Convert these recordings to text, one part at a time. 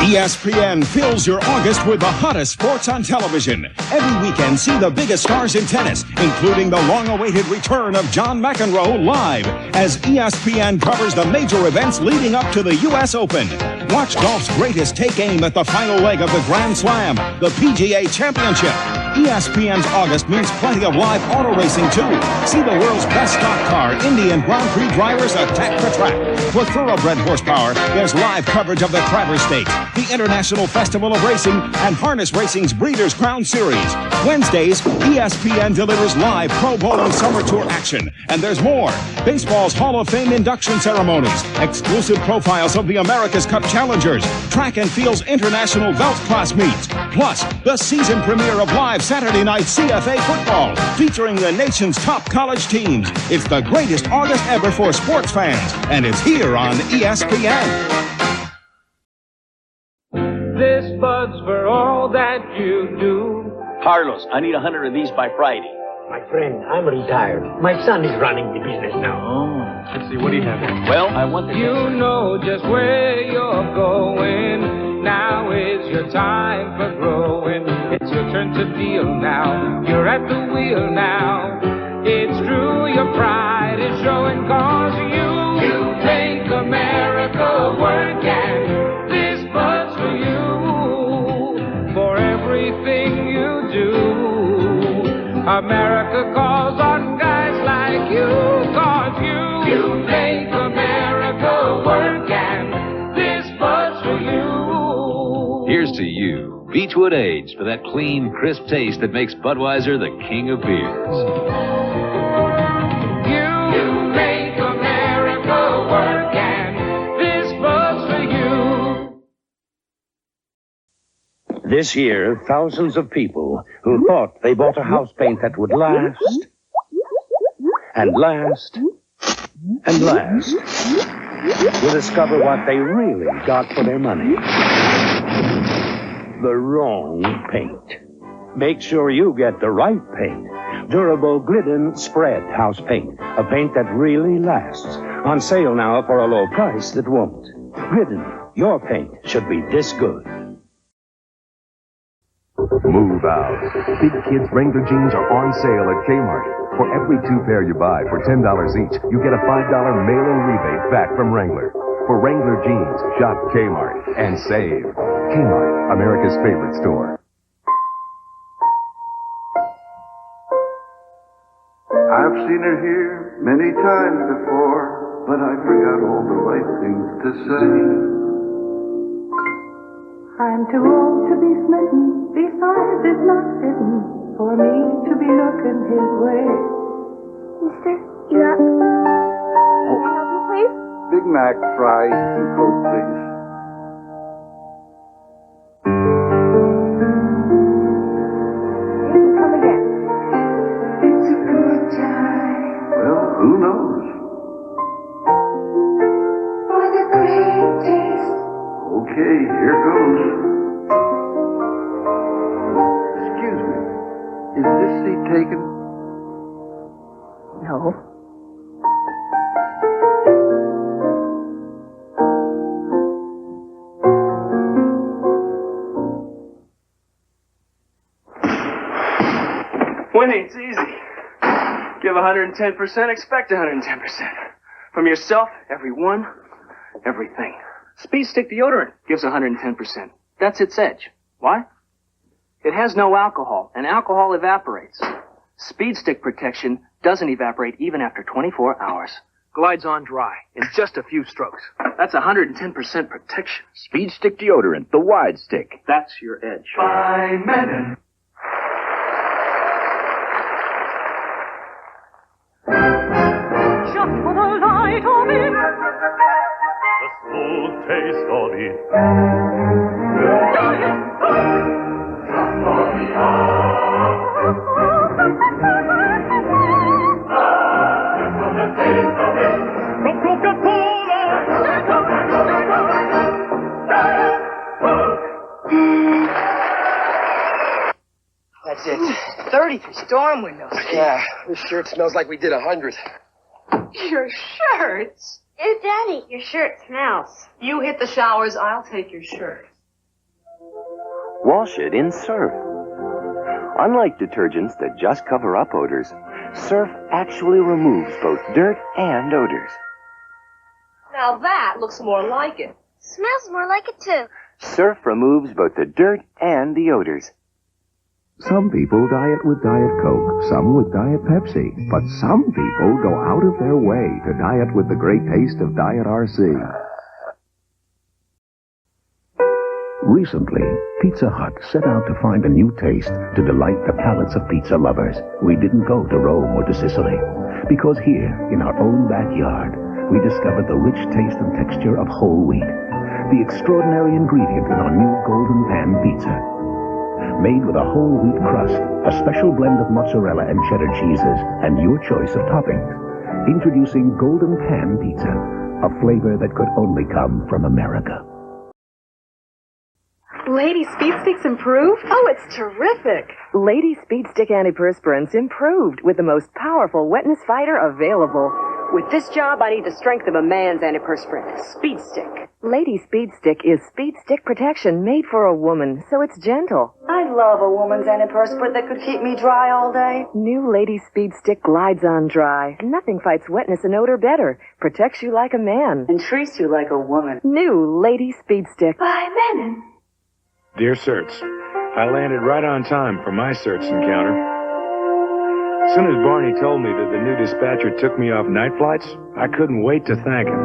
ESPN fills your August with the hottest sports on television. Every weekend, see the biggest stars in tennis, including the long-awaited return of John McEnroe live as ESPN covers the major events leading up to the U.S. Open. Watch golf's greatest take aim at the final leg of the Grand Slam, the PGA Championship. ESPN's August means plenty of live auto racing, too. See the world's best stock car, Indy and Grand Prix drivers attack the track. For thoroughbred horsepower, there's live coverage of the Travers Stakes, the International Festival of Racing, and Harness Racing's Breeders' Crown Series. Wednesdays, ESPN delivers live Pro Bowl and Summer Tour action. And there's more. Baseball's Hall of Fame induction ceremonies, exclusive profiles of the America's Cup challengers, track and field's international Velt class meets, plus the season premiere of live Saturday night CFA football, featuring the nation's top college teams. It's the greatest August ever for sports fans, and it's here on ESPN. This bud's for all that you do. Carlos, I need 100 of these by Friday. My friend, I'm retired. My son is running the business now. Oh, let's see, what do you have here? Well, I want the... You know just where you're going. Now is your time for growing. It's your turn to deal now. You're at the wheel now. It's true, your pride is showing, cause you make America work, and this bud's for you. For everything you do, America calls on guys like you, cause you make America work, and this bud's for you. Here's to you. Beechwood Aged for that clean, crisp taste that makes Budweiser the king of beers. You make America work, and this bud's for you. This year, thousands of people who thought they bought a house paint that would last, and last, and last, will discover what they really got for their money. The wrong paint. Make sure you get the right paint. Durable Glidden Spread House Paint. A paint that really lasts. On sale now for a low price that won't. Glidden, your paint should be this good. Move out. Big Kids Wrangler jeans are on sale at Kmart. For every 2 pair you buy for $10 each, you get a $5 mail-in rebate back from Wrangler. For Wrangler jeans, shop Kmart and save. Kmart, America's favorite store. I've seen her here many times before, but I forgot all the right things to say. I'm too old to be smitten, besides it's not fitting for me to be looking his way. Mister, you're up. Can I help you, please? Big Mac, fries, and Coke, please. Come again. It's a good time. Well, who knows? For the great taste. Okay, here goes. Excuse me. Is this seat taken? No. Winning's easy. Give 110%, expect 110%. From yourself, everyone, everything. Speed Stick deodorant gives 110%. That's its edge. Why? It has no alcohol, and alcohol evaporates. Speed Stick protection doesn't evaporate even after 24 hours. Glides on dry in just a few strokes. That's 110% protection. Speed Stick deodorant, the wide stick. That's your edge. By Menon. Just for the light of it. The smooth taste of it. Just for the taste of it. From Coca-Cola. That's it. 33 storm windows. Yeah, this shirt smells like we did 100. Your shirts? Daddy, your shirt smells. You hit the showers, I'll take your shirt. Wash it in Surf. Unlike detergents that just cover up odors, Surf actually removes both dirt and odors. Now that looks more like it. Smells more like it, too. Surf removes both the dirt and the odors. Some people diet with Diet Coke, some with Diet Pepsi, but some people go out of their way to diet with the great taste of Diet RC. Recently, Pizza Hut set out to find a new taste to delight the palates of pizza lovers. We didn't go to Rome or to Sicily, because here, in our own backyard, we discovered the rich taste and texture of whole wheat, the extraordinary ingredient in our new Golden Pan Pizza. Made with a whole wheat crust, a special blend of mozzarella and cheddar cheeses, and your choice of toppings. Introducing Golden Pan Pizza, a flavor that could only come from America. Lady Speed Stick's improved? Oh, it's terrific. Lady Speed Stick antiperspirant's improved with the most powerful wetness fighter available. With this job, I need the strength of a man's antiperspirant, Speed Stick. Lady Speed Stick is Speed Stick protection made for a woman, so it's gentle. I'd love a woman's antiperspirant that could keep me dry all day. New Lady Speed Stick glides on dry. Nothing fights wetness and odor better. Protects you like a man. And treats you like a woman. New Lady Speed Stick. By Menon. Dear Certs, I landed right on time for my Certs encounter. As soon as Barney told me that the new dispatcher took me off night flights, I couldn't wait to thank him.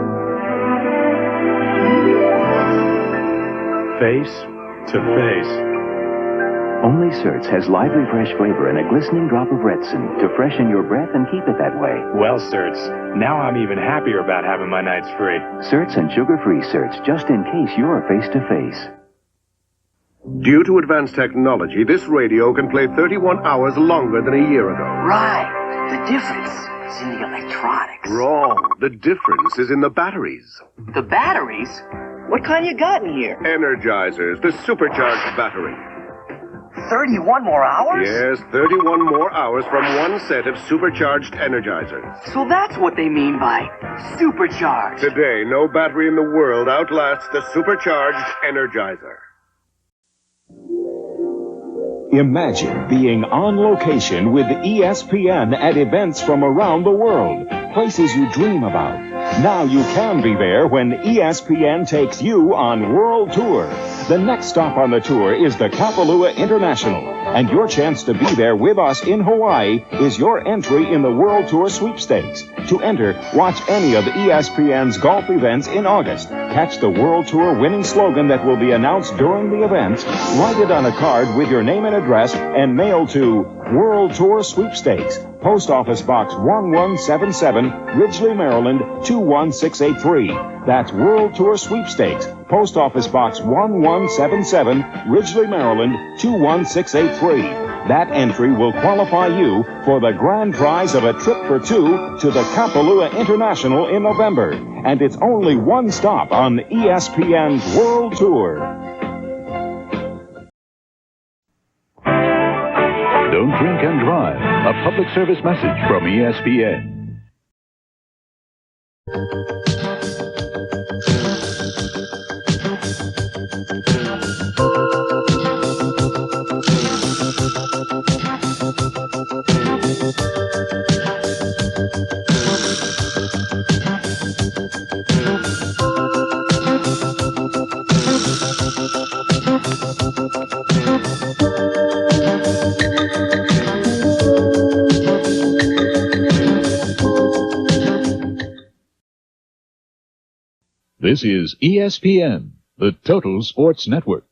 Face to face. Only Certs has lively fresh flavor and a glistening drop of Retsin to freshen your breath and keep it that way. Well, Certs, now I'm even happier about having my nights free. Certs and sugar-free Certs, just in case you're face to face. Due to advanced technology, this radio can play 31 hours longer than a year ago. Right. The difference is in the electronics. Wrong. The difference is in the batteries. The batteries? What kind you got in here? Energizers, the supercharged battery. 31 more hours? Yes, 31 more hours from one set of supercharged energizers. So that's what they mean by supercharged. Today, no battery in the world outlasts the supercharged energizer. Imagine being on location with ESPN at events from around the world, places you dream about. Now you can be there when ESPN takes you on World Tour. The next stop on the tour is the Kapalua International, and your chance to be there with us in Hawaii is your entry in the World Tour Sweepstakes. To enter, watch any of ESPN's golf events in August. Catch the World Tour winning slogan that will be announced during the events, write it on a card with your name and address, and mail to World Tour Sweepstakes, Post Office Box 1177, Ridgely, Maryland 21683. That's World Tour Sweepstakes, Post Office Box 1177, Ridgely, Maryland 21683. That entry will qualify you for the grand prize of a trip for two to the Kapalua International in November. And it's only one stop on ESPN's World Tour. Don't drink and drive. A public service message from ESPN. This is ESPN, the Total Sports Network.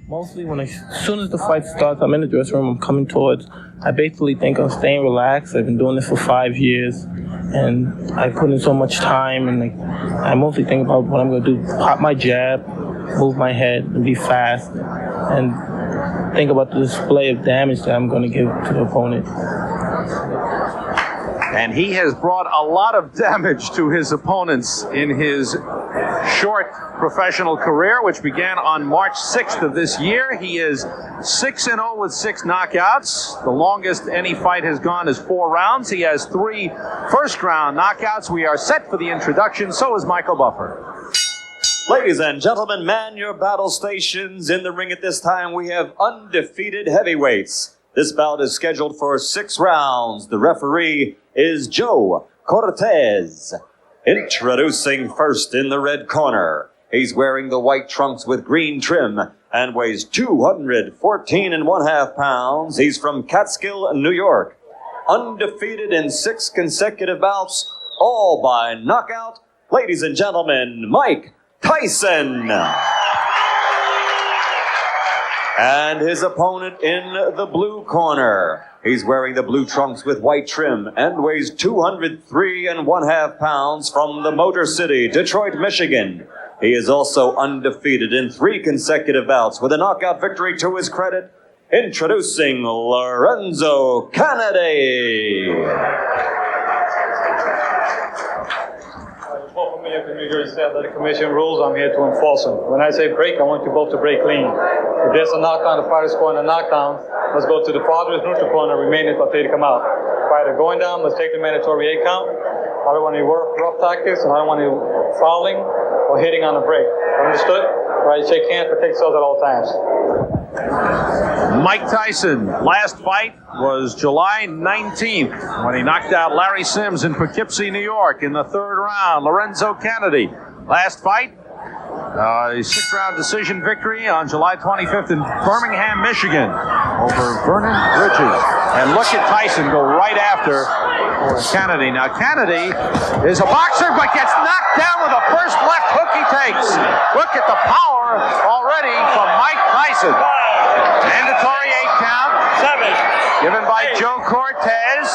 Mostly as soon as the fight starts, I'm in the dressing room, I'm coming towards. I basically think I'm staying relaxed. I've been doing this for 5 years, and I put in so much time, and I mostly think about what I'm going to do. Pop my jab, move my head, and be fast, and think about the display of damage that I'm going to give to the opponent. And he has brought a lot of damage to his opponents in his short professional career, which began on March 6th of this year. He is 6-0 with 6 knockouts. The longest any fight has gone is 4 rounds. He has 3 first-round knockouts. We are set for the introduction. So is Michael Buffer. Ladies and gentlemen, man your battle stations. In the ring at this time, we have undefeated heavyweights. This bout is scheduled for 6 rounds. The referee is Joe Cortez. Introducing first in the red corner. He's wearing the white trunks with green trim and weighs 214.5 pounds. He's from Catskill, New York. Undefeated in 6 consecutive bouts, all by knockout. Ladies and gentlemen, Mike Tyson. And his opponent in the blue corner. He's wearing the blue trunks with white trim and weighs 203.5 pounds from the Motor City, Detroit, Michigan. He is also undefeated in 3 consecutive bouts with a knockout victory to his credit. Introducing Lorenzo Canady. Both of me of the New Jersey State Athletic Commission rules. I'm here to enforce them. When I say break, I want you both to break clean. If there's a knockdown, the fighter scoring a knockdown, let's go to the farthest neutral corner, remain if I to come out. Fighter going down, let's take the mandatory 8 count. I don't want any rough tactics, and I don't want any fouling or hitting on the break. Understood? All right, shake hands, protect yourselves at all times. Mike Tyson, last fight was July 19th when he knocked out Larry Sims in Poughkeepsie, New York in the 3rd round. Lorenzo Canady, last fight, a 6-round decision victory on July 25th in Birmingham, Michigan over Vernon Bridges. And look at Tyson go right after Canady. Now Canady is a boxer but gets knocked down with the first left hook he takes. Look at the power already from Mike Tyson. Mandatory 8 count. 7. Given by Joe Cortez.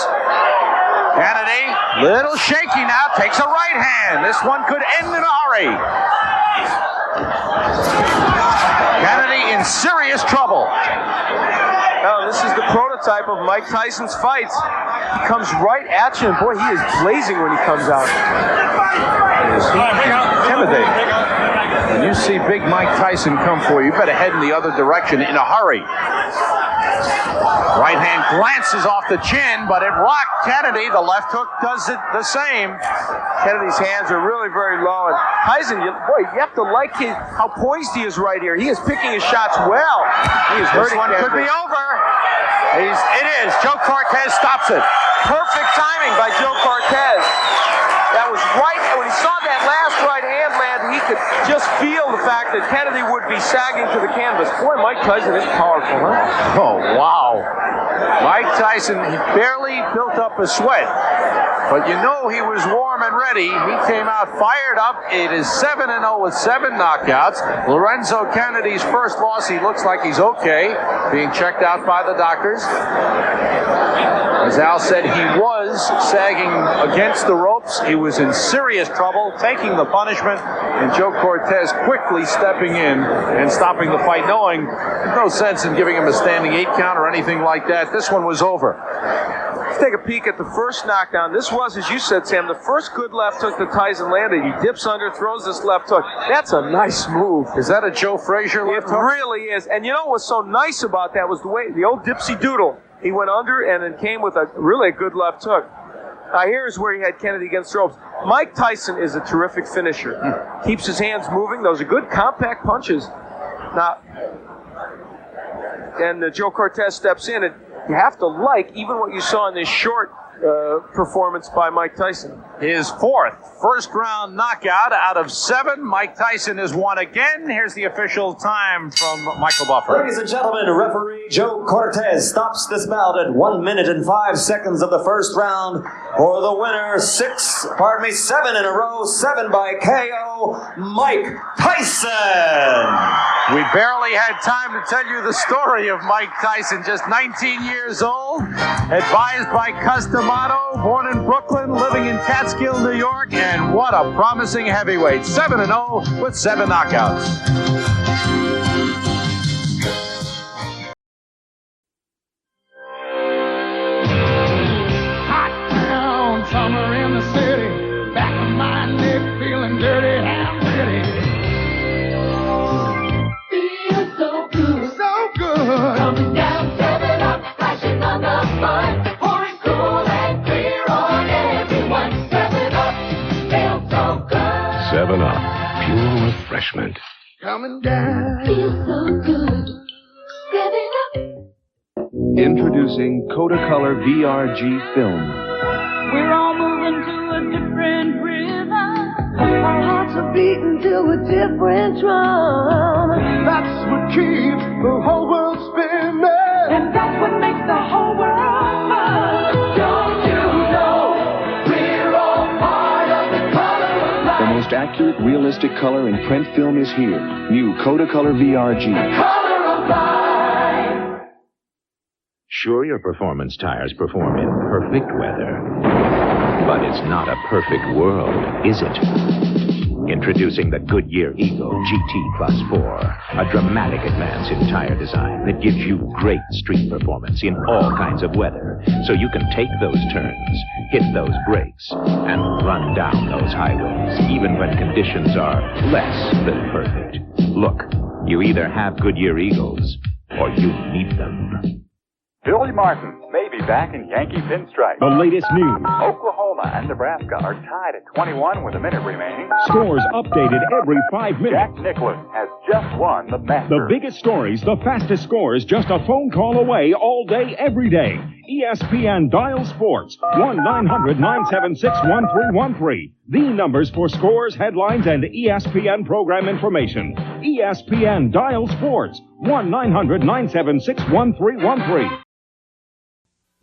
Canady, little shaky now, takes a right hand. This one could end in a hurry. Canady in serious trouble. Now, this is the prototype of Mike Tyson's fights. He comes right at you, and boy, he is blazing when he comes out. Is he intimidating? When you see big Mike Tyson come for you, you better head in the other direction in a hurry. Right hand glances off the chin, but it rocked Canady. The left hook does it the same. Kennedy's hands are really very low, and Tyson, you have to like how poised he is right here. He is picking his shots well. He is hurting. This one could be over. It is. Joe Cortez stops it. Perfect timing by Joe Cortez. That was right, and when he saw that last right hand land, he could just feel the fact that Canady would be sagging to the canvas. Boy, Mike Tyson is powerful, huh? Oh, wow. Mike Tyson, he barely built up a sweat. But you know he was warm and ready. He came out fired up. It is 7-0 with 7 knockouts. Lorenzo Canady's first loss, he looks like he's okay, being checked out by the doctors. As Al said, he was sagging against the ropes. He was in serious trouble, taking the punishment, and Joe Cortez quickly stepping in and stopping the fight, knowing there's no sense in giving him a standing 8 count or anything like that. This one was over. Let's take a peek at the first knockdown. This was, as you said, Sam, the first good left hook that Tyson landed. He dips under, throws this left hook. That's a nice move. Is that a Joe Frazier left hook? It really is. And you know what's so nice about that was the way, the old dipsy doodle. He went under and then came with a really good left hook. Now here's where he had Canady against the ropes. Mike Tyson is a terrific finisher. Keeps his hands moving. Those are good compact punches. Now, and Joe Cortez steps in, and you have to like even what you saw in this short performance by Mike Tyson. His 4th first-round knockout out of 7. Mike Tyson has won again. Here's the official time from Michael Buffer. Ladies and gentlemen, referee Joe Cortez stops this bout at 1 minute and 5 seconds of the first round for the winner, 7 in a row, 7 by KO, Mike Tyson. We barely had time to tell you the story of Mike Tyson, just 19 years old, advised by Customato, born in Brooklyn, living in Catskill, New York, and what a promising heavyweight, 7-0 with 7 knockouts. Summer in the city, back of my neck feeling dirty and ready. Feels so good, so good. Coming down, 7-Up, flashing on the fun, pouring cool and clear on everyone. 7-Up, feels so good. 7-Up, pure refreshment. Coming down, feels so good. 7-Up. Introducing Kodacolor VRG film. We're all moving to a different rhythm. Our hearts are beating to a different drum. That's what keeps the whole world spinning. And that's what makes the whole world fun. Don't you know we're all part of the color of life? The most accurate, realistic color in print film is here. New Kodacolor VRG. Color of life. Sure, your performance tires perform in perfect weather. But it's not a perfect world, is it? Introducing the Goodyear Eagle GT Plus 4, a dramatic advance in tire design that gives you great street performance in all kinds of weather, so you can take those turns, hit those brakes, and run down those highways, even when conditions are less than perfect. Look, you either have Goodyear Eagles, or you need them. Billy Martin may be back in Yankee pinstripe. The latest news. Oklahoma and Nebraska are tied at 21 with a minute remaining. Scores updated every 5 minutes. Jack Nicklaus has just won the Masters. The biggest stories, the fastest scores, just a phone call away all day, every day. ESPN Dial Sports, 1-900-976-1313. The numbers for scores, headlines, and ESPN program information. ESPN Dial Sports, 1-900-976-1313.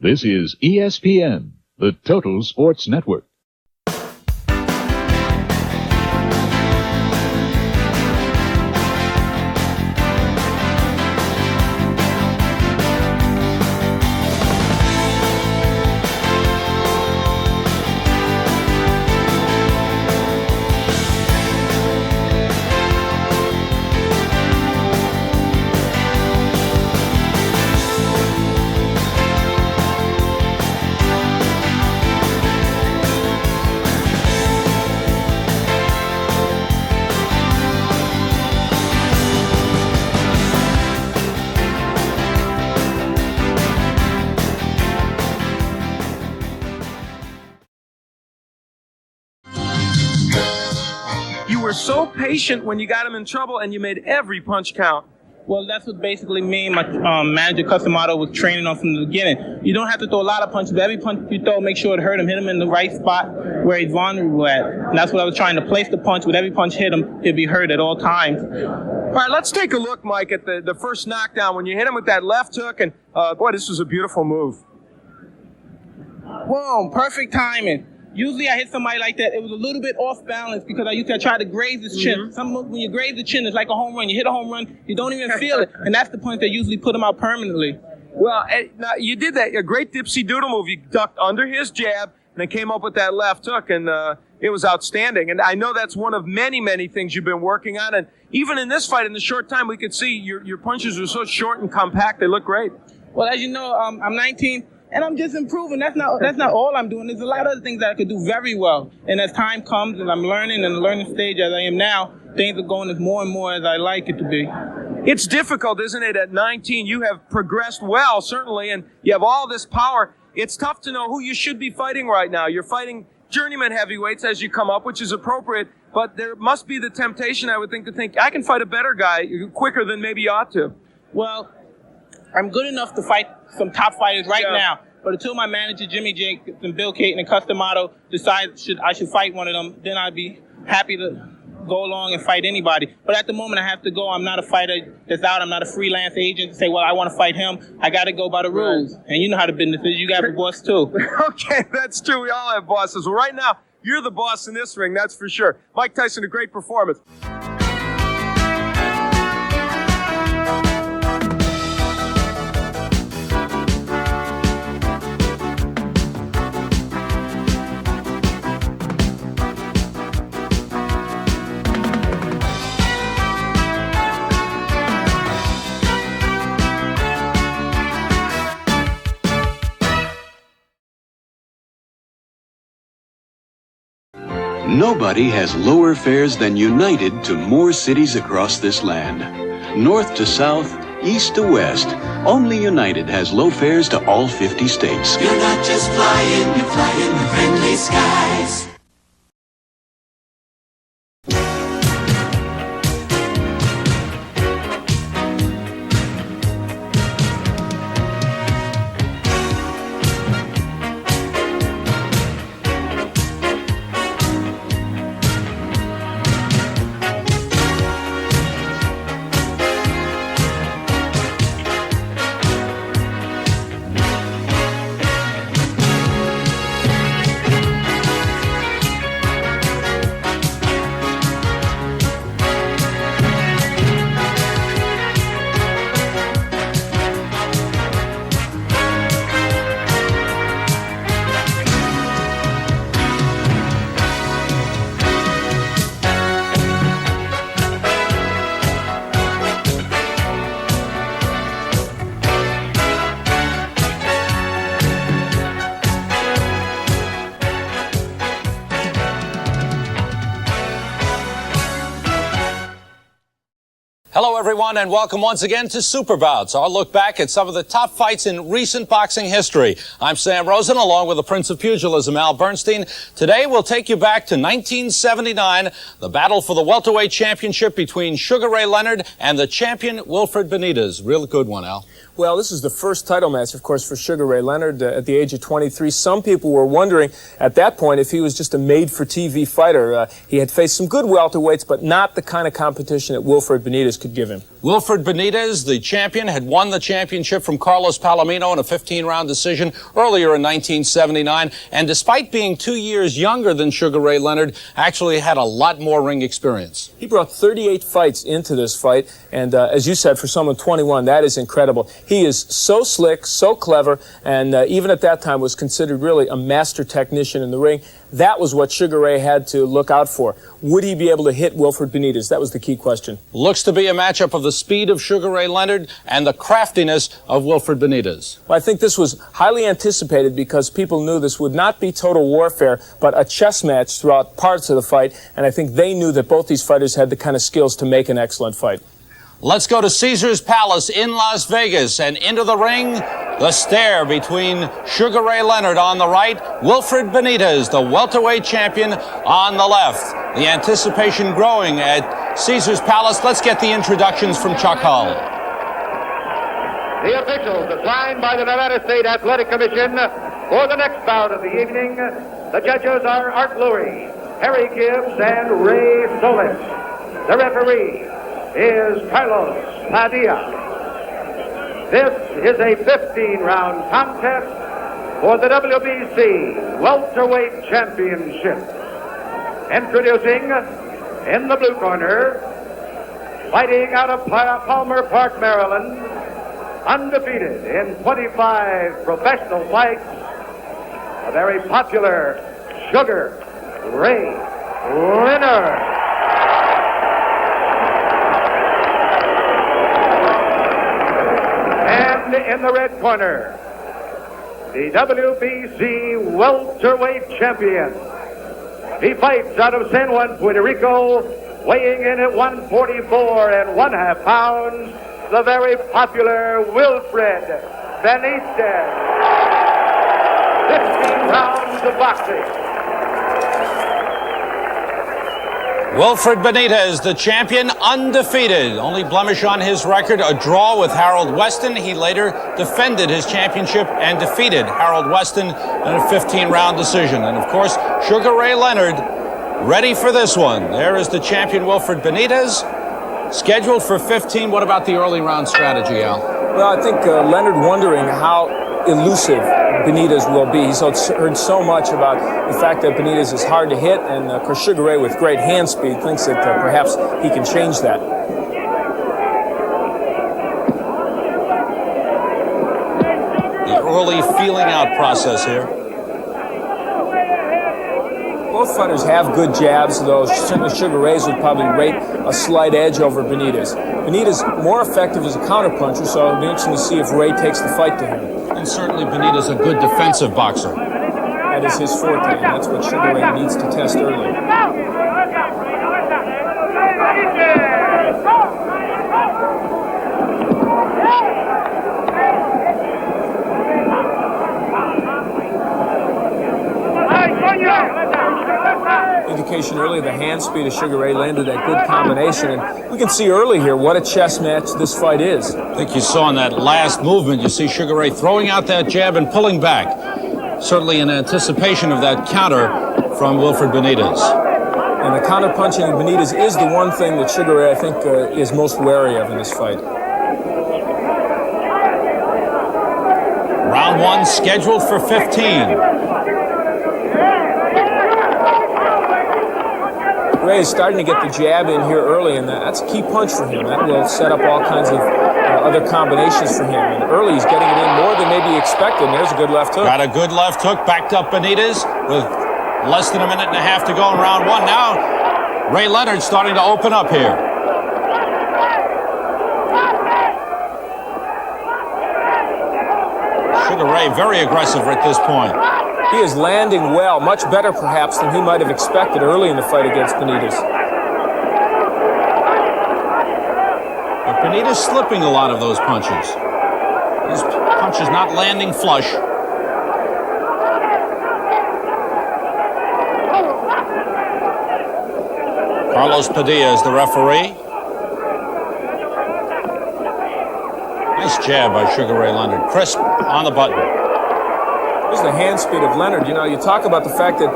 This is ESPN, the Total Sports Network. So patient when you got him in trouble, and you made every punch count. Well, that's what basically me and my manager, Customato, was training on from the beginning. You don't have to throw a lot of punches, but every punch you throw, make sure it hurt him, hit him in the right spot where he's vulnerable at. And that's what I was trying to place the punch. With every punch hit him, he'd be hurt at all times. All right, let's take a look, Mike, at the first knockdown when you hit him with that left hook, and boy, this was a beautiful move. Whoa, perfect timing. Usually I hit somebody like that, it was a little bit off balance because I used to try to graze his chin. When you graze the chin, it's like a home run. You hit a home run, you don't even feel it. And that's the point that usually put him out permanently. Well, now you did that, a great dipsy doodle move. You ducked under his jab and then came up with that left hook, and it was outstanding. And I know that's one of many, many things you've been working on. And even in this fight, in the short time, we could see your punches were so short and compact, they look great. Well, as you know, I'm 19. And I'm just improving. That's not all I'm doing. There's a lot of other things that I could do very well. And as time comes and I'm learning in the learning stage as I am now, things are going as more and more as I like it to be. It's difficult, isn't it? At 19, you have progressed well, certainly, and you have all this power. It's tough to know who you should be fighting right now. You're fighting journeyman heavyweights as you come up, which is appropriate, but there must be the temptation, I would think, to think, I can fight a better guy quicker than maybe you ought to. Well, I'm good enough to fight some top fighters now. But until my manager, Jimmy Jacobs and Bill Caton and Customato decide I should fight one of them, then I'd be happy to go along and fight anybody. But at the moment, I have to go. I'm not a fighter that's out. I'm not a freelance agent to say, well, I want to fight him. I got to go by the rules. And you know how the business is. You got a boss, too. Okay, that's true. We all have bosses. Well, right now, you're the boss in this ring, that's for sure. Mike Tyson, a great performance. Nobody has lower fares than United to more cities across this land. North to south, east to west, only United has low fares to all 50 states. You're not just flying, you're flying the friendly skies. Hello, everyone, and welcome once again to Super Bouts, our look back at some of the top fights in recent boxing history. I'm Sam Rosen, along with the Prince of Pugilism, Al Bernstein. Today, we'll take you back to 1979, the battle for the welterweight championship between Sugar Ray Leonard and the champion Wilfred Benitez. Real good one, Al. Well, this is the first title match, of course, for Sugar Ray Leonard at the age of 23. Some people were wondering at that point if he was just a made-for-TV fighter. He had faced some good welterweights, but not the kind of competition that Wilfred Benitez could give him. Wilfred Benitez, the champion, had won the championship from Carlos Palomino in a 15-round decision earlier in 1979, and despite being 2 years younger than Sugar Ray Leonard, actually had a lot more ring experience. He brought 38 fights into this fight, and as you said, for someone 21, that is incredible. He is so slick, so clever, and even at that time was considered really a master technician in the ring. That was what Sugar Ray had to look out for. Would he be able to hit Wilfred Benitez? That was the key question. Looks to be a matchup of the speed of Sugar Ray Leonard and the craftiness of Wilfred Benitez. Well, I think this was highly anticipated because people knew this would not be total warfare, but a chess match throughout parts of the fight, and I think they knew that both these fighters had the kind of skills to make an excellent fight. Let's go to Caesars Palace in Las Vegas, and into the ring, the stare between Sugar Ray Leonard on the right, Wilfred Benitez, the welterweight champion, on the left. The anticipation growing at Caesars Palace. Let's get the introductions from Chuck Hull. The officials assigned by the Nevada State Athletic Commission for the next bout of the evening. The judges are Art Lurie, Harry Gibbs, and Ray Solis. The referee is Carlos Padilla. This is a 15-round contest for the WBC Welterweight Championship. Introducing in the blue corner, fighting out of Palmer Park, Maryland, undefeated in 25 professional fights, a very popular Sugar Ray Leonard. And in the red corner, the WBC Welterweight Champion. He fights out of San Juan, Puerto Rico, weighing in at 144 1/2 pounds, the very popular Wilfred Benitez. 15 rounds of boxing. Wilfred Benitez, the champion, undefeated. Only blemish on his record, a draw with Harold Weston. He later defended his championship and defeated Harold Weston in a 15-round decision. And, of course, Sugar Ray Leonard ready for this one. There is the champion, Wilfred Benitez, scheduled for 15. What about the early round strategy, Al? Well, I think Leonard wondering how elusive Benitez will be. He's heard so much about the fact that Benitez is hard to hit, and of course Sugar Ray, with great hand speed, thinks that perhaps he can change that. The early feeling out process here. Both fighters have good jabs, though certainly Sugar Ray's would probably rate a slight edge over Benitez. Benitez more effective as a counterpuncher, so it'll be interesting to see if Ray takes the fight to him. And certainly Benitez a good defensive boxer. That is his forte, and that's what Sugar Ray needs to test early. Indication early, the hand speed of Sugar Ray landed that good combination, and we can see early here what a chess match this fight is. I think you saw in that last movement, you see Sugar Ray throwing out that jab and pulling back. Certainly in anticipation of that counter from Wilfred Benitez. And the counter punching of Benitez is the one thing that Sugar Ray, I think, is most wary of in this fight. Round one scheduled for 15. Ray is starting to get the jab in here early, and that's a key punch for him. That will set up all kinds of other combinations for him. And early, he's getting it in more than maybe expected. And there's a good left hook. Got a good left hook, backed up Benitez with less than a minute and a half to go in round one. Now, Ray Leonard starting to open up here. Sugar Ray very aggressive at this point. He is landing well, much better perhaps than he might have expected early in the fight against Benitez. But Benitez slipping a lot of those punches. His punches not landing flush. Carlos Padilla is the referee. Nice jab by Sugar Ray Leonard. Crisp on the button. Here's the hand speed of Leonard. You know, you talk about the fact that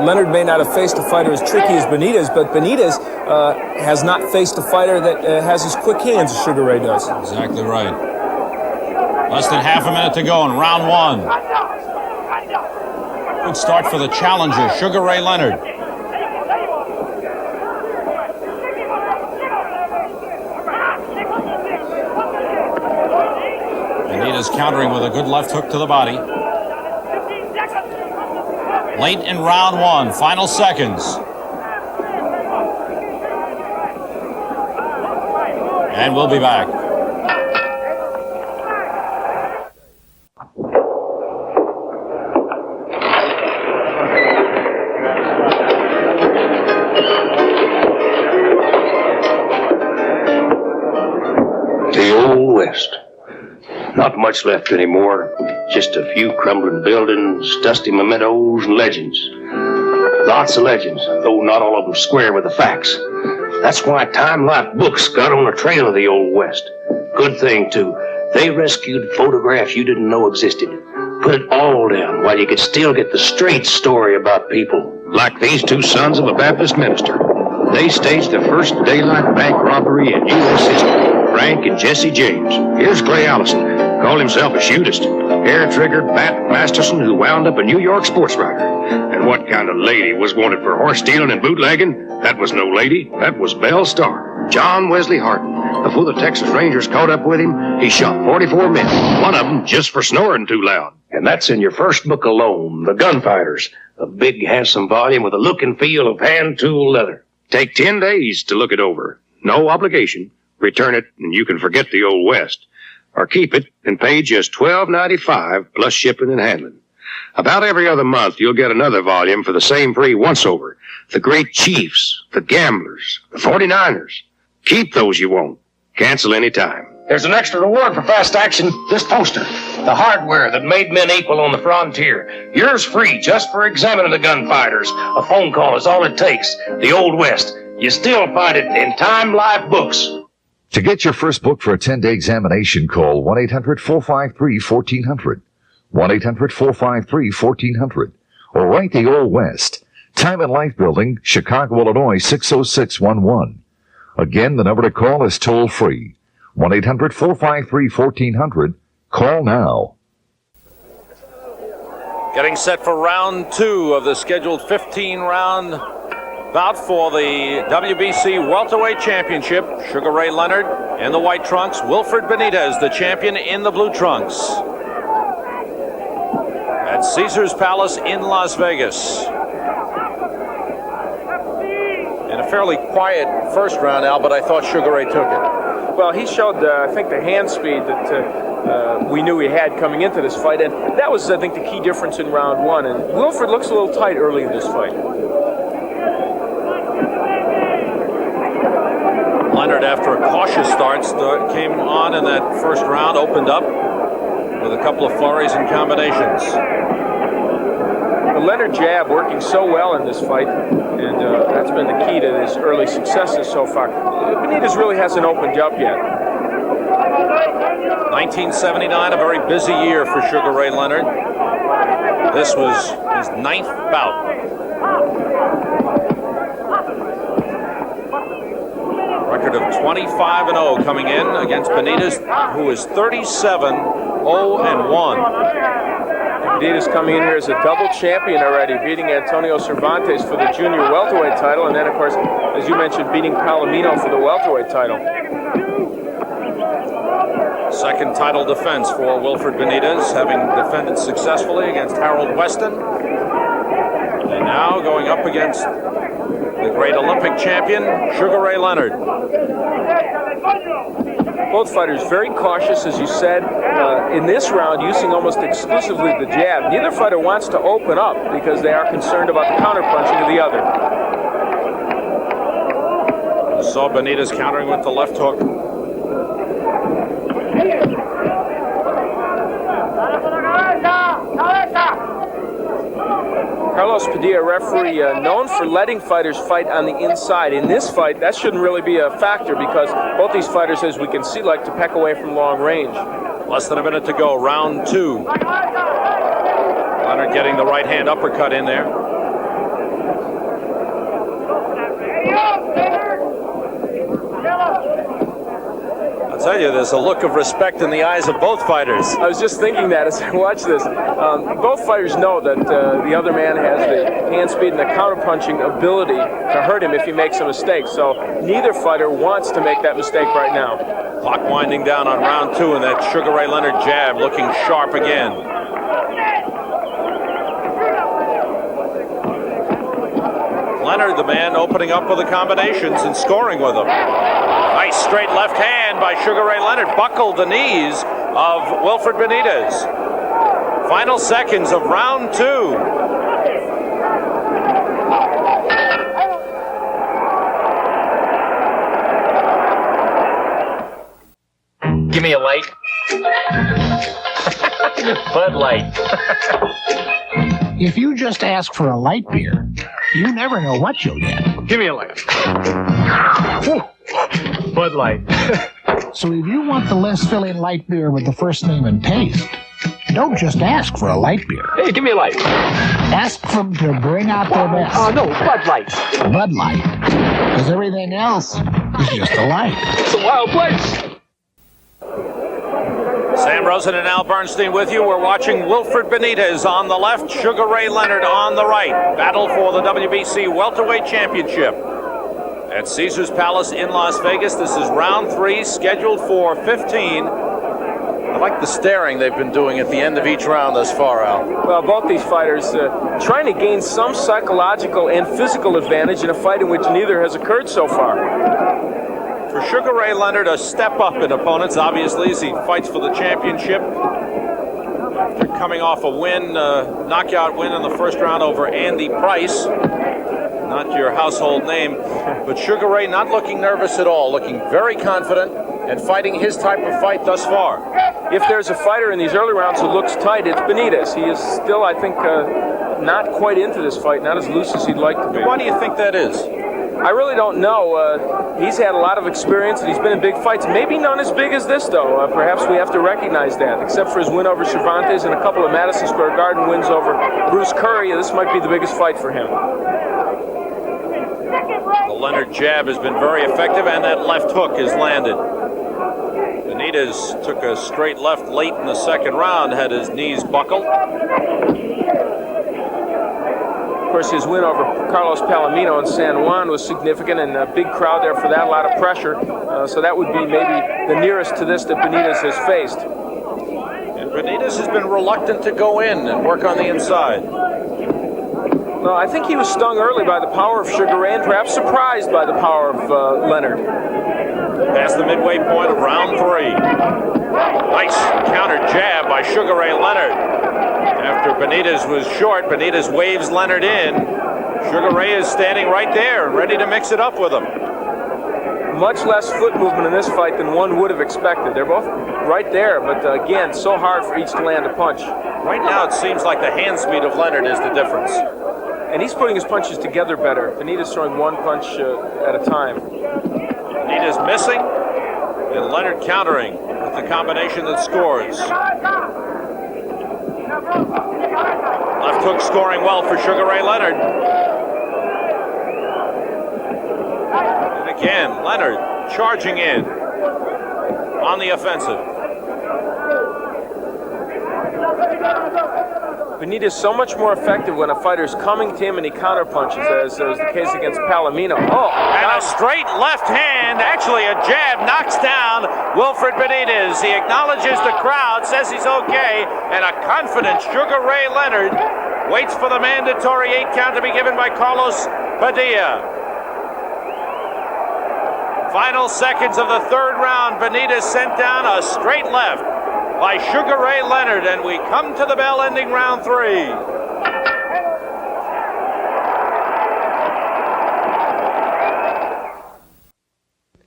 Leonard may not have faced a fighter as tricky as Benitez, but Benitez has not faced a fighter that has as quick hands as Sugar Ray does. Exactly right. Less than half a minute to go in round one. Good start for the challenger, Sugar Ray Leonard. Benitez countering with a good left hook to the body. Late in round one, final seconds. And we'll be back. The Old West. Not much left anymore. Just a few crumbling buildings, dusty mementos, and legends. Lots of legends, though not all of them square with the facts. That's why Time Life Books got on the trail of the Old West. Good thing, too. They rescued photographs you didn't know existed. Put it all down while you could still get the straight story about people. Like these two sons of a Baptist minister. They staged the first daylight bank robbery in U.S. history. Frank and Jesse James. Here's Clay Allison. Called himself a shootist. Hair-triggered Bat Masterson, who wound up a New York sports writer. And what kind of lady was wanted for horse stealing and bootlegging? That was no lady. That was Belle Starr. John Wesley Hardin. Before the Texas Rangers caught up with him, he shot 44 men. One of them just for snoring too loud. And that's in your first book alone, The Gunfighters. A big, handsome volume with a look and feel of hand-tool leather. Take 10 days to look it over. No obligation. Return it, and you can forget the Old West. Or keep it and pay just $12.95 plus shipping and handling. About every other month, you'll get another volume for the same free once-over. The Great Chiefs, the Gamblers, the 49ers. Keep those you won't. Cancel any time. There's an extra reward for fast action. This poster. The hardware that made men equal on the frontier. Yours free just for examining the gunfighters. A phone call is all it takes. The Old West. You still find it in Time Life Books. To get your first book for a 10-day examination, call 1-800-453-1400, 1-800-453-1400, or write the Old West, Time and Life Building, Chicago, Illinois, 60611. Again, the number to call is toll-free. 1-800-453-1400. Call now. Getting set for round 2 of the scheduled 15-round bout for the WBC Welterweight Championship. Sugar Ray Leonard in the white trunks. Wilfred Benitez, the champion, in the blue trunks. At Caesars Palace in Las Vegas. In a fairly quiet first round, Al, but I thought Sugar Ray took it. Well, he showed, I think, the hand speed that we knew he had coming into this fight, and that was, I think, the key difference in round 1. And Wilfred looks a little tight early in this fight. Leonard, after a cautious start, came on in that first round, opened up with a couple of flurries and combinations. The Leonard jab working so well in this fight, and that's been the key to his early successes so far. Benitez really hasn't opened up yet. 1979, a very busy year for Sugar Ray Leonard. This was his 9th bout. Record of 25-0 coming in against Benitez, who is 37-0-1. Benitez coming in here as a double champion already, beating Antonio Cervantes for the junior welterweight title, and then, of course, as you mentioned, beating Palomino for the welterweight title. Second title defense for Wilfred Benitez, having defended successfully against Harold Weston. And now going up against the great Olympic champion, Sugar Ray Leonard. Both fighters very cautious, as you said, in this round, using almost exclusively the jab. Neither fighter wants to open up because they are concerned about the counterpunching of the other. You saw Benitez countering with the left hook. Carlos Padilla, referee, known for letting fighters fight on the inside. In this fight, that shouldn't really be a factor because both these fighters, as we can see, like to peck away from long range. Less than a minute to go, round 2. Leonard getting the right hand uppercut in there. I'll tell you, there's a look of respect in the eyes of both fighters. I was just thinking that as I watched this. Both fighters know that the other man has the hand speed and the counterpunching ability to hurt him if he makes a mistake. So neither fighter wants to make that mistake right now. Clock winding down on round 2, and that Sugar Ray Leonard jab looking sharp again. Leonard, the man, opening up with the combinations and scoring with them. Nice straight left hand by Sugar Ray Leonard. Buckled the knees of Wilfred Benitez. Final seconds of round 2. Give me a light. Bud Light. If you just ask for a light beer, you never know what you'll get. Give me a light. Bud Light. So if you want the less filling light beer with the first name and taste, don't just ask for a light beer. Hey, give me a light. Ask them to bring out their best. Oh, no, Bud Light. Bud Light. Because everything else is just a light. It's a wild place. Sam Rosen and Al Bernstein with you. We're watching Wilfred Benitez on the left, Sugar Ray Leonard on the right. Battle for the WBC Welterweight Championship at Caesars Palace in Las Vegas. This is round 3, scheduled for 15. I like the staring they've been doing at the end of each round thus far, Al. Well, both these fighters trying to gain some psychological and physical advantage in a fight in which neither has occurred so far. For Sugar Ray Leonard, a step up in opponents, obviously, as he fights for the championship. After coming off a win, knockout win in the first round over Andy Price. Not your household name, but Sugar Ray not looking nervous at all, looking very confident and fighting his type of fight thus far. If there's a fighter in these early rounds who looks tight, it's Benitez. He is still, I think, not quite into this fight, not as loose as he'd like to be. Why do you think that is? I really don't know. He's had a lot of experience and he's been in big fights. Maybe none as big as this, though. Perhaps we have to recognize that. Except for his win over Cervantes and a couple of Madison Square Garden wins over Bruce Curry, this might be the biggest fight for him. The Leonard jab has been very effective, and that left hook has landed. Benitez took a straight left late in the second round, had his knees buckled. Of course, his win over Carlos Palomino in San Juan was significant, and a big crowd there for that, a lot of pressure. So that would be maybe the nearest to this that Benitez has faced. And Benitez has been reluctant to go in and work on the inside. No, I think he was stung early by the power of Sugar Ray and perhaps surprised by the power of Leonard. Past the midway point of round 3. Nice counter jab by Sugar Ray Leonard. After Benitez was short, Benitez waves Leonard in. Sugar Ray is standing right there, ready to mix it up with him. Much less foot movement in this fight than one would have expected. They're both right there, but again, so hard for each to land a punch. Right now, it seems like the hand speed of Leonard is the difference. And he's putting his punches together better. Benitez throwing one punch at a time. Benitez missing, and Leonard countering with the combination that scores. Left hook scoring well for Sugar Ray Leonard. And again, Leonard charging in on the offensive. Benitez so much more effective when a fighter's coming to him and he counterpunches, as was the case against Palomino. Oh, and a straight left hand, actually a jab, knocks down Wilfred Benitez. He acknowledges the crowd, says he's okay, and a confident Sugar Ray Leonard waits for the mandatory 8 count to be given by Carlos Padilla. Final seconds of the third round, Benitez sent down a straight left by Sugar Ray Leonard, and we come to the bell ending round 3.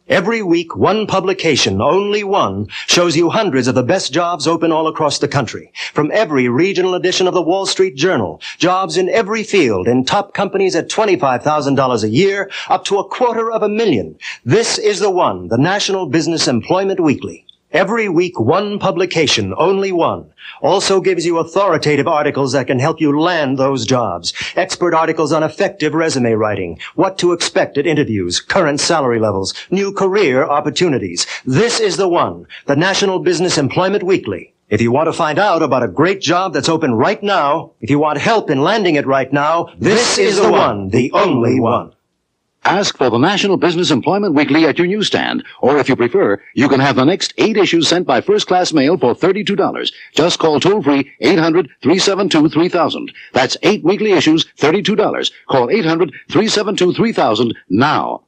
Every week, one publication, only one, shows you hundreds of the best jobs open all across the country. From every regional edition of the Wall Street Journal, jobs in every field, in top companies at $25,000 a year, up to $250,000. This is the one, the National Business Employment Weekly. Every week, one publication, only one. Also gives you authoritative articles that can help you land those jobs. Expert articles on effective resume writing, what to expect at interviews, current salary levels, new career opportunities. This is the one, the National Business Employment Weekly. If you want to find out about a great job that's open right now, if you want help in landing it right now, this is the one, the only one. Ask for the National Business Employment Weekly at your newsstand, or if you prefer, you can have the next 8 issues sent by first-class mail for $32. Just call toll-free 800-372-3000. That's 8 weekly issues, $32. Call 800-372-3000 now.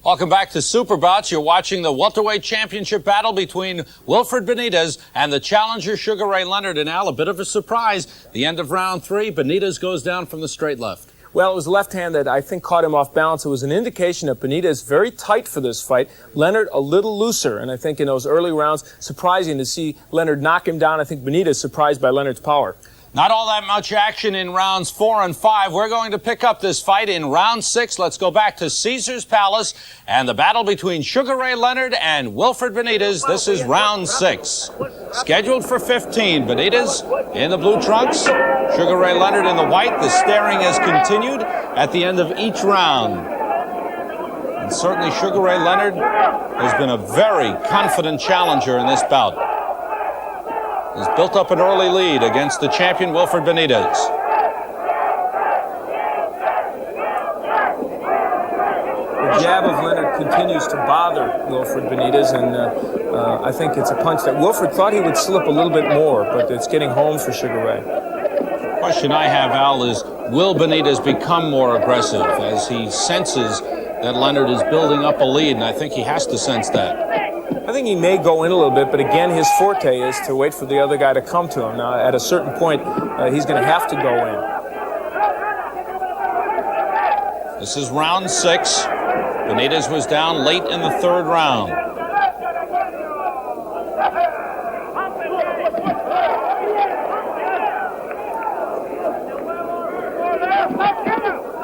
Welcome back to Super Bouts. You're watching the welterweight championship battle between Wilfred Benitez and the challenger Sugar Ray Leonard. And Al, a bit of a surprise. The end of round 3, Benitez goes down from the straight left. Well, it was the left hand that I think caught him off balance. It was an indication that Benitez very tight for this fight. Leonard a little looser. And I think in those early rounds, surprising to see Leonard knock him down. I think Benitez surprised by Leonard's power. Not all that much action in rounds 4 and 5. We're going to pick up this fight in round 6. Let's go back to Caesar's Palace and the battle between Sugar Ray Leonard and Wilfred Benitez. This is round 6. Scheduled for 15. Benitez in the blue trunks, Sugar Ray Leonard in the white. The staring has continued at the end of each round. And certainly Sugar Ray Leonard has been a very confident challenger in this bout. Has built up an early lead against the champion Wilfred Benitez. The jab of Leonard continues to bother Wilfred Benitez, and I think it's a punch that Wilfred thought he would slip a little bit more, but it's getting home for Sugar Ray. The question I have, Al, is will Benitez become more aggressive as he senses that Leonard is building up a lead, and I think he has to sense that. I think he may go in a little bit, but again, his forte is to wait for the other guy to come to him. Now, at a certain point, he's going to have to go in. This is round 6. Benitez was down late in the third round.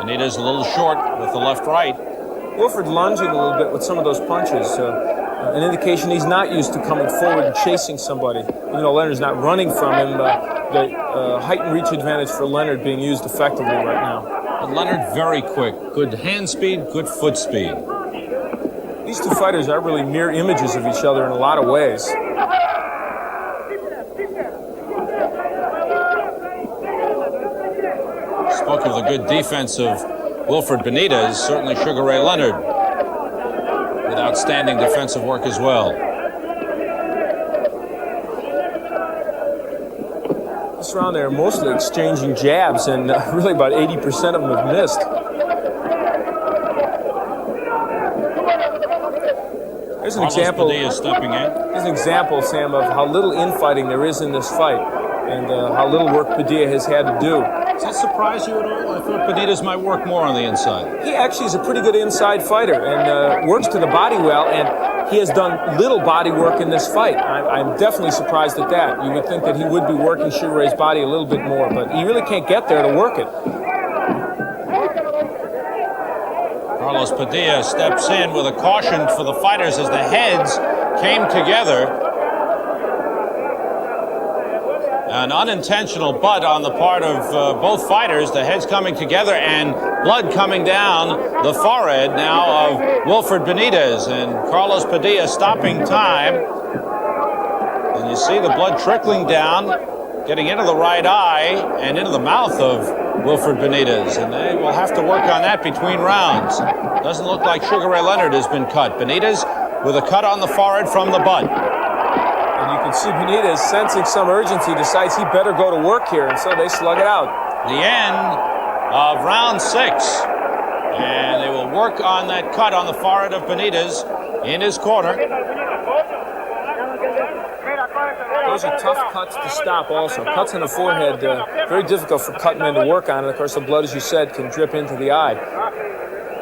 Benitez a little short with the left-right. Wilfred lunging a little bit with some of those punches. An indication he's not used to coming forward and chasing somebody. Even though Leonard's not running from him, the height and reach advantage for Leonard being used effectively right now. And Leonard very quick. Good hand speed, good foot speed. These two fighters are really mirror images of each other in a lot of ways. Spoke of the good defense of Wilfred Benitez, certainly Sugar Ray Leonard with outstanding defensive work as well. This round they're mostly exchanging jabs, and really about 80% of them have missed. Here's an example. Stepping in. Here's an example, Sam, of how little infighting there is in this fight, and how little work Padilla has had to do. Does that surprise you at all? I thought Benitez might work more on the inside. He actually is a pretty good inside fighter and works to the body well, and he has done little body work in this fight. I'm definitely surprised at that. You would think that he would be working Sugar Ray's body a little bit more, but he really can't get there to work it. Carlos Padilla steps in with a caution for the fighters as the heads came together. An unintentional butt on the part of both fighters, the heads coming together and blood coming down the forehead now of Wilfred Benitez, and Carlos Padilla stopping time. And you see the blood trickling down, getting into the right eye and into the mouth of Wilfred Benitez, and they will have to work on that between rounds. Doesn't look like Sugar Ray Leonard has been cut. Benitez with a cut on the forehead from the butt. And you can see Benitez, sensing some urgency, decides he better go to work here, and so they slug it out. The end of round 6. And they will work on that cut on the forehead of Benitez in his corner. Those are tough cuts to stop also. Cuts in the forehead, very difficult for cut men to work on. And of course, the blood, as you said, can drip into the eye.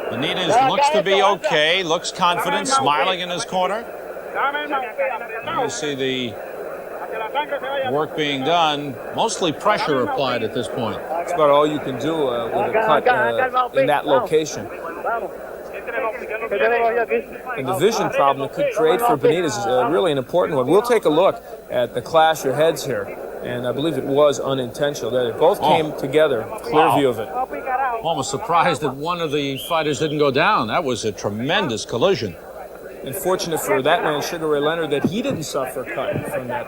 Benitez looks to be okay, looks confident, smiling in his corner. You see the work being done, mostly pressure applied at this point. That's about all you can do with a cut in that location. And the vision problem it could create for Benitez is really an important one. We'll take a look at the clash of heads here, and I believe it was unintentional. They both came together, clear view of it. Almost surprised that one of the fighters didn't go down. That was a tremendous collision. And fortunate for that man, Sugar Ray Leonard, that he didn't suffer a cut from that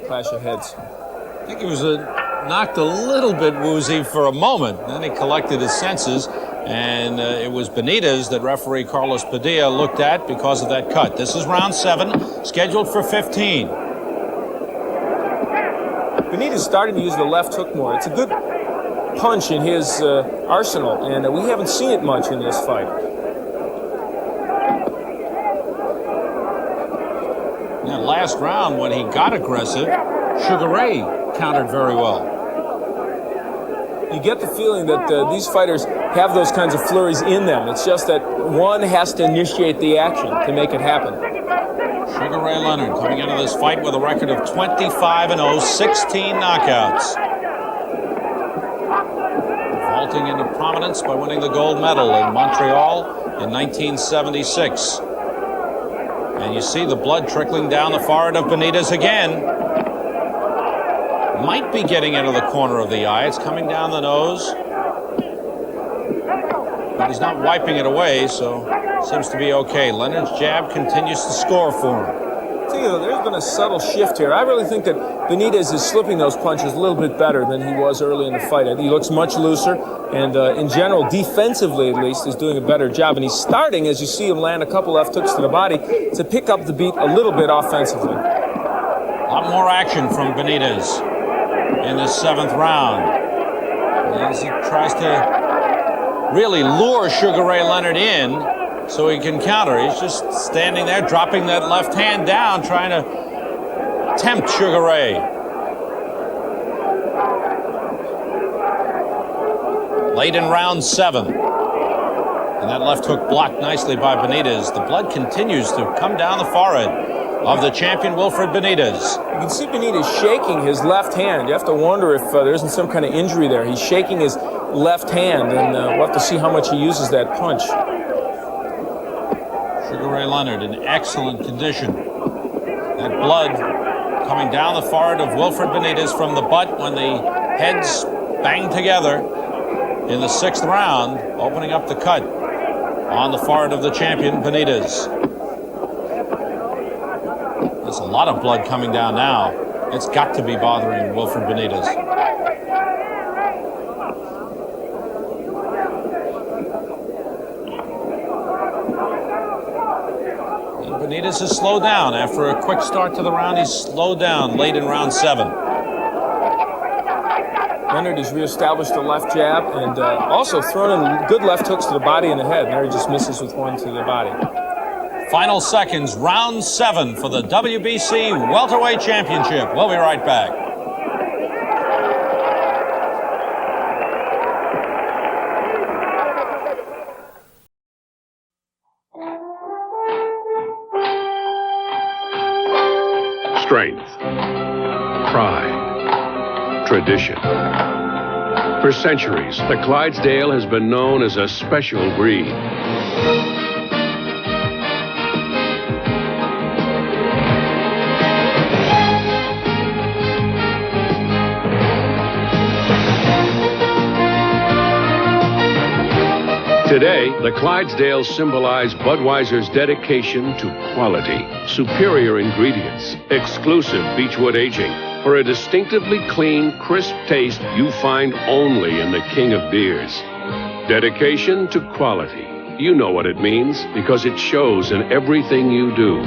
clash of heads. I think he was knocked a little bit woozy for a moment. Then he collected his senses, and it was Benitez that referee Carlos Padilla looked at because of that cut. This is round 7, scheduled for 15. Benitez is starting to use the left hook more. It's a good punch in his arsenal, and we haven't seen it much in this fight. That last round, when he got aggressive, Sugar Ray countered very well. You get the feeling that these fighters have those kinds of flurries in them. It's just that one has to initiate the action to make it happen. Sugar Ray Leonard coming into this fight with a record of 25-0, 16 knockouts. Vaulting into prominence by winning the gold medal in Montreal in 1976. And you see the blood trickling down the forehead of Benitez again. Might be getting into the corner of the eye. It's coming down the nose. But he's not wiping it away, so seems to be okay. Leonard's jab continues to score for him. There's been a subtle shift here. I really think that Benitez is slipping those punches a little bit better than he was early in the fight. He looks much looser, and in general, defensively at least, is doing a better job. And he's starting, as you see him land a couple left hooks to the body, to pick up the beat a little bit offensively. A lot more action from Benitez in this 7th round. As he tries to really lure Sugar Ray Leonard in so he can counter. He's just standing there, dropping that left hand down, trying to tempt Sugar Ray. Late in round 7. And that left hook blocked nicely by Benitez. The blood continues to come down the forehead of the champion Wilfred Benitez. You can see Benitez shaking his left hand. You have to wonder if there isn't some kind of injury there. He's shaking his left hand, and we'll have to see how much he uses that punch. Sugar Ray Leonard in excellent condition. That blood coming down the forehead of Wilfred Benitez from the butt when the heads banged together in the 6th round, opening up the cut on the forehead of the champion, Benitez. There's a lot of blood coming down now. It's got to be bothering Wilfred Benitez. And Benitez has slowed down. After a quick start to the round, he's slowed down late in round 7. Leonard has reestablished the left jab and also thrown in good left hooks to the body and the head. There he just misses with one to the body. Final seconds, round 7 for the WBC Welterweight Championship. We'll be right back. Strength, pride, tradition. For centuries, the Clydesdale has been known as a special breed. Today, the Clydesdales symbolize Budweiser's dedication to quality, superior ingredients, exclusive beechwood aging, for a distinctively clean, crisp taste you find only in the king of beers. Dedication to quality. You know what it means because it shows in everything you do.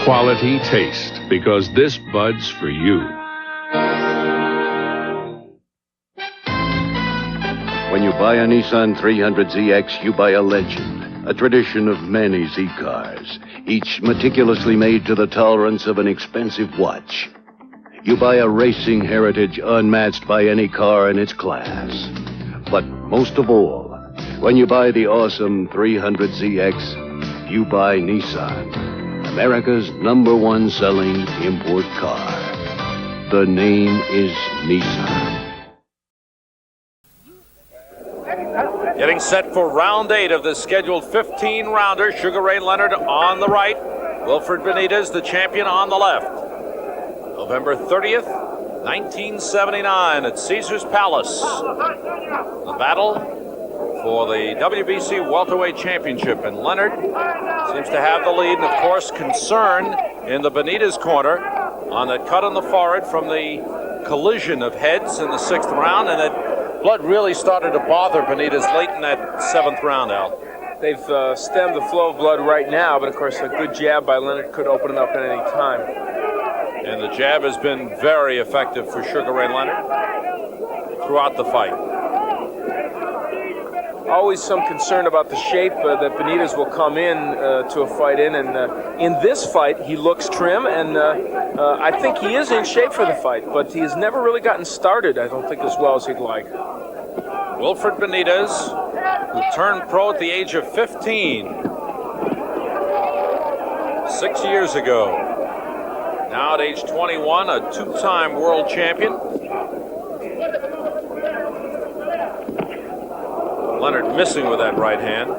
Quality taste, because this Bud's for you. When you buy a Nissan 300ZX, you buy a legend, a tradition of many Z cars, each meticulously made to the tolerance of an expensive watch. You buy a racing heritage unmatched by any car in its class. But most of all, when you buy the awesome 300ZX, you buy Nissan, America's #1 selling import car. The name is Nissan. Getting set for round 8 of the scheduled 15-rounder. Sugar Ray Leonard on the right. Wilfred Benitez, the champion, on the left. November 30th, 1979 at Caesar's Palace. The battle for the WBC Welterweight Championship. And Leonard seems to have the lead. And, of course, concern in the Benitez corner on that cut on the forehead from the collision of heads in the 6th round. And that blood really started to bother Benitez late in that 7th round, Al. They've stemmed the flow of blood right now, but of course a good jab by Leonard could open it up at any time. And the jab has been very effective for Sugar Ray Leonard throughout the fight. Always some concern about the shape that Benitez will come in to a fight in, and in this fight he looks trim, and I think he is in shape for the fight, but he's never really gotten started, I don't think, as well as he'd like. Wilfred Benitez, who turned pro at the age of 15, 6 years ago. Now at age 21, a 2-time world champion. Leonard missing with that right hand.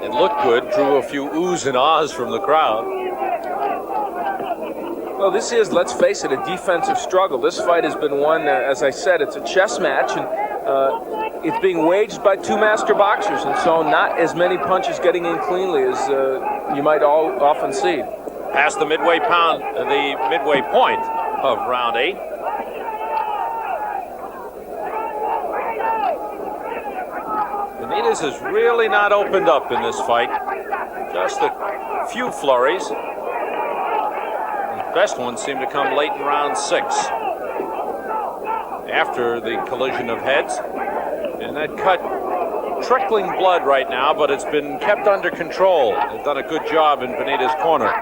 It looked good, drew a few oohs and ahs from the crowd. Well, this is, let's face it, a defensive struggle. This fight has been won, as I said, it's a chess match, and it's being waged by 2 master boxers, and so not as many punches getting in cleanly as you might often see. Past the midway point of round 8. Benitez has really not opened up in this fight. Just a few flurries. The best ones seem to come late in round 6. After the collision of heads. And that cut, trickling blood right now, but it's been kept under control. They've done a good job in Benitez's corner.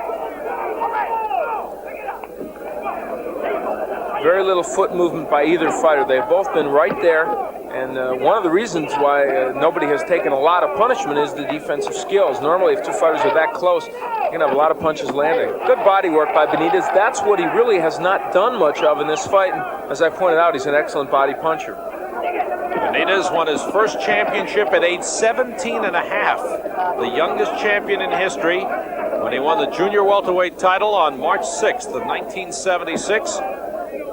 Very little foot movement by either fighter. They've both been right there And one of the reasons why nobody has taken a lot of punishment is the defensive skills. Normally, if two fighters are that close, you're going to have a lot of punches landing. Good body work by Benitez. That's what he really has not done much of in this fight. And as I pointed out, he's an excellent body puncher. Benitez won his first championship at age 17 and a half, the youngest champion in history, when he won the junior welterweight title on March 6th of 1976.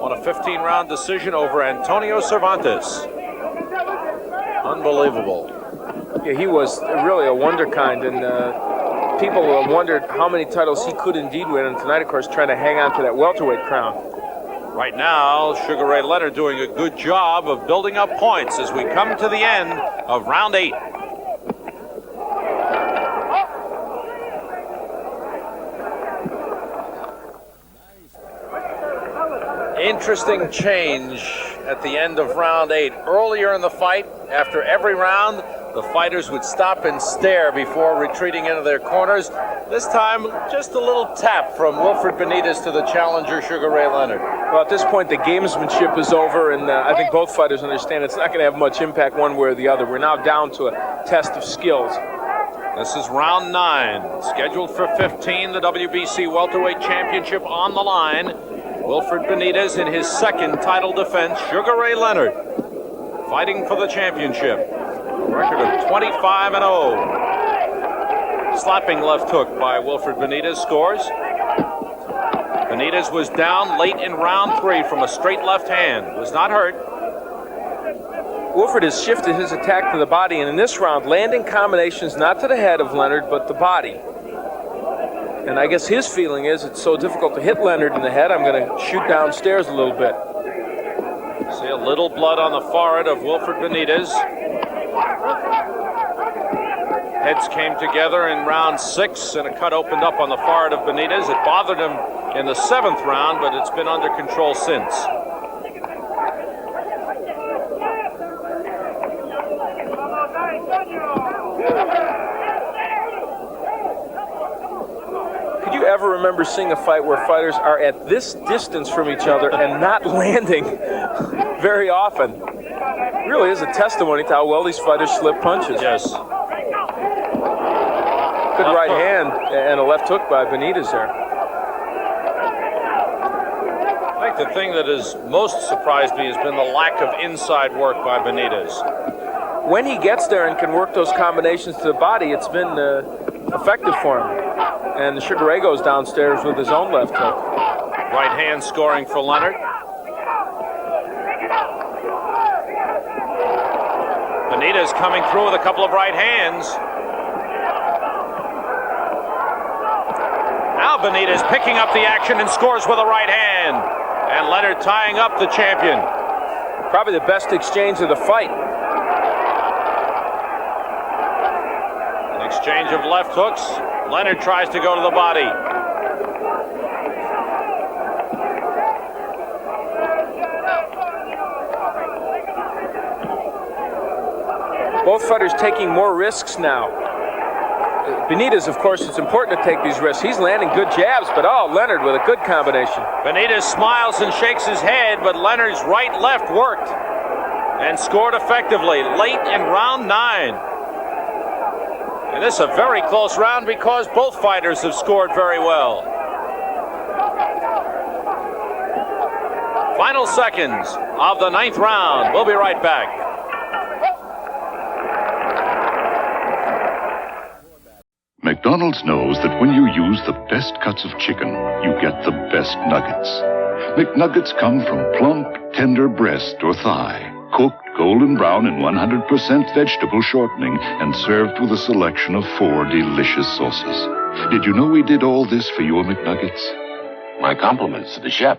Won a 15-round decision over Antonio Cervantes. Unbelievable. Yeah, he was really a wonder kind, and people wondered how many titles he could indeed win. And tonight, of course, trying to hang on to that welterweight crown. Right now, Sugar Ray Leonard doing a good job of building up points as we come to the end of round 8. Interesting change at the end of round 8. Earlier in the fight, after every round, the fighters would stop and stare before retreating into their corners. This time, just a little tap from Wilfred Benitez to the challenger, Sugar Ray Leonard. Well, at this point, the gamesmanship is over, and I think both fighters understand it's not going to have much impact one way or the other. We're now down to a test of skills. This is round 9, scheduled for 15, the WBC Welterweight Championship on the line. Wilfred Benitez in his second title defense, Sugar Ray Leonard, fighting for the championship. A record of 25-0. Slapping left hook by Wilfred Benitez scores. Benitez was down late in round 3 from a straight left hand. Was not hurt. Wilfred has shifted his attack to the body, and in this round, landing combinations not to the head of Leonard, but the body. And I guess his feeling is it's so difficult to hit Leonard in the head, I'm going to shoot downstairs a little bit. See a little blood on the forehead of Wilfred Benitez. Heads came together in round 6, and a cut opened up on the forehead of Benitez. It bothered him in the 7th round, but it's been under control since. Could you ever remember seeing a fight where fighters are at this distance from each other and not landing very often? It really is a testimony to how well these fighters slip punches. Yes. Good right hand and a left hook by Benitez there. I think the thing that has most surprised me has been the lack of inside work by Benitez. When he gets there and can work those combinations to the body, it's been effective for him. And Sugar Ray goes downstairs with his own left hook. Right hand scoring for Leonard. Benitez coming through with a couple of right hands. Now Benitez picking up the action and scores with a right hand. And Leonard tying up the champion. Probably the best exchange of the fight. An exchange of left hooks. Leonard tries to go to the body. Both fighters taking more risks now. Benitez, of course, it's important to take these risks. He's landing good jabs, but Leonard with a good combination. Benitez smiles and shakes his head, but Leonard's right-left worked and scored effectively late in round 9. And this is a very close round because both fighters have scored very well. Final seconds of the 9th round. We'll be right back. McDonald's knows that when you use the best cuts of chicken, you get the best nuggets. McNuggets come from plump, tender breast or thigh, cooked golden brown in 100% vegetable shortening and served with a selection of 4 delicious sauces. Did you know we did all this for your McNuggets? My compliments to the chef.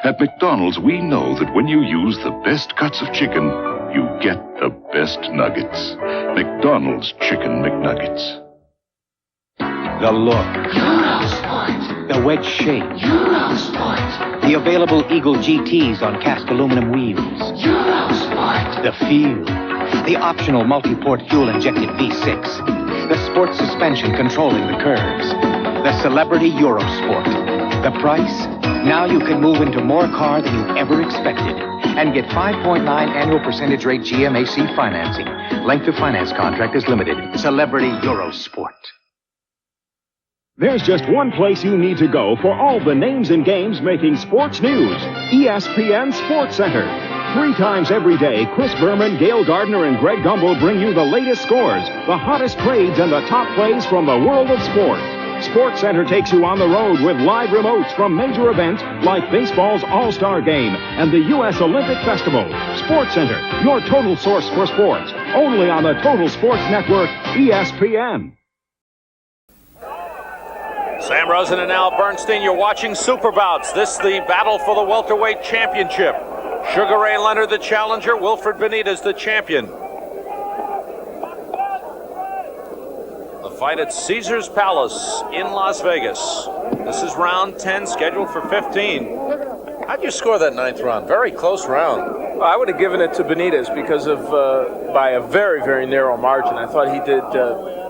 At McDonald's, we know that when you use the best cuts of chicken, you get the best nuggets. McDonald's Chicken McNuggets. The look. Eurosport. The wedge shape. Eurosport. The available Eagle GTs on cast aluminum wheels. Eurosport. The feel. The optional multi-port fuel-injected V6. The sport suspension controlling the curves. The celebrity Eurosport. The price? Now you can move into more car than you ever expected. and get 5.9 annual percentage rate GMAC financing. Length of finance contract is limited. Celebrity Eurosport. There's just one place you need to go for all the names and games making sports news. ESPN Sports Center. 3 times every day, Chris Berman, Gail Gardner, and Greg Gumbel bring you the latest scores, the hottest trades, and the top plays from the world of sports. Sports Center takes you on the road with live remotes from major events like baseball's All-Star Game and the U.S. Olympic Festival. Sports Center, your total source for sports. Only on the Total Sports Network, ESPN. Sam Rosen and Al Bernstein, you're watching Super Bouts. This is the battle for the welterweight championship. Sugar Ray Leonard, the challenger. Wilfred Benitez, the champion. The fight at Caesars Palace in Las Vegas. This is round 10, scheduled for 15. How'd you score that 9th round? Very close round. Well, I would have given it to Benitez because of by a very, very narrow margin. I thought he did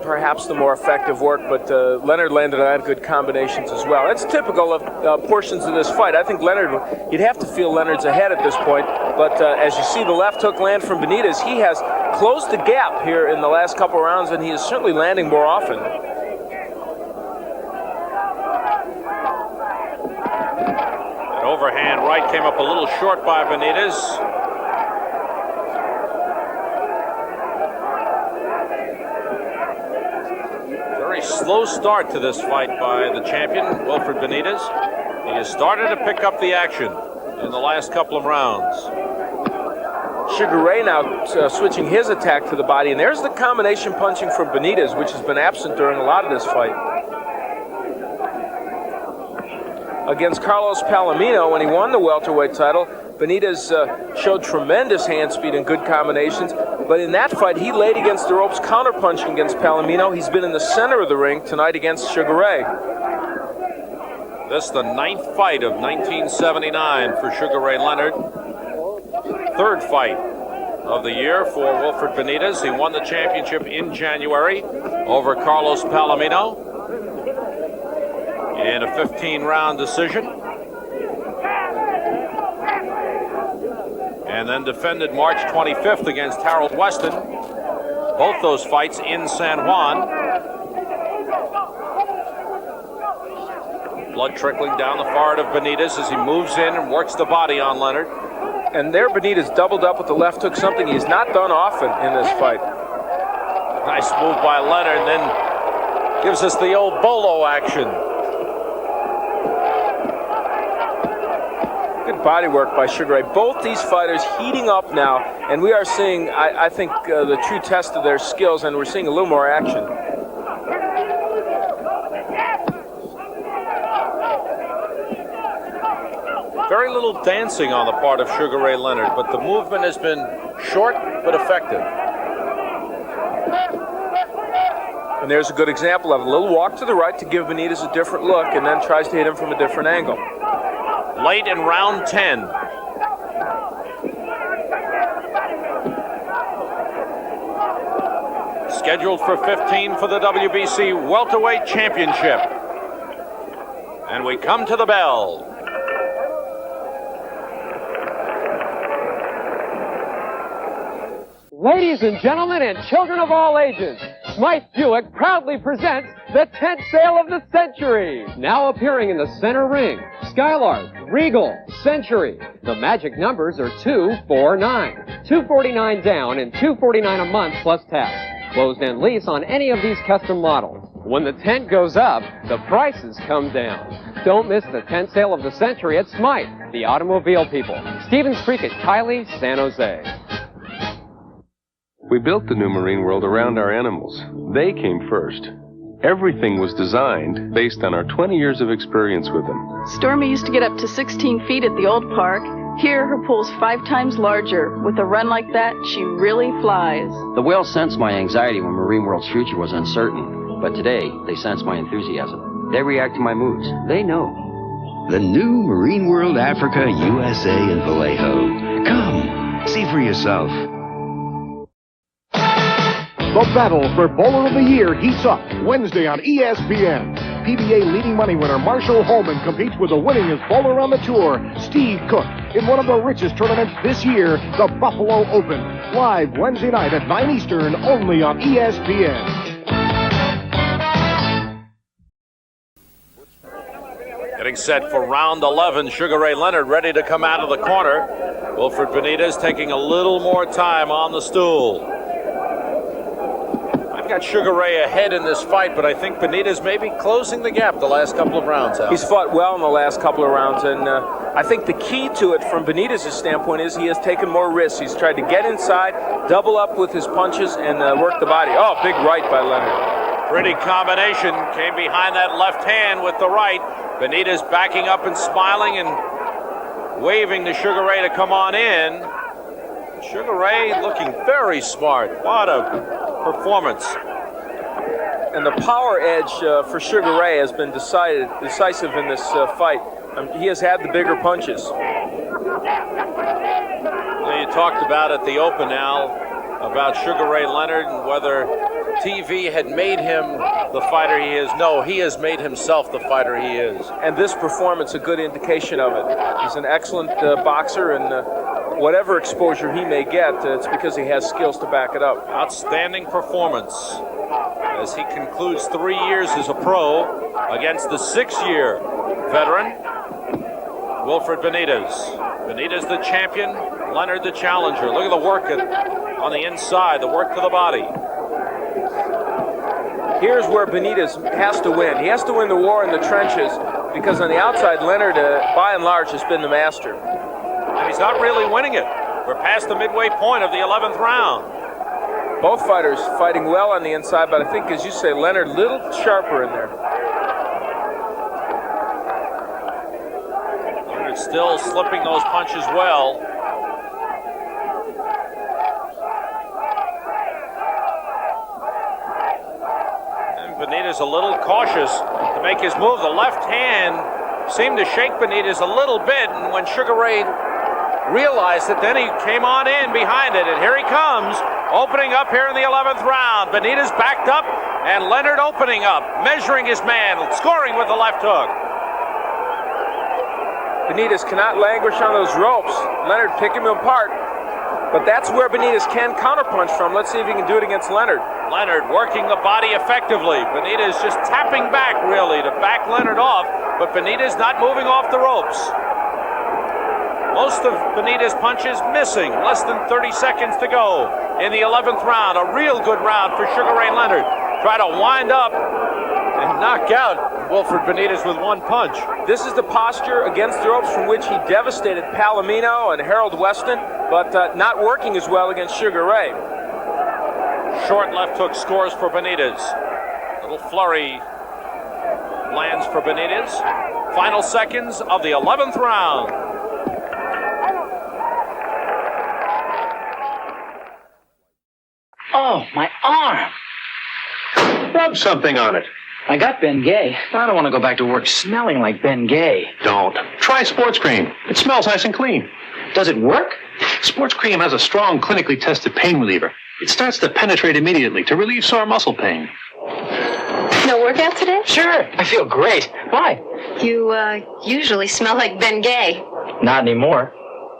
perhaps the more effective work, but Leonard landed on good combinations as well. That's typical of portions of this fight. I think Leonard, you'd have to feel Leonard's ahead at this point, but as you see the left hook land from Benitez, he has closed the gap here in the last couple rounds, and he is certainly landing more often. That overhand right came up a little short by Benitez. Slow start to this fight by the champion, Wilfred Benitez. He has started to pick up the action in the last couple of rounds. Sugar Ray now switching his attack to the body, and there's the combination punching from Benitez, which has been absent during a lot of this fight. Against Carlos Palomino, when he won the welterweight title, Benitez showed tremendous hand speed and good combinations, but in that fight, he laid against the ropes, counterpunching against Palomino. He's been in the center of the ring tonight against Sugar Ray. This is the 9th fight of 1979 for Sugar Ray Leonard. 3rd fight of the year for Wilfred Benitez. He won the championship in January over Carlos Palomino in a 15-round decision. And then defended March 25th against Harold Weston. Both those fights in San Juan. Blood trickling down the forehead of Benitez as he moves in and works the body on Leonard. And there Benitez doubled up with the left hook, something he's not done often in this fight. Nice move by Leonard, and then gives us the old bolo action. Good body work by Sugar Ray. Both these fighters heating up now, and we are seeing, I think, the true test of their skills, and we're seeing a little more action. Very little dancing on the part of Sugar Ray Leonard, but the movement has been short but effective. And there's a good example of it. A little walk to the right to give Benitez a different look, and then tries to hit him from a different angle. Late in round 10. Scheduled for 15 for the WBC Welterweight Championship. And we come to the bell. Ladies and gentlemen and children of all ages, Smythe Buick proudly presents the tent sale of the century. Now appearing in the center ring, Skylark, Regal, Century. The magic numbers are 249. $249 down and $249 a month plus tax. Closed end lease on any of these custom models. When the tent goes up, the prices come down. Don't miss the tent sale of the century at Smythe, the automobile people. Stevens Creek at Kylie, San Jose. We built the new marine world around our animals. They came first. Everything was designed based on our 20 years of experience with them. Stormy used to get up to 16 feet at the old park. Here, her pool's 5 times larger. With a run like that, she really flies. The whales sensed my anxiety when Marine World's future was uncertain. But today, they sense my enthusiasm. They react to my moods. They know. The new Marine World Africa, USA, and Vallejo. Come, see for yourself. The battle for Bowler of the Year heats up Wednesday on ESPN. PBA leading money winner Marshall Holman competes with the winningest bowler on the tour, Steve Cook. in one of the richest tournaments this year, the Buffalo Open. Live Wednesday night at 9 Eastern, only on ESPN. Getting set for round 11, Sugar Ray Leonard ready to come out of the corner. Wilfred Benitez taking a little more time on the stool. I've got Sugar Ray ahead in this fight, but I think Benitez may be closing the gap the last couple of rounds. He's fought well in the last couple of rounds, and I think the key to it from Benitez's standpoint is he has taken more risks. He's tried to get inside, double up with his punches, and work the body. Oh, big right by Leonard. Pretty combination. Came behind that left hand with the right. Benitez backing up and smiling and waving to Sugar Ray to come on in. Sugar Ray looking very smart. What a performance. And the power edge for Sugar Ray has been decisive in this fight. He has had the bigger punches. Well, you talked about at the Open, Al, about Sugar Ray Leonard and whether TV had made him the fighter he is. No, he has made himself the fighter he is. And this performance a good indication of it. He's an excellent boxer, and whatever exposure he may get, it's because he has skills to back it up. Outstanding performance as he concludes 3 years as a pro against the 6-year veteran, Wilfred Benitez. Benitez the champion, Leonard the challenger. Look at the work on the inside, the work to the body. Here's where Benitez has to win. He has to win the war in the trenches because on the outside, Leonard, by and large, has been the master. And he's not really winning it. We're past the midway point of the 11th round. Both fighters fighting well on the inside, but I think, as you say, Leonard a little sharper in there. Leonard still slipping those punches well. Benitez a little cautious to make his move. The left hand seemed to shake Benitez a little bit, and when Sugar Ray realized it, then he came on in behind it, and here he comes, opening up here in the 11th round. Benitez backed up, and Leonard opening up, measuring his man, scoring with the left hook. Benitez cannot languish on those ropes. Leonard pick him apart, but that's where Benitez can counterpunch from. Let's see if he can do it against Leonard. Leonard working the body effectively. Benitez just tapping back, really, to back Leonard off, but Benitez not moving off the ropes. Most of Benitez punches missing. Less than 30 seconds to go in the 11th round. A real good round for Sugar Ray Leonard. Try to wind up and knock out Wilfred Benitez with one punch. This is the posture against the ropes from which he devastated Palomino and Harold Weston, but not working as well against Sugar Ray. Short left hook scores for Benitez. Little flurry lands for Benitez. Final seconds of the 11th round. Oh, my arm. Rub something on it. I got Ben Gay. I don't want to go back to work smelling like Ben Gay. Don't. Try Sports Cream. It smells nice and clean. Does it work? Sports Cream has a strong, clinically tested pain reliever. It starts to penetrate immediately to relieve sore muscle pain. No workout today? Sure. I feel great. Why? You, usually smell like Ben Gay. Not anymore.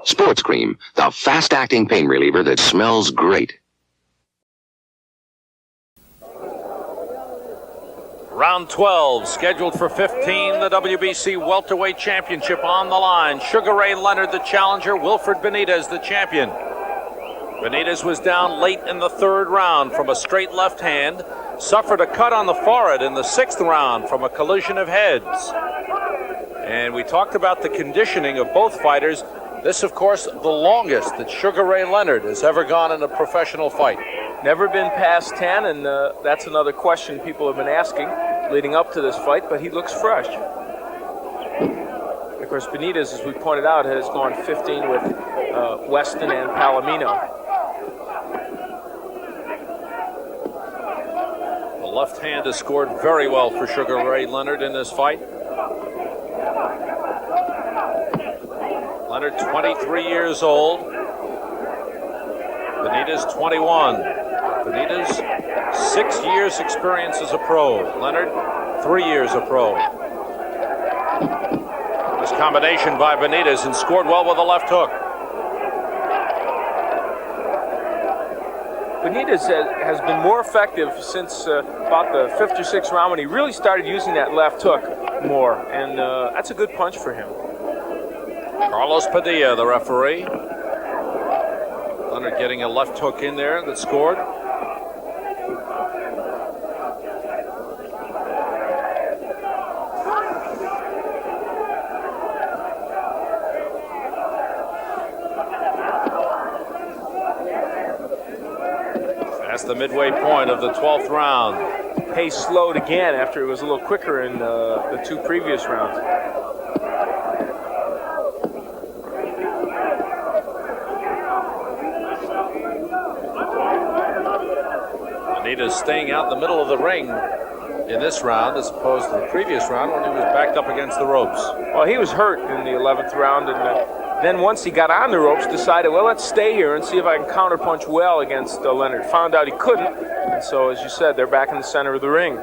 Sports Cream, the fast-acting pain reliever that smells great. Round 12, scheduled for 15, the WBC Welterweight Championship on the line. Sugar Ray Leonard, the challenger. Wilfred Benitez, the champion. Benitez was down late in the 3rd round from a straight left hand. Suffered a cut on the forehead in the 6th round from a collision of heads. And we talked about the conditioning of both fighters. This, of course, the longest that Sugar Ray Leonard has ever gone in a professional fight. Never been past 10, and that's another question people have been asking leading up to this fight, but he looks fresh. Of course, Benitez, as we pointed out, has gone 15 with Weston and Palomino. The left hand has scored very well for Sugar Ray Leonard in this fight. Leonard, 23 years old. Benitez, 21. Benitez, 6 years experience as a pro. Leonard, 3 years a pro. This combination by Benitez, and scored well with a left hook. Benitez has been more effective since about the 5th or 6th round when he really started using that left hook more, and that's a good punch for him. Carlos Padilla, the referee. Leonard getting a left hook in there that scored. That's the midway point of the 12th round. Pace slowed again after it was a little quicker in the 2 previous rounds. Benitez staying out in the middle of the ring in this round as opposed to the previous round when he was backed up against the ropes. Well, he was hurt in the 11th round, and then once he got on the ropes, decided, well, let's stay here and see if I can counterpunch well against Leonard. Found out he couldn't, and so, as you said, they're back in the center of the ring. And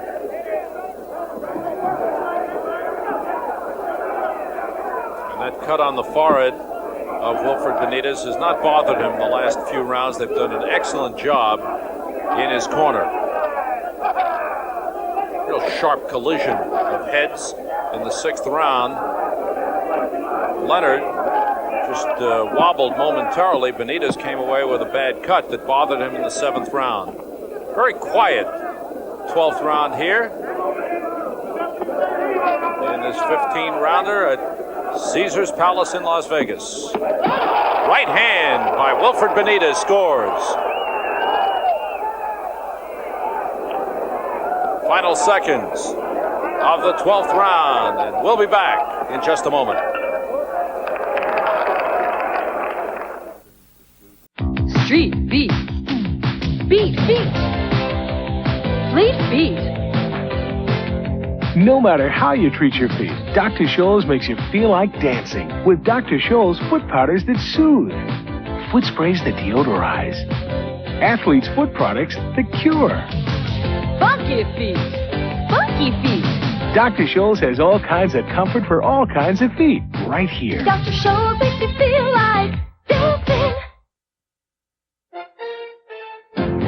that cut on the forehead of Wilfred Benitez has not bothered him the last few rounds. They've done an excellent job in his corner. Real sharp collision of heads in the 6th round. Leonard just wobbled momentarily. Benitez came away with a bad cut that bothered him in the 7th round. Very quiet 12th round here in this 15-rounder at Caesars Palace in Las Vegas. Right hand by Wilfred Benitez scores. Final seconds of the 12th round, and we'll be back in just a moment. Street beat. Beat, beat. Fleet feet. No matter how you treat your feet, Dr. Scholl's makes you feel like dancing with Dr. Scholl's foot powders that soothe, foot sprays that deodorize, athletes' foot products that cure. Funky feet. Funky feet. Dr. Scholl's has all kinds of comfort for all kinds of feet right here. Dr. Scholl's makes you feel like dancing.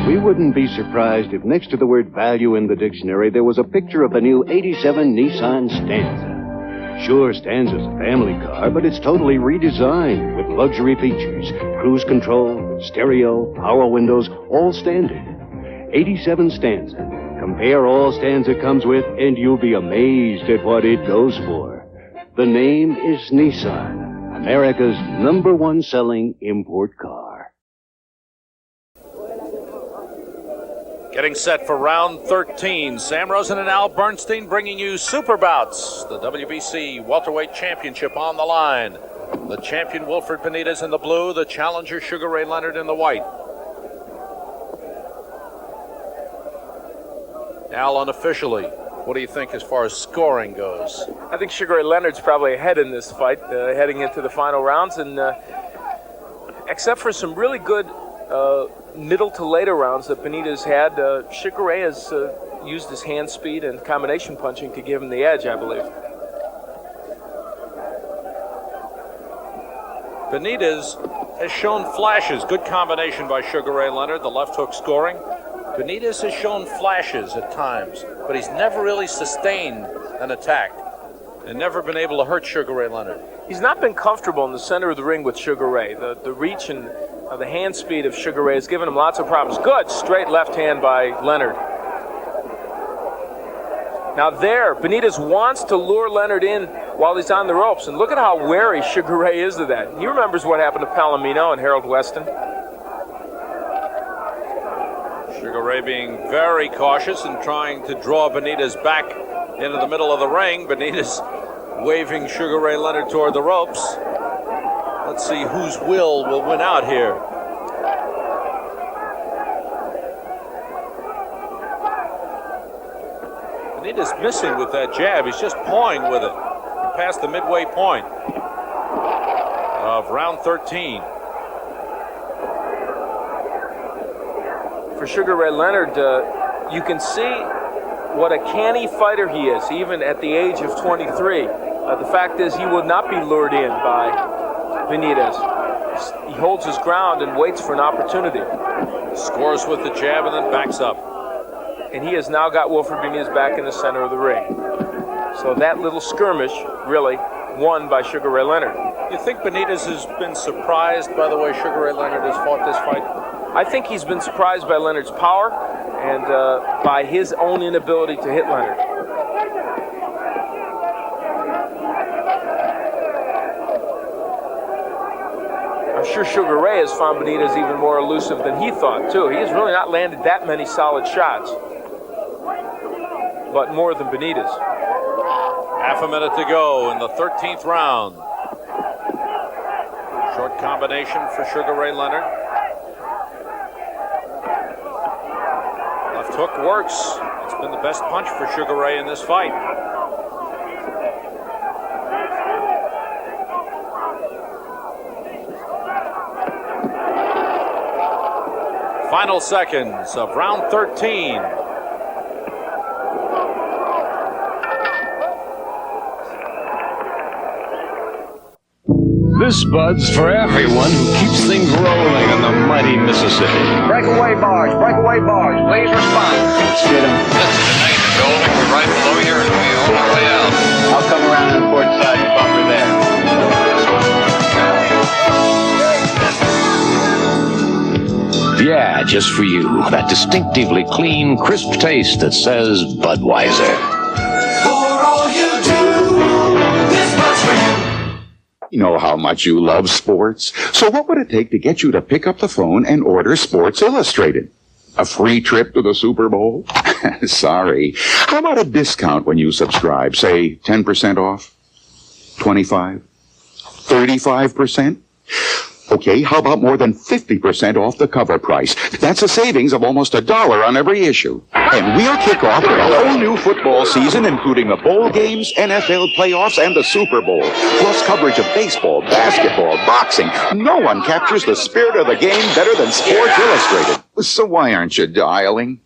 We wouldn't be surprised if next to the word value in the dictionary there was a picture of the new 87 Nissan Stanza. Sure, Stanza's a family car, but it's totally redesigned with luxury features, cruise control, stereo, power windows, all standard. 87 Stanza. Compare all Stanza comes with, and you'll be amazed at what it goes for. The name is Nissan, America's #1 selling import car. Getting set for round 13. Sam Rosen and Al Bernstein bringing you Super Bouts, the WBC Welterweight Championship on the line. The champion Wilfred Benitez in the blue, the challenger Sugar Ray Leonard in the white. Al, unofficially, what do you think as far as scoring goes? I think Sugar Ray Leonard's probably ahead in this fight, heading into the final rounds, and except for some really good middle to later rounds that Benitez had, Sugar Ray has used his hand speed and combination punching to give him the edge, I believe. Benitez has shown flashes. Good combination by Sugar Ray Leonard, the left hook scoring. Benitez has shown flashes at times, but he's never really sustained an attack and never been able to hurt Sugar Ray Leonard. He's not been comfortable in the center of the ring with Sugar Ray. The reach and the hand speed of Sugar Ray has given him lots of problems. Good straight left hand by Leonard. Now there, Benitez wants to lure Leonard in while he's on the ropes, and look at how wary Sugar Ray is of that. He remembers what happened to Palomino and Harold Weston. Sugar Ray being very cautious and trying to draw Benitez back into the middle of the ring. Benitez waving Sugar Ray Leonard toward the ropes. Let's see whose will win out here. Benitez missing with that jab. He's just pawing with it past the midway point of round 13. For Sugar Ray Leonard, you can see what a canny fighter he is, even at the age of 23. The fact is he will not be lured in by Benitez. He holds his ground and waits for an opportunity. Scores with the jab and then backs up. And he has now got Wilfred Benitez back in the center of the ring. So that little skirmish really won by Sugar Ray Leonard. You think Benitez has been surprised by the way Sugar Ray Leonard has fought this fight? I think he's been surprised by Leonard's power and by his own inability to hit Leonard. I'm sure Sugar Ray has found Benitez even more elusive than he thought, too. He has really not landed that many solid shots, but more than Benitez. Half a minute to go in the 13th round. Short combination for Sugar Ray Leonard. Left hook works. It's been the best punch for Sugar Ray in this fight. Final seconds of round 13. This Bud's for everyone who keeps things rolling on the mighty Mississippi. Breakaway bars, please respond. Let's get him. Listen, tonight the Golden, we're right below here and we on our way out. I'll come around to the port side and bumper there. Yeah, just for you. That distinctively clean, crisp taste that says Budweiser. For all you do, this Bud's for you. You know how much you love sports. So what would it take to get you to pick up the phone and order Sports Illustrated? A free trip to the Super Bowl? Sorry. How about a discount when you subscribe? Say 10% off? 25? 35%? Okay, how about more than 50% off the cover price? That's a savings of almost $1 on every issue. And we'll kick off with a whole new football season, including the bowl games, NFL playoffs, and the Super Bowl. Plus coverage of baseball, basketball, boxing. No one captures the spirit of the game better than Sports Illustrated. So why aren't you dialing?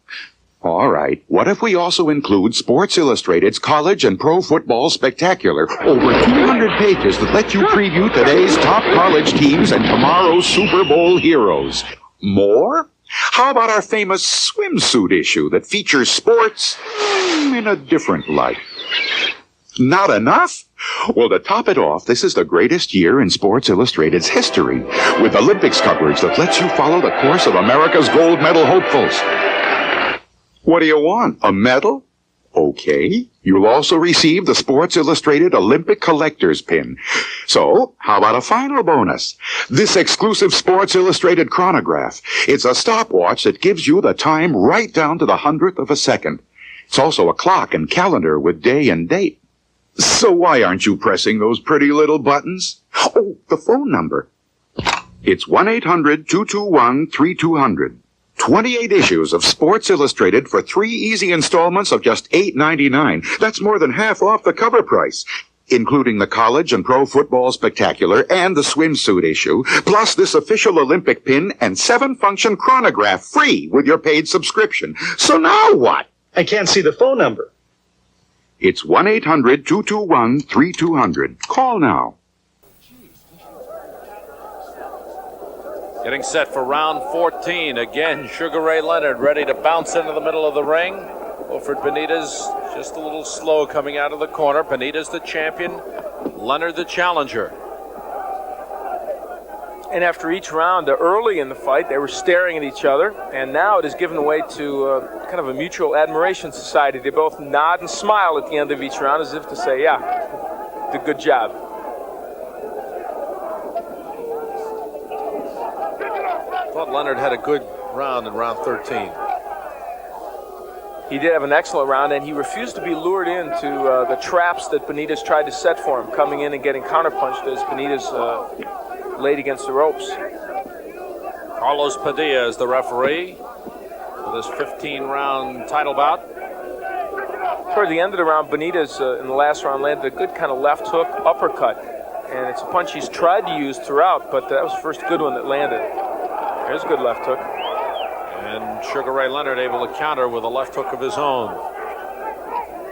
All right. What if we also include Sports Illustrated's College and Pro Football Spectacular? Over 200 pages that let you preview today's top college teams and tomorrow's Super Bowl heroes. More? How about our famous swimsuit issue that features sports in a different light? Not enough? Well, to top it off, this is the greatest year in Sports Illustrated's history, with Olympics coverage that lets you follow the course of America's gold medal hopefuls. What do you want? A medal? Okay. You'll also receive the Sports Illustrated Olympic Collector's Pin. So, how about a final bonus? This exclusive Sports Illustrated chronograph. It's a stopwatch that gives you the time right down to the 100th of a second. It's also a clock and calendar with day and date. So why aren't you pressing those pretty little buttons? Oh, the phone number. It's 1-800-221-3200. 28 issues of Sports Illustrated for 3 easy installments of just $8.99. That's more than half off the cover price, including the College and Pro Football Spectacular and the swimsuit issue, plus this official Olympic pin and 7-function chronograph free with your paid subscription. So now what? I can't see the phone number. It's 1-800-221-3200. Call now. Getting set for round 14. Again, Sugar Ray Leonard ready to bounce into the middle of the ring. Wilfred Benitez just a little slow coming out of the corner. Benitez the champion, Leonard the challenger. And after each round, early in the fight, they were staring at each other, and now it has given way to kind of a mutual admiration society. They both nod and smile at the end of each round as if to say, yeah, did a good job. I thought Leonard had a good round in round 13. He did have an excellent round, and he refused to be lured into the traps that Benitez tried to set for him, coming in and getting counterpunched as Benitez laid against the ropes. Carlos Padilla is the referee for this 15-round title bout. Toward the end of the round, Benitez in the last round landed a good kind of left hook uppercut, and it's a punch he's tried to use throughout, but that was the first good one that landed. There's a good left hook. And Sugar Ray Leonard able to counter with a left hook of his own.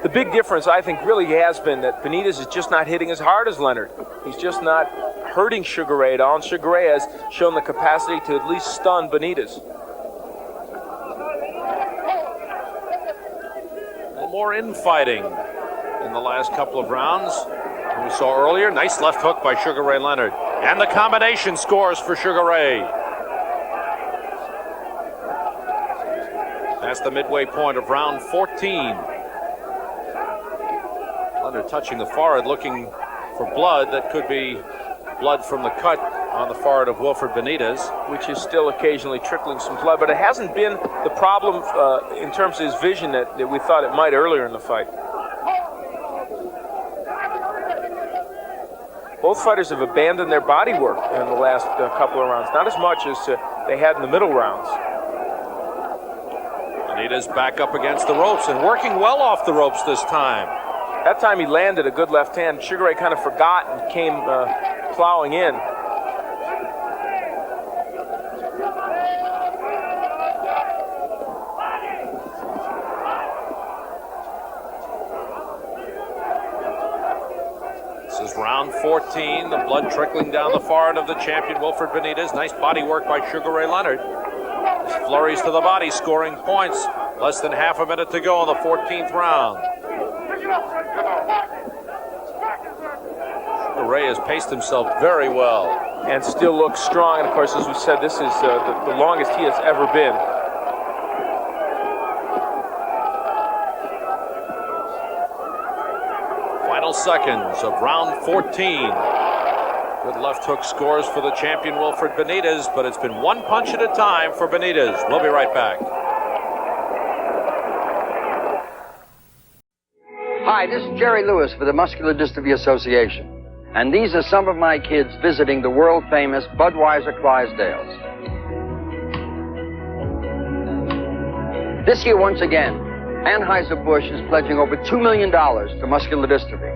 The big difference, I think, really has been that Benitez is just not hitting as hard as Leonard. He's just not hurting Sugar Ray at all, and Sugar Ray has shown the capacity to at least stun Benitez. A little more infighting in the last couple of rounds. We saw earlier, nice left hook by Sugar Ray Leonard. And the combination scores for Sugar Ray. That's the midway point of round 14. Leonard touching the forehead, looking for blood. That could be blood from the cut on the forehead of Wilfred Benitez. Which is still occasionally trickling some blood, but it hasn't been the problem in terms of his vision that we thought it might earlier in the fight. Both fighters have abandoned their body work in the last couple of rounds, not as much as they had in the middle rounds. Benitez back up against the ropes and working well off the ropes this time. That time he landed a good left hand. Sugar Ray kind of forgot and came plowing in. This is round 14, the blood trickling down the forehead of the champion, Wilfred Benitez. Nice body work by Sugar Ray Leonard. His flurries to the body, scoring points. Less than half a minute to go in the 14th round. Sugar Ray has paced himself very well. And still looks strong. And of course, as we said, this is the longest he has ever been. Final seconds of round 14. Good left hook scores for the champion Wilfred Benitez, but it's been one punch at a time for Benitez. We'll be right back. Hi, this is Jerry Lewis for the Muscular Dystrophy Association. And these are some of my kids visiting the world-famous Budweiser Clydesdales. This year, once again, Anheuser-Busch is pledging over $2 million to muscular dystrophy.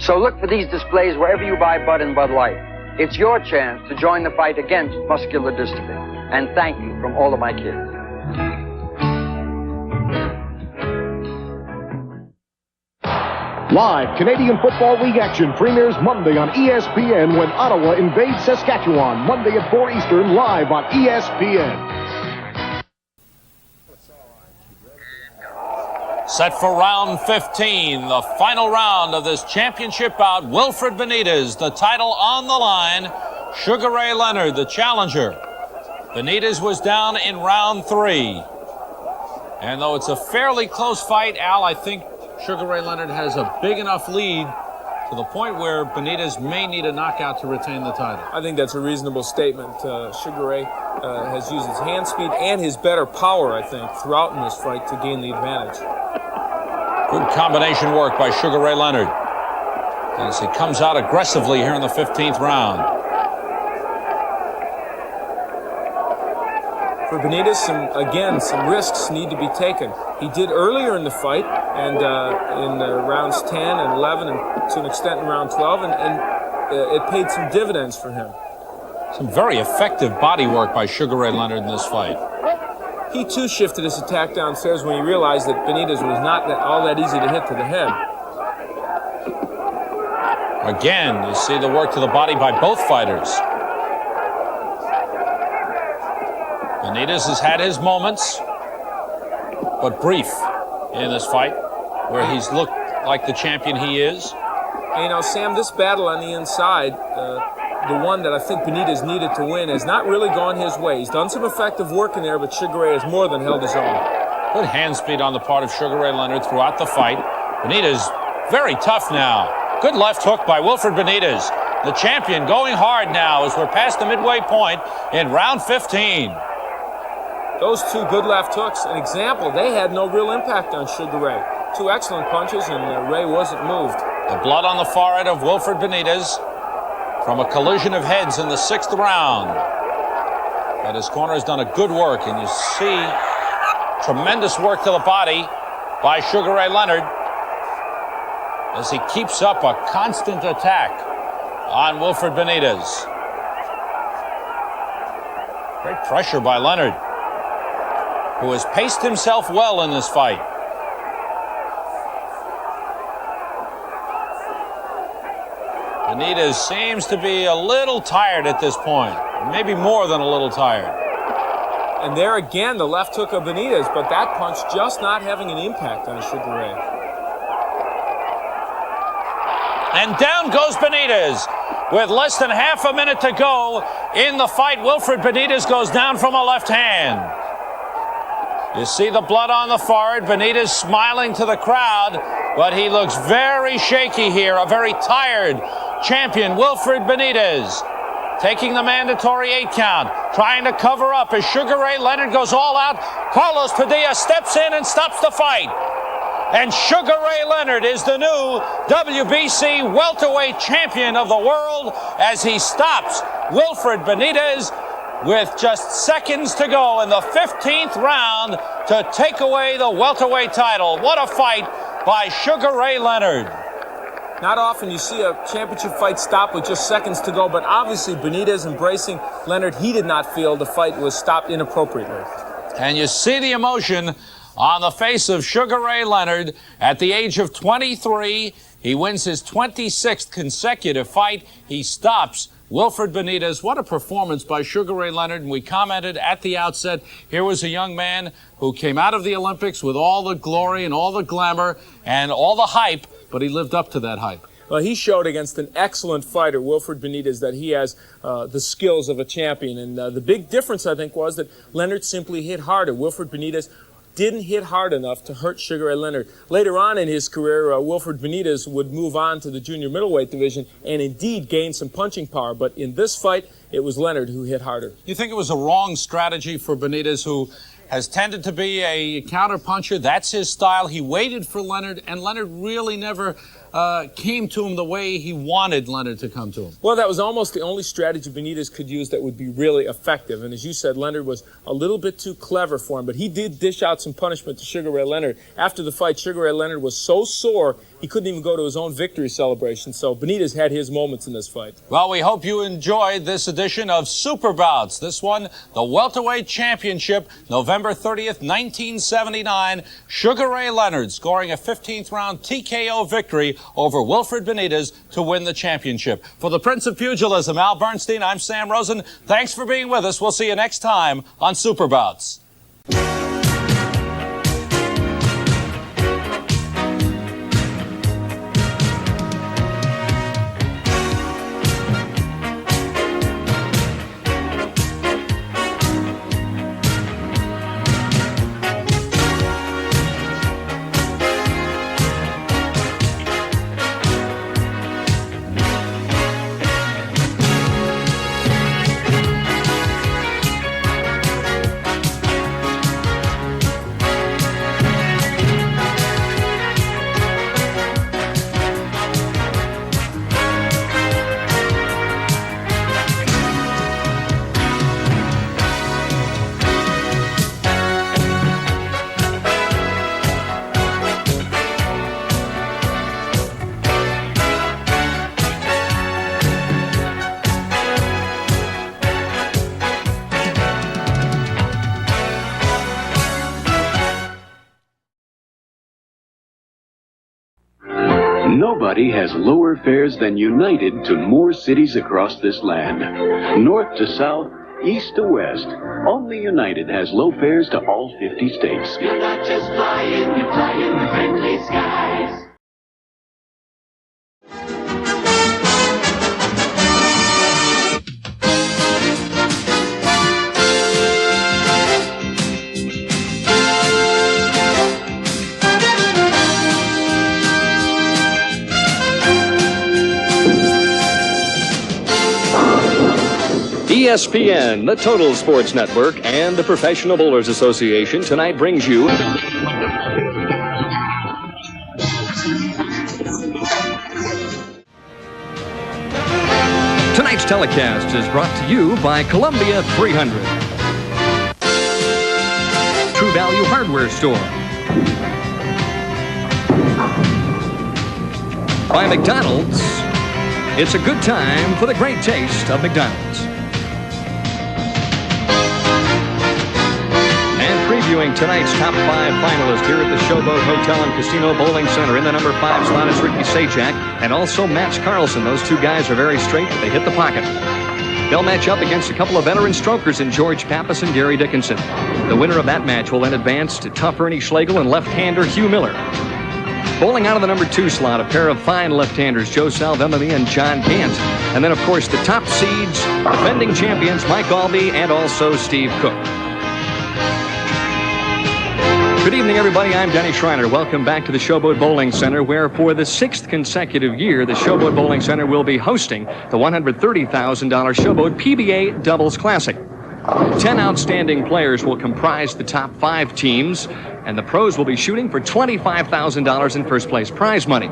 So look for these displays wherever you buy Bud and Bud Light. It's your chance to join the fight against muscular dystrophy. And thank you from all of my kids. Live Canadian Football League action premieres Monday on ESPN when Ottawa invades Saskatchewan. Monday at 4 Eastern, live on ESPN. Set for round 15, the final round of this championship bout. Wilfred Benitez, the title on the line. Sugar Ray Leonard, the challenger. Benitez was down in round 3. And though it's a fairly close fight, Al, I think Sugar Ray Leonard has a big enough lead to the point where Benitez may need a knockout to retain the title. I think that's a reasonable statement. Sugar Ray has used his hand speed and his better power, I think, throughout in this fight to gain the advantage. Good combination work by Sugar Ray Leonard as he comes out aggressively here in the 15th round. For Benitez, some risks need to be taken. He did earlier in the fight, and in rounds 10 and 11, and to an extent in round 12, and it paid some dividends for him. Some very effective body work by Sugar Ray Leonard in this fight. He too shifted his attack downstairs when he realized that Benitez was not all that easy to hit to the head. Again, you see the work to the body by both fighters. Benitez has had his moments, but brief in this fight, where he's looked like the champion he is. And, you know, Sam, this battle on the inside, the one that I think Benitez needed to win, has not really gone his way. He's done some effective work in there, but Sugar Ray has more than held his own. Good hand speed on the part of Sugar Ray Leonard throughout the fight. Benitez very tough now. Good left hook by Wilfred Benitez. The champion going hard now as we're past the midway point in round 15. Those two good left hooks, an example, they had no real impact on Sugar Ray. Two excellent punches, and Ray wasn't moved. The blood on the forehead of Wilfred Benitez from a collision of heads in the 6th round. But his corner has done a good work, and you see tremendous work to the body by Sugar Ray Leonard as he keeps up a constant attack on Wilfred Benitez. Great pressure by Leonard, who has paced himself well in this fight. Benitez seems to be a little tired at this point, maybe more than a little tired. And there again, the left hook of Benitez, but that punch just not having an impact on Sugar Ray. And down goes Benitez. With less than half a minute to go in the fight, Wilfred Benitez goes down from a left hand. You see the blood on the forehead. Benitez smiling to the crowd, but he looks very shaky here. A very tired champion, Wilfred Benitez, taking the mandatory 8 count, trying to cover up as Sugar Ray Leonard goes all out. Carlos Padilla steps in and stops the fight. And Sugar Ray Leonard is the new WBC Welterweight Champion of the world as he stops Wilfred Benitez with just seconds to go in the 15th round to take away the welterweight title. What a fight by Sugar Ray Leonard. Not often you see a championship fight stop with just seconds to go, but obviously Benitez embracing Leonard. He did not feel the fight was stopped inappropriately. And you see the emotion on the face of Sugar Ray Leonard. At the age of 23, he wins his 26th consecutive fight. He stops Wilfred Benitez. What a performance by Sugar Ray Leonard. And we commented at the outset, here was a young man who came out of the Olympics with all the glory and all the glamour and all the hype, but he lived up to that hype. Well, he showed against an excellent fighter, Wilfred Benitez, that he has the skills of a champion. And the big difference, I think, was that Leonard simply hit harder. Wilfred Benitez didn't hit hard enough to hurt Sugar Ray Leonard. Later on in his career, Wilfred Benitez would move on to the junior middleweight division and indeed gain some punching power. But in this fight, it was Leonard who hit harder. You think it was a wrong strategy for Benitez, who has tended to be a counter-puncher? That's his style. He waited for Leonard, and Leonard really never came to him the way he wanted Leonard to come to him. Well, that was almost the only strategy Benitez could use that would be really effective. And as you said, Leonard was a little bit too clever for him, but he did dish out some punishment to Sugar Ray Leonard. After the fight, Sugar Ray Leonard was so sore, he couldn't even go to his own victory celebration. So Benitez had his moments in this fight. Well, we hope you enjoyed this edition of Super Bouts. This one, the Welterweight Championship, November 30th, 1979. Sugar Ray Leonard scoring a 15th round TKO victory over Wilfred Benitez to win the championship. For the Prince of Pugilism, Al Bernstein, I'm Sam Rosen. Thanks for being with us. We'll see you next time on Super Bouts. Nobody has lower fares than United to more cities across this land. North to south, east to west, only United has low fares to all 50 states. You're not just flying, you're flying with friendly skies. ESPN, the Total Sports Network, and the Professional Bowlers Association tonight brings you tonight's telecast is brought to you by Columbia 300, True Value Hardware Store, by McDonald's. It's a good time for the great taste of McDonald's. And preview previewing tonight's top 5 finalists here at the Showboat Hotel and Casino Bowling Center. In the number 5 slot is Ricky Sajak and also Mats Carlson. Those two guys are very straight, but they hit the pocket. They'll match up against a couple of veteran strokers in George Pappas and Gary Dickinson. The winner of that match will then advance to tough Ernie Schlegel and left-hander Hugh Miller. Bowling out of the number 2 slot, a pair of fine left-handers, Joe Salvemini and John Gant. And then, of course, the top seeds, defending champions Mike Albee and also Steve Cook. Good evening, everybody. I'm Denny Schreiner. Welcome back to the Showboat Bowling Center, where for the 6th consecutive year, the Showboat Bowling Center will be hosting the $130,000 Showboat PBA Doubles Classic. 10 outstanding players will comprise the top 5 teams, and the pros will be shooting for $25,000 in first-place prize money.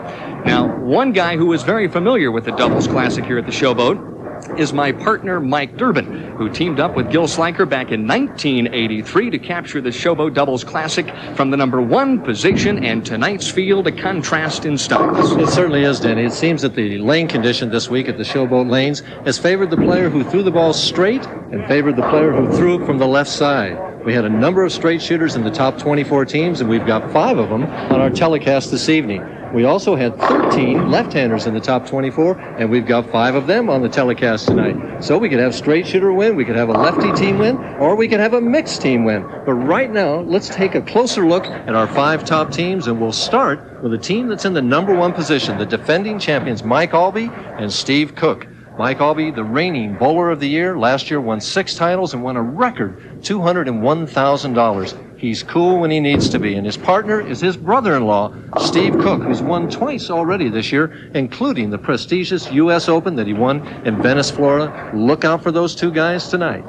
Now, one guy who is very familiar with the Doubles Classic here at the Showboat is my partner, Mike Durbin, who teamed up with Gil Sliker back in 1983 to capture the Showboat Doubles Classic from the number 1 position, and tonight's field a contrast in styles. It certainly is, Denny. It seems that the lane condition this week at the Showboat Lanes has favored the player who threw the ball straight and favored the player who threw it from the left side. We had a number of straight shooters in the top 24 teams, and we've got 5 of them on our telecast this evening. We also had 13 left-handers in the top 24, and we've got 5 of them on the telecast tonight. So we could have straight shooter win, we could have a lefty team win, or we could have a mixed team win. But right now, let's take a closer look at our 5 top teams, and we'll start with a team that's in the number 1 position, the defending champions Mike Albee and Steve Cook. Mike Albee, the reigning bowler of the year, last year won 6 titles and won a record $201,000. He's cool when he needs to be, and his partner is his brother-in-law, Steve Cook, who's won twice already this year, including the prestigious U.S. Open that he won in Venice, Florida. Look out for those 2 guys tonight.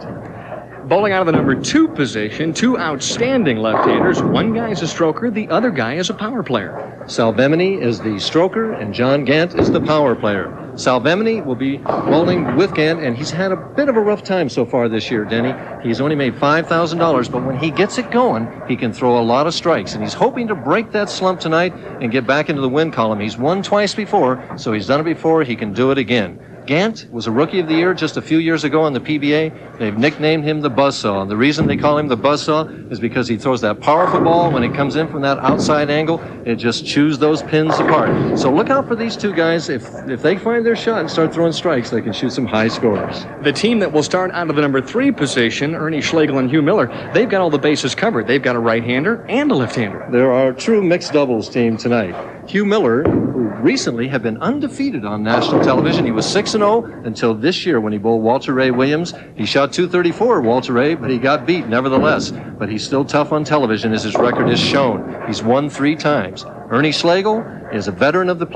Bowling out of the number 2 position, 2 outstanding left-handers. One guy is a stroker, the other guy is a power player. Salvemini is the stroker, and John Gant is the power player. Salvemini will be bowling with Gant, and he's had a bit of a rough time so far this year, Denny. He's only made $5,000, but when he gets it going, he can throw a lot of strikes, and he's hoping to break that slump tonight and get back into the win column. He's won twice before, so he's done it before. He can do it again. Gant was a Rookie of the Year just a few years ago on the PBA. They've nicknamed him the Buzzsaw. And the reason they call him the Buzzsaw is because he throws that powerful ball. When it comes in from that outside angle, it just chews those pins apart. So look out for these 2 guys. If they find their shot and start throwing strikes, they can shoot some high scores. The team that will start out of the number 3 position, Ernie Schlegel and Hugh Miller, they've got all the bases covered. They've got a right-hander and a left-hander. They're our true mixed doubles team tonight. Hugh Miller, who recently have been undefeated on national television. He was 6-0 until this year when he bowled Walter Ray Williams. He shot .234, Walter Ray, but he got beat nevertheless. But he's still tough on television, as his record is shown. He's won 3 times. Ernie Schlegel is a veteran of the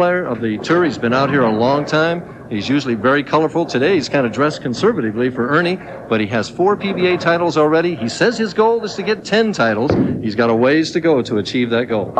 tour. He's been out here a long time. He's usually very colorful. Today he's kind of dressed conservatively for Ernie, but he has 4 PBA titles already. He says his goal is to get 10 titles. He's got a ways to go to achieve that goal.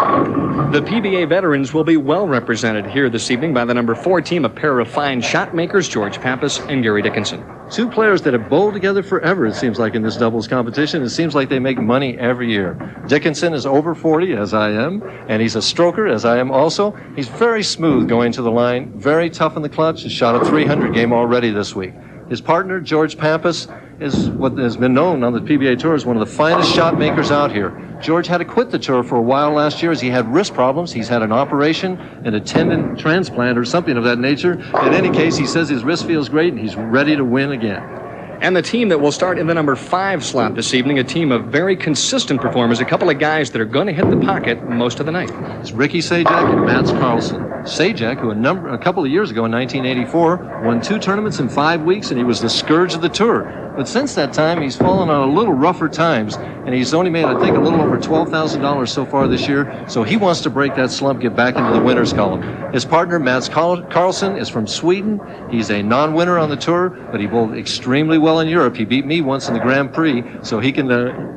The PBA veterans will be well represented here this evening by the number 4 team, a pair of fine shot makers, George Pappas and Gary Dickinson. 2 players that have bowled together forever, it seems like, in this doubles competition. It seems like they make money every year. Dickinson is over 40, as I am, and he's a stroker, as I am also. He's very smooth going to the line, very tough in the clutch. He's shot a 300 game already this week. His partner, George Pappas, is what has been known on the PBA Tour as one of the finest shot makers out here. George had to quit the tour for a while last year as he had wrist problems. He's had an operation and a tendon transplant or something of that nature. In any case, he says his wrist feels great and he's ready to win again. And the team that will start in the number 5 slot this evening, a team of very consistent performers, a couple of guys that are going to hit the pocket most of the night. It's Ricky Sajak and Mats Carlson. Sajak, who a couple of years ago in 1984, won 2 tournaments in 5 weeks, and he was the scourge of the tour. But since that time, he's fallen on a little rougher times, and he's only made, I think, a little over $12,000 so far this year. So he wants to break that slump, get back into the winners column. His partner, Mats Carlson, is from Sweden. He's a non-winner on the tour, but he bowled extremely well in Europe. He beat me once in the Grand Prix, so he can,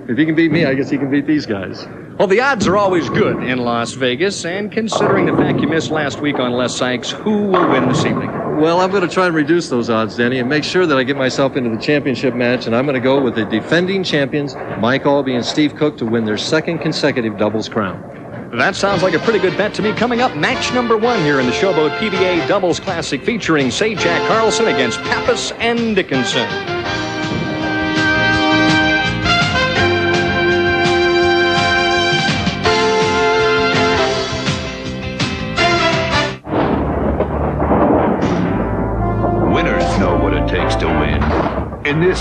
if he can beat me, I guess he can beat these guys. Well, the odds are always good in Las Vegas, and considering the fact you missed last week on Les Sykes, who will win this evening? Well, I'm going to try and reduce those odds, Denny, and make sure that I get myself into the championship match, and I'm going to go with the defending champions, Mike Albee and Steve Cook, to win their 2nd consecutive doubles crown. That sounds like a pretty good bet to me. Coming up, match number 1 here in the Showboat PBA Doubles Classic, featuring Sajak Carlson against Pappas and Dickinson.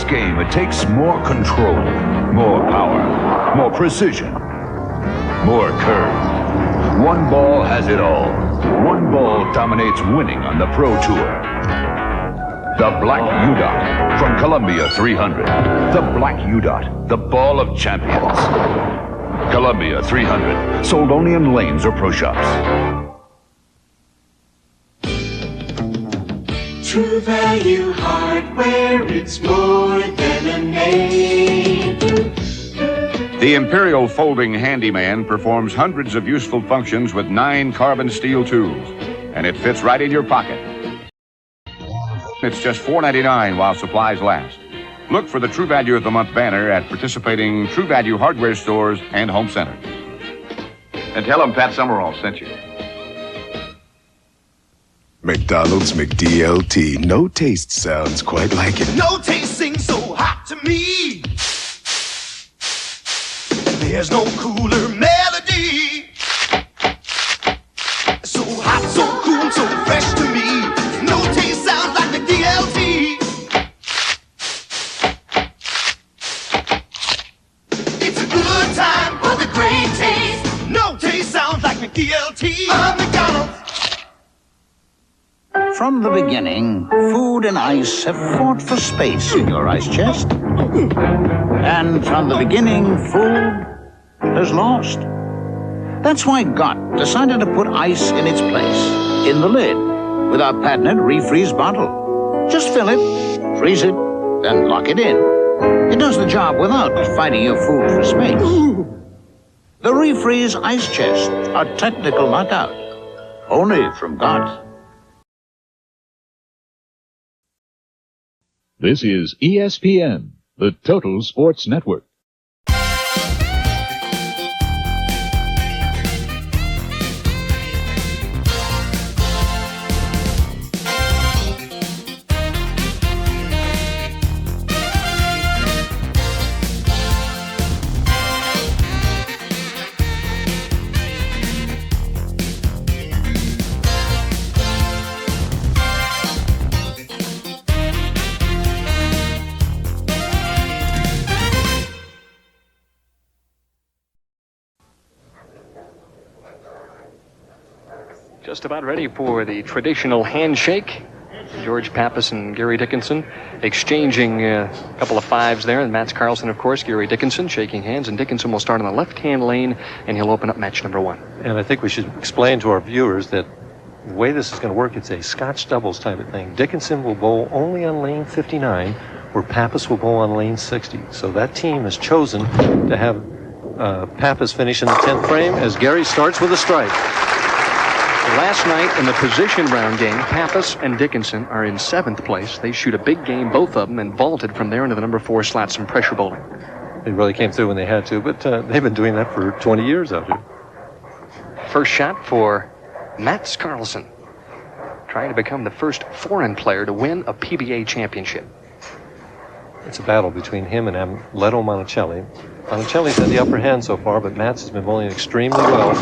game, it takes more control, more power, more precision, more curve. One ball has it all. One ball dominates winning on the Pro Tour. The Black U-Dot from Columbia 300. The Black U-Dot, the ball of champions. Columbia 300, sold only in lanes or pro shops. True Value Hardware, it's more than a name. The Imperial Folding Handyman performs hundreds of useful functions with 9 carbon steel tools, and it fits right in your pocket. It's just $4.99 while supplies last. Look for the True Value of the Month banner at participating True Value hardware stores and home centers. And tell them Pat Summerall sent you. McDonald's McDLT. No taste sounds quite like it. No taste sings so hot to me. There's no cooler melody. So hot, so cool, so fresh to me. No taste sounds like McDLT. It's a good time for the great taste. No taste sounds like McDLT. McDonald's. From the beginning, food and ice have fought for space in your ice chest. And from the beginning, food has lost. That's why GOT decided to put ice in its place, in the lid, with our patented refreeze bottle. Just fill it, freeze it, then lock it in. It does the job without fighting your food for space. The refreeze ice chest, a technical knockout. Only from GOT. This is ESPN, the Total Sports Network. Just about ready for the traditional handshake. George Pappas and Gary Dickinson exchanging a couple of fives there. And Mats Carlson, of course, Gary Dickinson shaking hands. And Dickinson will start on the left-hand lane, and he'll open up match number 1. And I think we should explain to our viewers that the way this is going to work, it's a Scotch doubles type of thing. Dickinson will bowl only on lane 59, where Pappas will bowl on lane 60. So that team has chosen to have Pappas finish in the 10th frame as Gary starts with a strike. Last night in the position round game, Pappas and Dickinson are in 7th place. They shoot a big game, both of them, and vaulted from there into the number 4 slot, some pressure bowling. They really came through when they had to, but they've been doing that for 20 years out here. First shot for Mats Carlson, trying to become the first foreign player to win a PBA championship. It's a battle between him and Leto Monticelli. Monticelli's had the upper hand so far, but Mats has been bowling extremely well.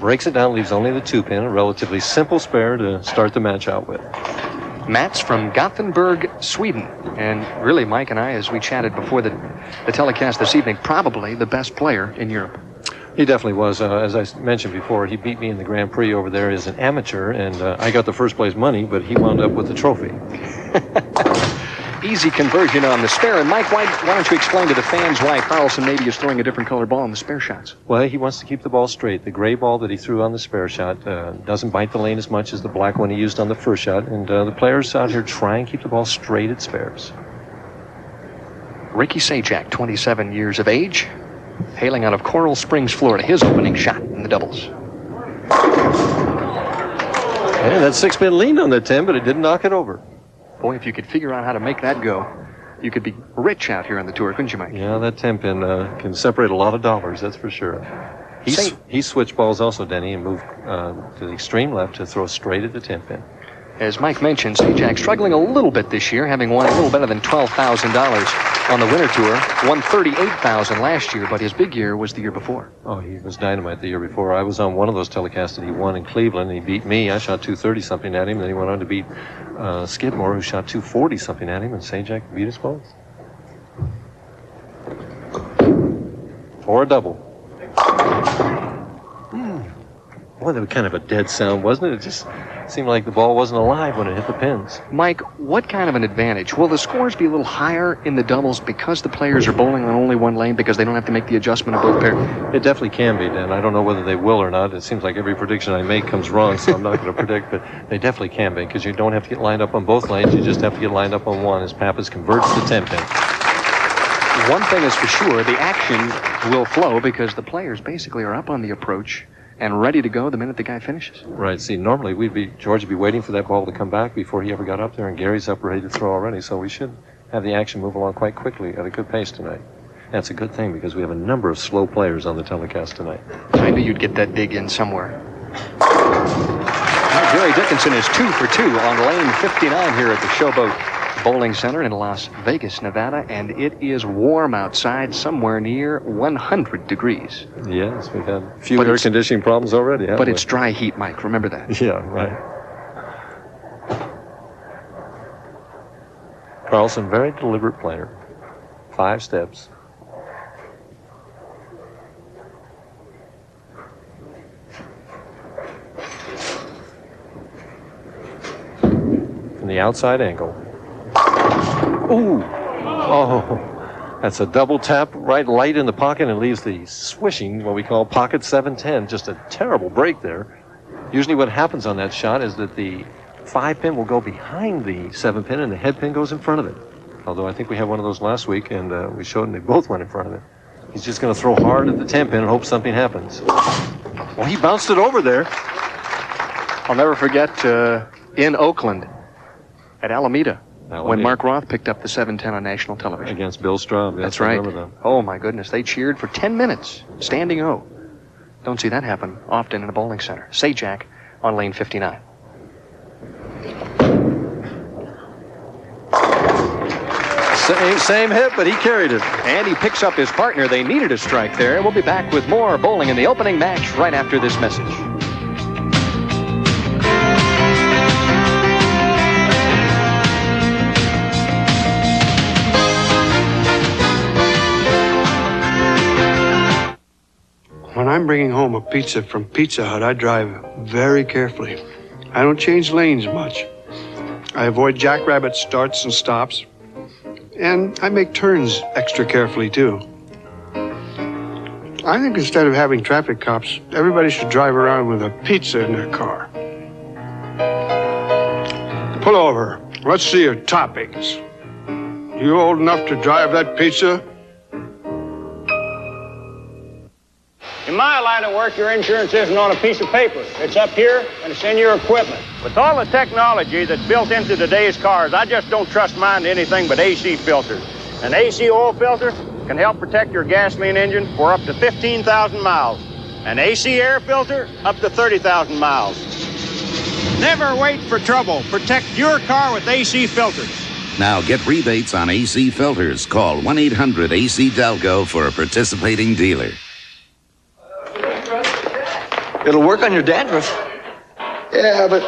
Breaks it down, leaves only the 2-pin, a relatively simple spare to start the match out with. Mats from Gothenburg, Sweden. And really, Mike and I, as we chatted before the telecast this evening, probably the best player in Europe. He definitely was. As I mentioned before, he beat me in the Grand Prix over there as an amateur, and I got the first place money, but he wound up with the trophy. Easy conversion on the spare. And Mike, why don't you explain to the fans why Carlson maybe is throwing a different color ball on the spare shots? Well, he wants to keep the ball straight. The gray ball that he threw on the spare shot doesn't bite the lane as much as the black one he used on the first shot. And the players out here try and keep the ball straight at spares. Ricky Sajak, 27 years of age, hailing out of Coral Springs, Florida. His opening shot in the doubles. And that 6-pin leaned on that 10, but it didn't knock it over. Boy, if you could figure out how to make that go, you could be rich out here on the tour, couldn't you, Mike? Yeah, that 10-pin can separate a lot of dollars, that's for sure. He switched balls also, Denny, and moved to the extreme left to throw straight at the 10-pin. As Mike mentioned, Sajak struggling a little bit this year, having won a little better than $12,000. on the winter tour. Won $38,000 last year, but his big year was the year before. Oh, he was dynamite the year before. I was on one of those telecasts that he won in Cleveland, and he beat me. I shot 230-something at him, then he went on to beat Skidmore, who shot 240-something at him, and Sajak beat us both. Or a double. Boy, that was kind of a dead sound, wasn't it? It just seemed like the ball wasn't alive when it hit the pins. Mike, what kind of an advantage? Will the scores be a little higher in the doubles because the players are bowling on only one lane, because they don't have to make the adjustment of both pairs? It definitely can be, Dan. I don't know whether they will or not. It seems like every prediction I make comes wrong, so I'm not going to predict, but they definitely can be, because you don't have to get lined up on both lanes. You just have to get lined up on one as Pappas converts the 10-pin. One thing is for sure, the action will flow because the players basically are up on the approach and ready to go the minute the guy finishes. Right. See, normally George would be waiting for that ball to come back before he ever got up there, and Gary's up ready to throw already. So we should have the action move along quite quickly at a good pace tonight. That's a good thing because we have a number of slow players on the telecast tonight. I knew you'd get that dig in somewhere. Gary Dickinson is 2 for 2 on lane 59 here at the Showboat Bowling Center in Las Vegas, Nevada, and it is warm outside, somewhere near 100 degrees. Yes, we've had a few air conditioning problems already, haven't we? But it's dry heat, Mike. Remember that. Yeah, right. Carlson, very deliberate player. 5 steps. From the outside angle. Ooh! Oh, that's a double tap right light in the pocket and leaves the swishing, what we call pocket 710. Just a terrible break there. Usually what happens on that shot is that the 5-pin will go behind the 7-pin and the head pin goes in front of it. Although I think we had one of those last week and we showed them they both went in front of it. He's just going to throw hard at the 10-pin and hope something happens. Well, he bounced it over there. I'll never forget in Oakland at Alameda. When Mark Roth picked up the 710 on national television. Against Bill Straub. That's right. Oh, my goodness. They cheered for 10 minutes. Standing O. Don't see that happen often in a bowling center. Sajak on lane 59. Same hit, but he carried it. And he picks up his partner. They needed a strike there. We'll be back with more bowling in the opening match right after this message. When I'm bringing home a pizza from Pizza Hut, I drive very carefully. I don't change lanes much. I avoid jackrabbit starts and stops. And I make turns extra carefully, too. I think instead of having traffic cops, everybody should drive around with a pizza in their car. Pull over. Let's see your toppings. You old enough to drive that pizza? In my line of work, your insurance isn't on a piece of paper. It's up here, and it's in your equipment. With all the technology that's built into today's cars, I just don't trust mine to anything but AC filters. An AC oil filter can help protect your gasoline engine for up to 15,000 miles. An AC air filter, up to 30,000 miles. Never wait for trouble. Protect your car with AC filters. Now get rebates on AC filters. Call 1-800-AC-DELCO for a participating dealer. It'll work on your dandruff. Yeah, but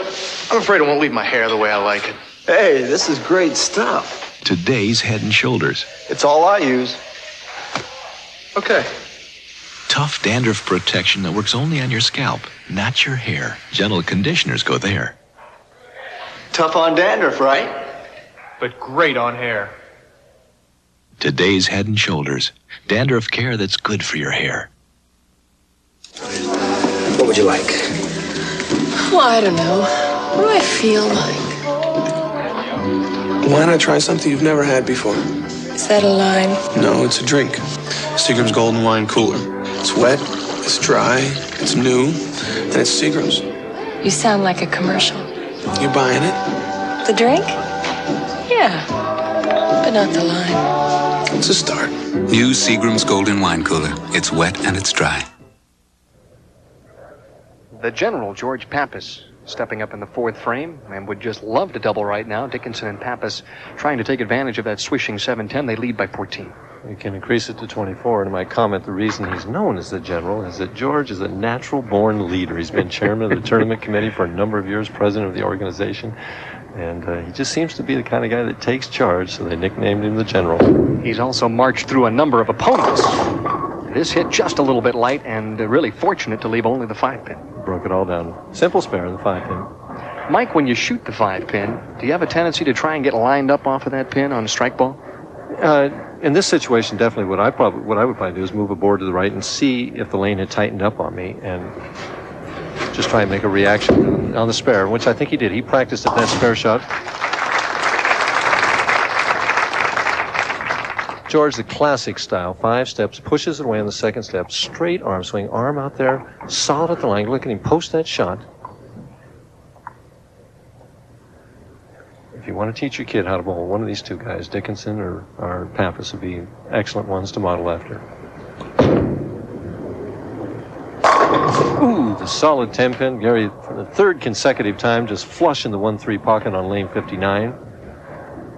I'm afraid it won't leave my hair the way I like it. Hey, this is great stuff. Today's Head & Shoulders. It's all I use. Okay. Tough dandruff protection that works only on your scalp, not your hair. Gentle conditioners go there. Tough on dandruff, right? But great on hair. Today's Head & Shoulders. Dandruff care that's good for your hair. What would you like? Well, I don't know. What do I feel like? Why not try something you've never had before? Is that a line? No, it's a drink. Seagram's Golden Wine Cooler. It's wet, it's dry, it's new, and it's Seagram's. You sound like a commercial. You buying it? The drink? Yeah, but not the line. It's a start. New Seagram's Golden Wine Cooler. It's wet and it's dry. The General, George Pappas, stepping up in the fourth frame and would just love to double right now. Dickinson and Pappas trying to take advantage of that swishing 7-10. They lead by 14. You can increase it to 24. And my comment, the reason he's known as the general is that George is a natural-born leader. He's been chairman of the tournament committee for a number of years, president of the organization. And he just seems to be the kind of guy that takes charge, so they nicknamed him the general. He's also marched through a number of opponents. This hit just a little bit light and really fortunate to leave only the 5-pin. Broke it all down. Simple spare, the 5-pin. Mike, when you shoot the 5-pin, do you have a tendency to try and get lined up off of that pin on a strike ball? In this situation, definitely what I would probably do is move a board to the right and see if the lane had tightened up on me and just try and make a reaction on the spare, which I think he did. He practiced at that spare shot. George, the classic style, 5 steps, pushes it away on the second step, straight arm swing, arm out there, solid at the line. Look at him post that shot. If you want to teach your kid how to bowl, one of these two guys, Dickinson or Pappas, would be excellent ones to model after. Ooh, the solid 10-pin. Gary, for the third consecutive time, just flush in the 1-3 pocket on lane 59.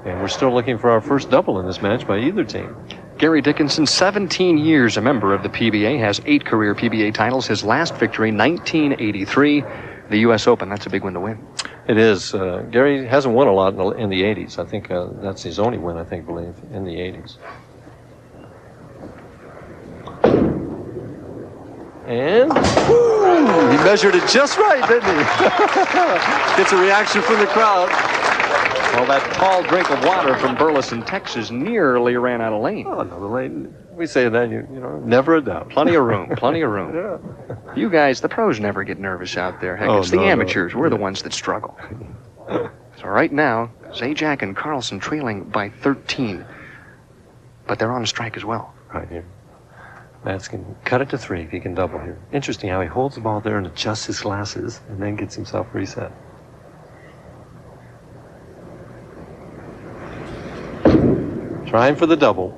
And we're still looking for our first double in this match by either team. Gary Dickinson, 17 years a member of the PBA, has 8 career PBA titles. His last victory, 1983, the U.S. Open. That's a big win to win. It is. Gary hasn't won a lot in the 80s. I think that's his only win, I believe, in the 80s. And he measured it just right, didn't he? Gets a reaction from the crowd. Well, that tall drink of water from Burleson, Texas, nearly ran out of lane. Oh, no, the lane. We say that, you know, never a doubt. Plenty of room, plenty of room. Yeah. You guys, the pros never get nervous out there. Heck, it's the amateurs. We're the ones that struggle. So right now, Zajac and Carlson trailing by 13. But they're on a strike as well. Right here. Mats can cut it to 3 if he can double here. Interesting how he holds the ball there and adjusts his glasses and then gets himself reset. Trying for the double.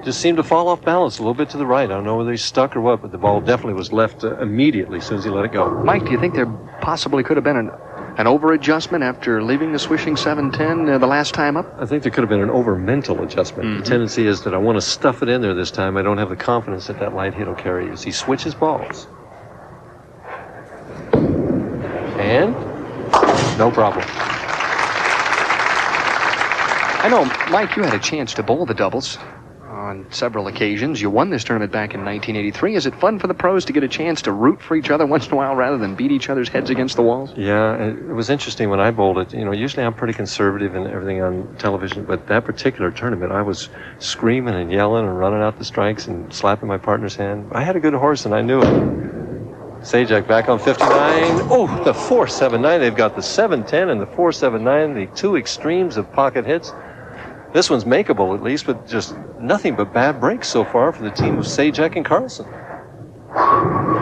Just seemed to fall off balance a little bit to the right. I don't know whether he's stuck or what, but the ball definitely was left immediately as soon as he let it go. Mike, do you think there possibly could have been an over-adjustment after leaving the swishing 7-10 the last time up? I think there could have been an over-mental adjustment. Mm-hmm. The tendency is that I want to stuff it in there this time. I don't have the confidence that that light hit will carry as he switches balls. And no problem. I know, Mike, you had a chance to bowl the doubles on several occasions. You won this tournament back in 1983. Is it fun for the pros to get a chance to root for each other once in a while rather than beat each other's heads against the walls? Yeah, it was interesting when I bowled it. You know, usually I'm pretty conservative in everything on television, but that particular tournament, I was screaming and yelling and running out the strikes and slapping my partner's hand. I had a good horse, and I knew it. Zajac back on 59. Oh, the 4-7-9. They've got the 7-10 and the 4-7-9, the two extremes of pocket hits. This one's makeable, at least, but just nothing but bad breaks so far for the team of Zajac and Carlson.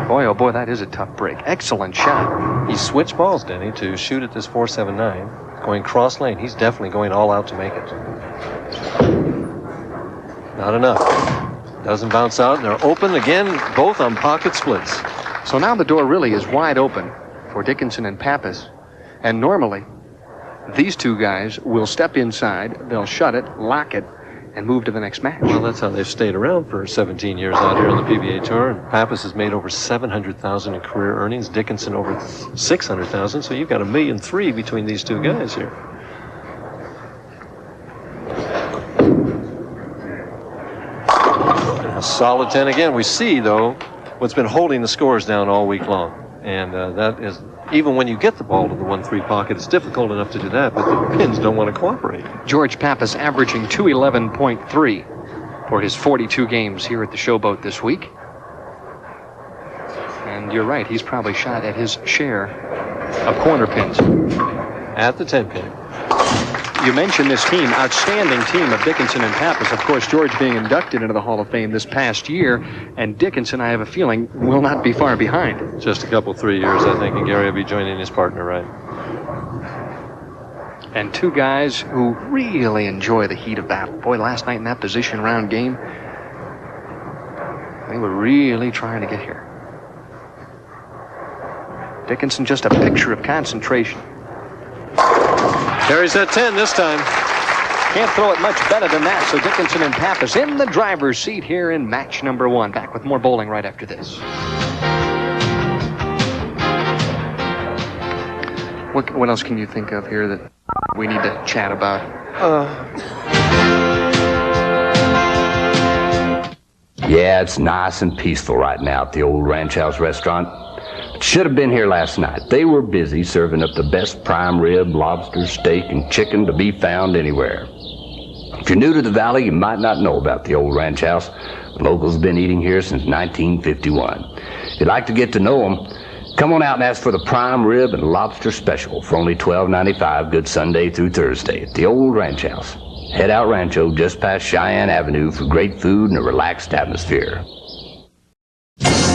Boy, oh boy, that is a tough break. Excellent shot. He switched balls, Denny, to shoot at this 4-7-9. Going cross lane. He's definitely going all out to make it. Not enough. Doesn't bounce out, and they're open again, both on pocket splits. So now the door really is wide open for Dickinson and Pappas. And normally, these two guys will step inside, they'll shut it, lock it, and move to the next match. Well, that's how they've stayed around for 17 years out here on the PBA Tour. And Pappas has made over $700,000 in career earnings, Dickinson over $600,000, so you've got $1.3 million between these two guys here. A solid 10 again. We see, though, what's been holding the scores down all week long. And that is, even when you get the ball to the 1-3 pocket, it's difficult enough to do that, but the pins don't want to cooperate. George Pappas averaging 211.3 for his 42 games here at the Showboat this week. And you're right, he's probably shot at his share of corner pins. At the 10 pin. You mentioned this team, outstanding team of Dickinson and Pappas. Of course, George being inducted into the Hall of Fame this past year, and Dickinson, I have a feeling, will not be far behind. Just a couple, 3 years, I think, and Gary will be joining his partner, right? And two guys who really enjoy the heat of battle. Boy, last night in that position round game, they were really trying to get here. Dickinson just a picture of concentration. Carries that 10 this time. Can't throw it much better than that, so Dickinson and Pappas in the driver's seat here in match number 1. Back with more bowling right after this. What else can you think of here that we need to chat about? Yeah, it's nice and peaceful right now at the old Ranch House restaurant. Should have been here last night. They were busy serving up the best prime rib, lobster, steak, and chicken to be found anywhere. If you're new to the valley, you might not know about the old Ranch House. Locals have been eating here since 1951. If you'd like to get to know them, come on out and ask for the prime rib and lobster special for only $12.95, good Sunday through Thursday at the old Ranch House. Head out Rancho just past Cheyenne Avenue for great food and a relaxed atmosphere.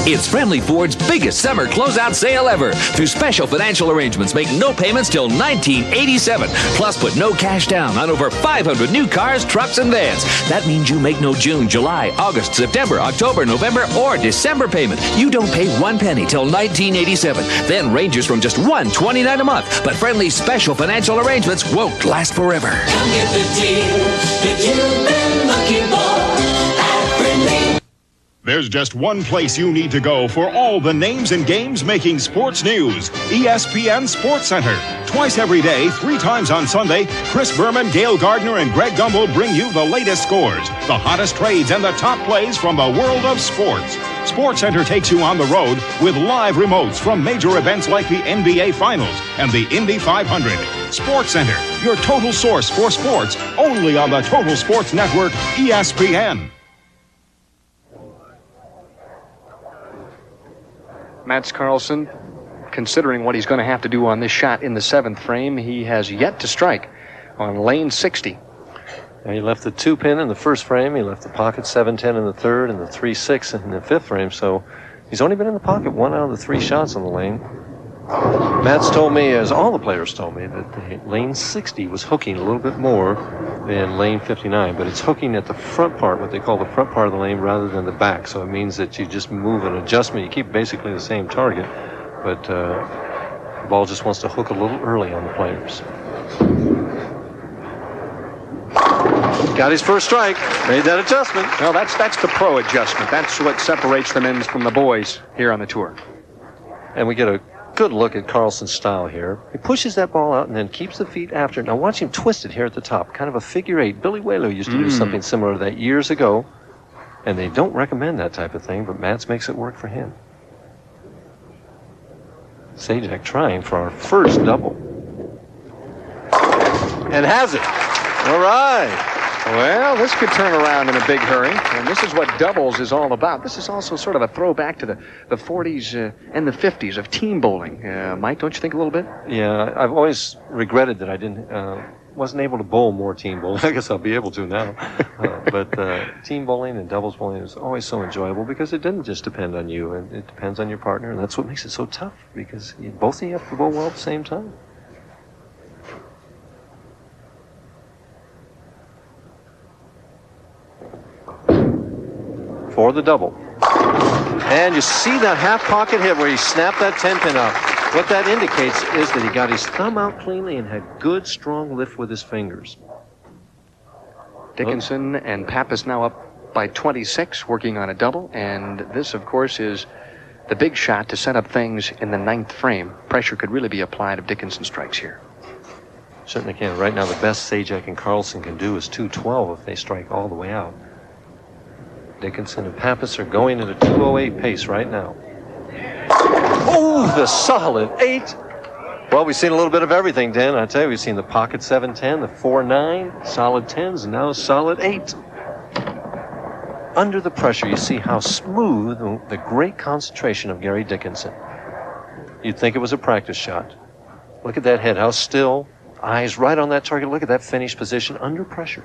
It's Friendly Ford's biggest summer closeout sale ever. Through special financial arrangements, make no payments till 1987. Plus, put no cash down on over 500 new cars, trucks, and vans. That means you make no June, July, August, September, October, November, or December payment. You don't pay 1 penny till 1987. Then ranges from just $129 a month. But Friendly's special financial arrangements won't last forever. Come get the deal that you've been looking for at Friendly. There's just one place you need to go for all the names and games making sports news. ESPN Sports Center. Twice every day, 3 times on Sunday, Chris Berman, Gail Gardner, and Greg Gumbel bring you the latest scores, the hottest trades, and the top plays from the world of sports. Sports Center takes you on the road with live remotes from major events like the NBA Finals and the Indy 500. Sports Center, your total source for sports, only on the Total Sports Network, ESPN. Mats Carlson, considering what he's going to have to do on this shot in the 7th frame, he has yet to strike on lane 60. And he left the 2-pin in the 1st frame. He left the pocket 7-10 in the 3rd and the 3-6 in the 5th frame. So he's only been in the pocket 1 out of the 3 shots on the lane. Mats told me, as all the players told me, that the lane 60 was hooking a little bit more than lane 59, but it's hooking at the front part, what they call the front part of the lane, rather than the back. So it means that you just move an adjustment. You keep basically the same target, but the ball just wants to hook a little early on the players. Got his first strike. Made that adjustment. Well, that's the pro adjustment. That's what separates the men from the boys here on the tour. And we get a good look at Carlson's style here. He pushes that ball out and then keeps the feet after it. Now watch him twist it here at the top. Kind of a figure 8. Billy Whalen used to do something similar to that years ago. And they don't recommend that type of thing, but Mats makes it work for him. Sajak trying for our first double. And has it. All right. Well, this could turn around in a big hurry, and this is what doubles is all about. This is also sort of a throwback to the 40s and the 50s of team bowling. Mike, don't you think a little bit? Yeah, I've always regretted that I wasn't able to bowl more team bowling. I guess I'll be able to now. But team bowling and doubles bowling is always so enjoyable because it doesn't just depend on you, and it depends on your partner, and that's what makes it so tough because both of you have to bowl well at the same time. For the double. And you see that half pocket hit where he snapped that 10-pin out. What that indicates is that he got his thumb out cleanly and had good, strong lift with his fingers. Dickinson and Pappas now up by 26, working on a double. And this, of course, is the big shot to set up things in the 9th frame. Pressure could really be applied if Dickinson strikes here. Certainly can. Right now, the best Sajak and Carlson can do is 212 if they strike all the way out. Dickinson and Pappas are going at a 2:08 pace right now. Oh, the solid 8. Well, we've seen a little bit of everything, Dan. I tell you, we've seen the pocket 7-10, the 4-9, solid 10s, and now a solid 8. Under the pressure, you see how smooth the great concentration of Gary Dickinson. You'd think it was a practice shot. Look at that head, how still, eyes right on that target. Look at that finished position under pressure.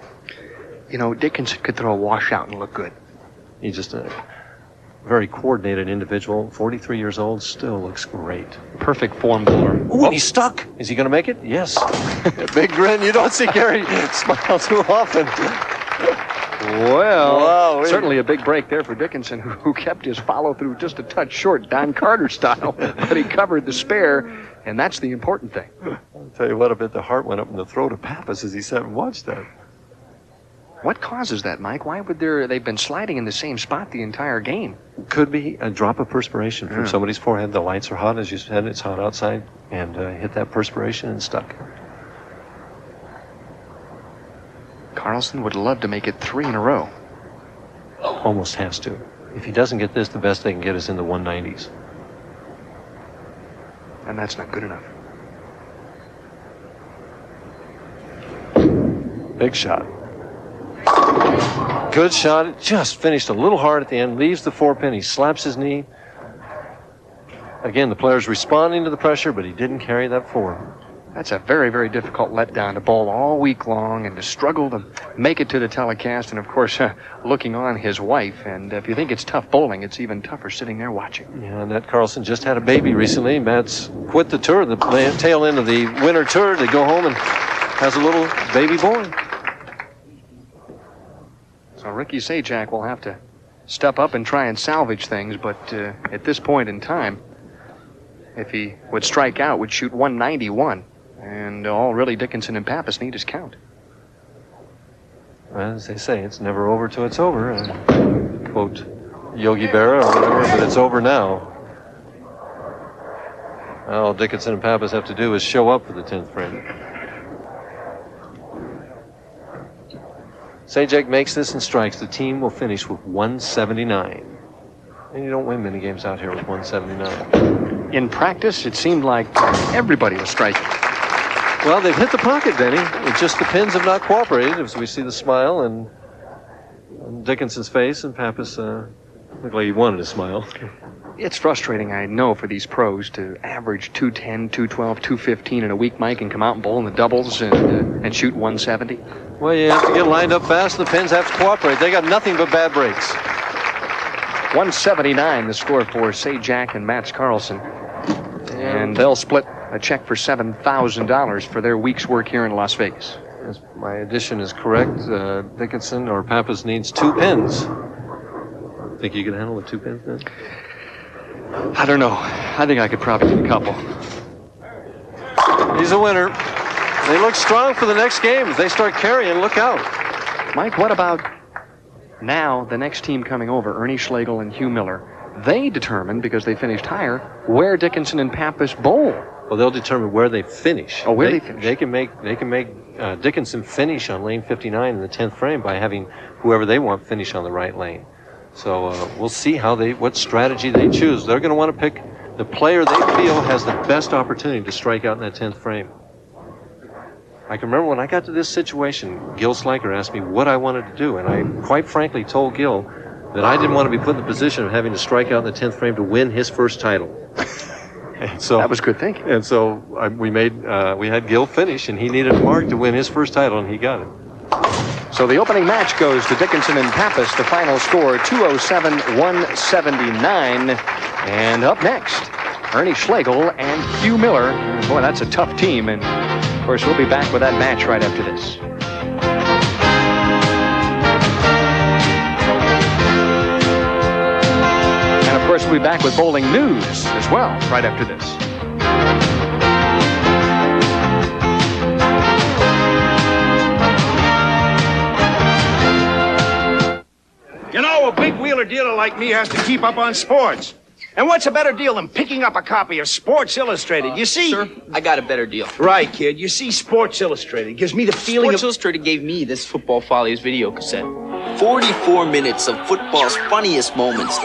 You know, Dickinson could throw a washout and look good. He's just a very coordinated individual. 43 years old, still looks great. Perfect form bowler. Oh, he's stuck. Is he going to make it? Yes. Big grin. You don't see Gary smile too often. Well, wow, certainly a big break there for Dickinson, who kept his follow-through just a touch short, Don Carter style, but he covered the spare, and that's the important thing. I'll tell you what, I bet the heart went up in the throat of Pappas as he sat and watched that. What causes that, Mike? Why would they've been sliding in the same spot the entire game? Could be a drop of perspiration from somebody's forehead. The lights are hot, as you said. It's hot outside, and hit that perspiration and stuck. Carlson would love to make it 3 in a row. Almost has to. If he doesn't get this, the best they can get is in the 190s. And that's not good enough. Big shot. Good shot. It just finished a little hard at the end. Leaves the 4-pin. He slaps his knee. Again, the player's responding to the pressure, but he didn't carry that forward. That's a very, very difficult letdown to bowl all week long and to struggle to make it to the telecast. And, of course, looking on his wife. And if you think it's tough bowling, it's even tougher sitting there watching. Yeah, and Matt Carlson just had a baby recently. Matt's quit the tour, the tail end of the winter tour, to go home and has a little baby boy. So Ricky Sajak will have to step up and try and salvage things. But at this point in time, if he would strike out, would shoot 191. And all really Dickinson and Pappas need is count. Well, as they say, it's never over till it's over. Quote Yogi Berra or whatever, but it's over now. All Dickinson and Pappas have to do is show up for the 10th frame. Sajak makes this and strikes. The team will finish with 179. And you don't win many games out here with 179. In practice, it seemed like everybody was striking. Well, they've hit the pocket, Denny. It just the pins have not cooperated, as we see the smile on Dickinson's face, and Pappas looked like he wanted to smile. It's frustrating, I know, for these pros to average 210, 212, 215 in a week, Mike, and come out and bowl in the doubles and shoot 170. Well, you have to get lined up fast, and the pins have to cooperate. They got nothing but bad breaks. 179, the score for Sajak and Mats Carlson. And they'll split a check for $7,000 for their week's work here in Las Vegas. Yes, my addition is correct. Dickinson or Pappas needs 2 pins. Think you can handle the 2 pins then? I don't know. I think I could probably get a couple. He's a winner. They look strong for the next game. If they start carrying, look out. Mike, what about now the next team coming over, Ernie Schlegel and Hugh Miller? They determine, because they finished higher, where Dickinson and Pappas bowl. Well, they'll determine where they finish. Oh, where they finish. They can make Dickinson finish on lane 59 in the 10th frame by having whoever they want finish on the right lane. So we'll see what strategy they choose. They're going to want to pick the player they feel has the best opportunity to strike out in that 10th frame. I can remember when I got to this situation, Gil Sliker asked me what I wanted to do, and I quite frankly told Gil that I didn't want to be put in the position of having to strike out in the 10th frame to win his first title. And so that was good thinking. And so we had Gil finish, and he needed Mark to win his first title, and he got it. So the opening match goes to Dickinson and Pappas. The final score, 207-179. And up next, Ernie Schlegel and Hugh Miller. Boy, that's a tough team. And, of course, we'll be back with that match right after this. And, of course, we'll be back with bowling news as well right after this. You know, a big wheeler dealer like me has to keep up on sports. And what's a better deal than picking up a copy of Sports Illustrated? You see... Sir, I got a better deal. Right, kid. You see, Sports Illustrated gives me the feeling Sports Illustrated gave me this Football Follies video cassette. 44 minutes of football's funniest moments.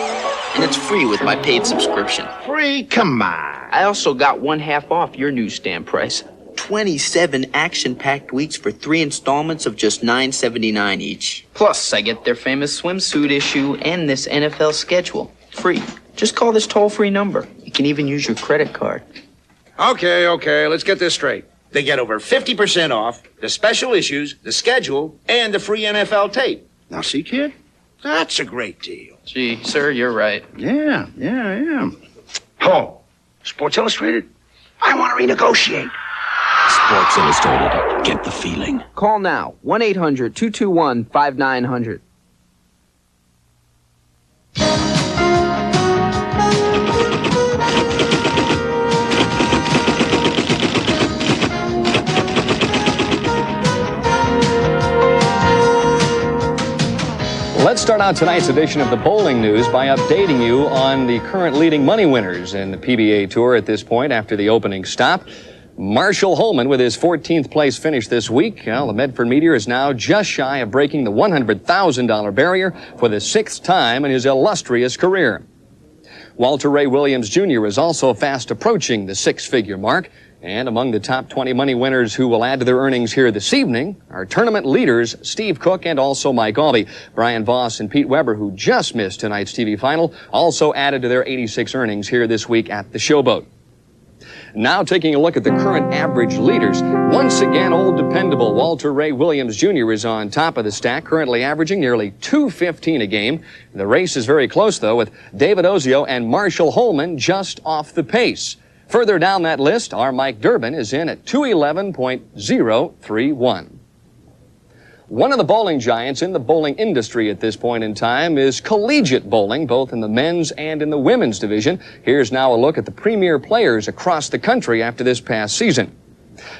And it's free with my paid subscription. Free? Come on. I also got 1/2 off your newsstand price. 27 action-packed weeks for 3 installments of just $9.79 each. Plus, I get their famous swimsuit issue and this NFL schedule. Free. Just call this toll-free number. You can even use your credit card. Okay, let's get this straight. They get over 50% off the special issues, the schedule, and the free NFL tape. Now, see, kid? That's a great deal. Gee, sir, you're right. Yeah. Oh, Sports Illustrated? I want to renegotiate. Sports Illustrated. Get the feeling. Call now. 1-800-221-5900. Let's start out tonight's edition of the Bowling News by updating you on the current leading money winners in the PBA Tour at this point after the opening stop. Marshall Holman with his 14th place finish this week. Well, the Medford Meteor is now just shy of breaking the $100,000 barrier for the 6th time in his illustrious career. Walter Ray Williams Jr. is also fast approaching the 6-figure mark. And among the top 20 money winners who will add to their earnings here this evening are tournament leaders Steve Cook and also Mike Aubie. Brian Voss and Pete Weber, who just missed tonight's TV final, also added to their 86 earnings here this week at the Showboat. Now taking a look at the current average leaders. Once again, old dependable Walter Ray Williams Jr. is on top of the stack, currently averaging nearly $2.15 a game. The race is very close, though, with David Ozio and Marshall Holman just off the pace. Further down that list, our Mike Durbin is in at 211.031. One of the bowling giants in the bowling industry at this point in time is collegiate bowling, both in the men's and in the women's division. Here's now a look at the premier players across the country after this past season.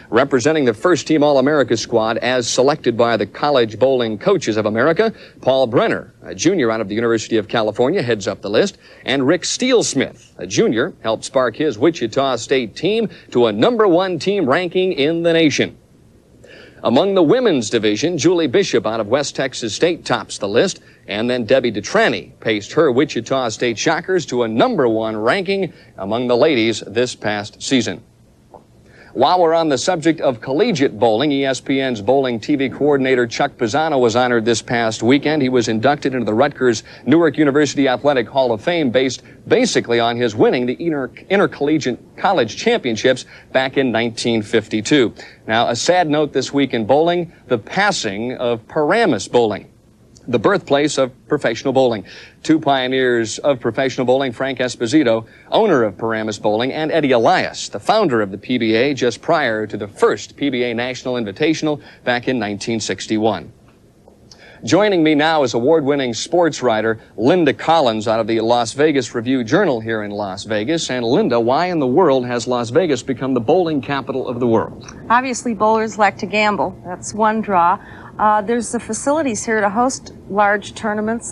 Representing the first-team All-America squad as selected by the College Bowling Coaches of America, Paul Brenner, a junior out of the University of California, heads up the list, and Rick Steelsmith, a junior, helped spark his Wichita State team to a #1 team ranking in the nation. Among the women's division, Julie Bishop out of West Texas State tops the list, and then Debbie Detrani paced her Wichita State Shockers to a #1 ranking among the ladies this past season. While we're on the subject of collegiate bowling, ESPN's bowling TV coordinator Chuck Pisano was honored this past weekend. He was inducted into the Rutgers Newark University Athletic Hall of Fame based basically on his winning the intercollegiate college championships back in 1952. Now, a sad note this week in bowling, the passing of Paramus Bowling, the birthplace of professional bowling. Two pioneers of professional bowling, Frank Esposito, owner of Paramus Bowling, and Eddie Elias, the founder of the PBA just prior to the first PBA National Invitational back in 1961. Joining me now is award-winning sports writer Linda Collins out of the Las Vegas Review-Journal here in Las Vegas. And Linda, why in the world has Las Vegas become the bowling capital of the world? Obviously, bowlers like to gamble. That's one draw. There's the facilities here to host large tournaments,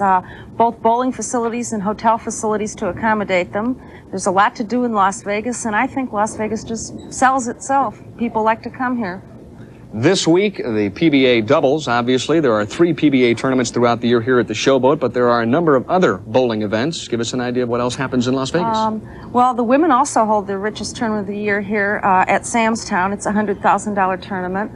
both bowling facilities and hotel facilities to accommodate them. There's a lot to do in Las Vegas, and I think Las Vegas just sells itself. People like to come here. This week, the PBA doubles. Obviously, there are 3 PBA tournaments throughout the year here at the Showboat, but there are a number of other bowling events. Give us an idea of what else happens in Las Vegas. Well, the women also hold their richest tournament of the year here at Sam's Town. It's a $100,000 tournament.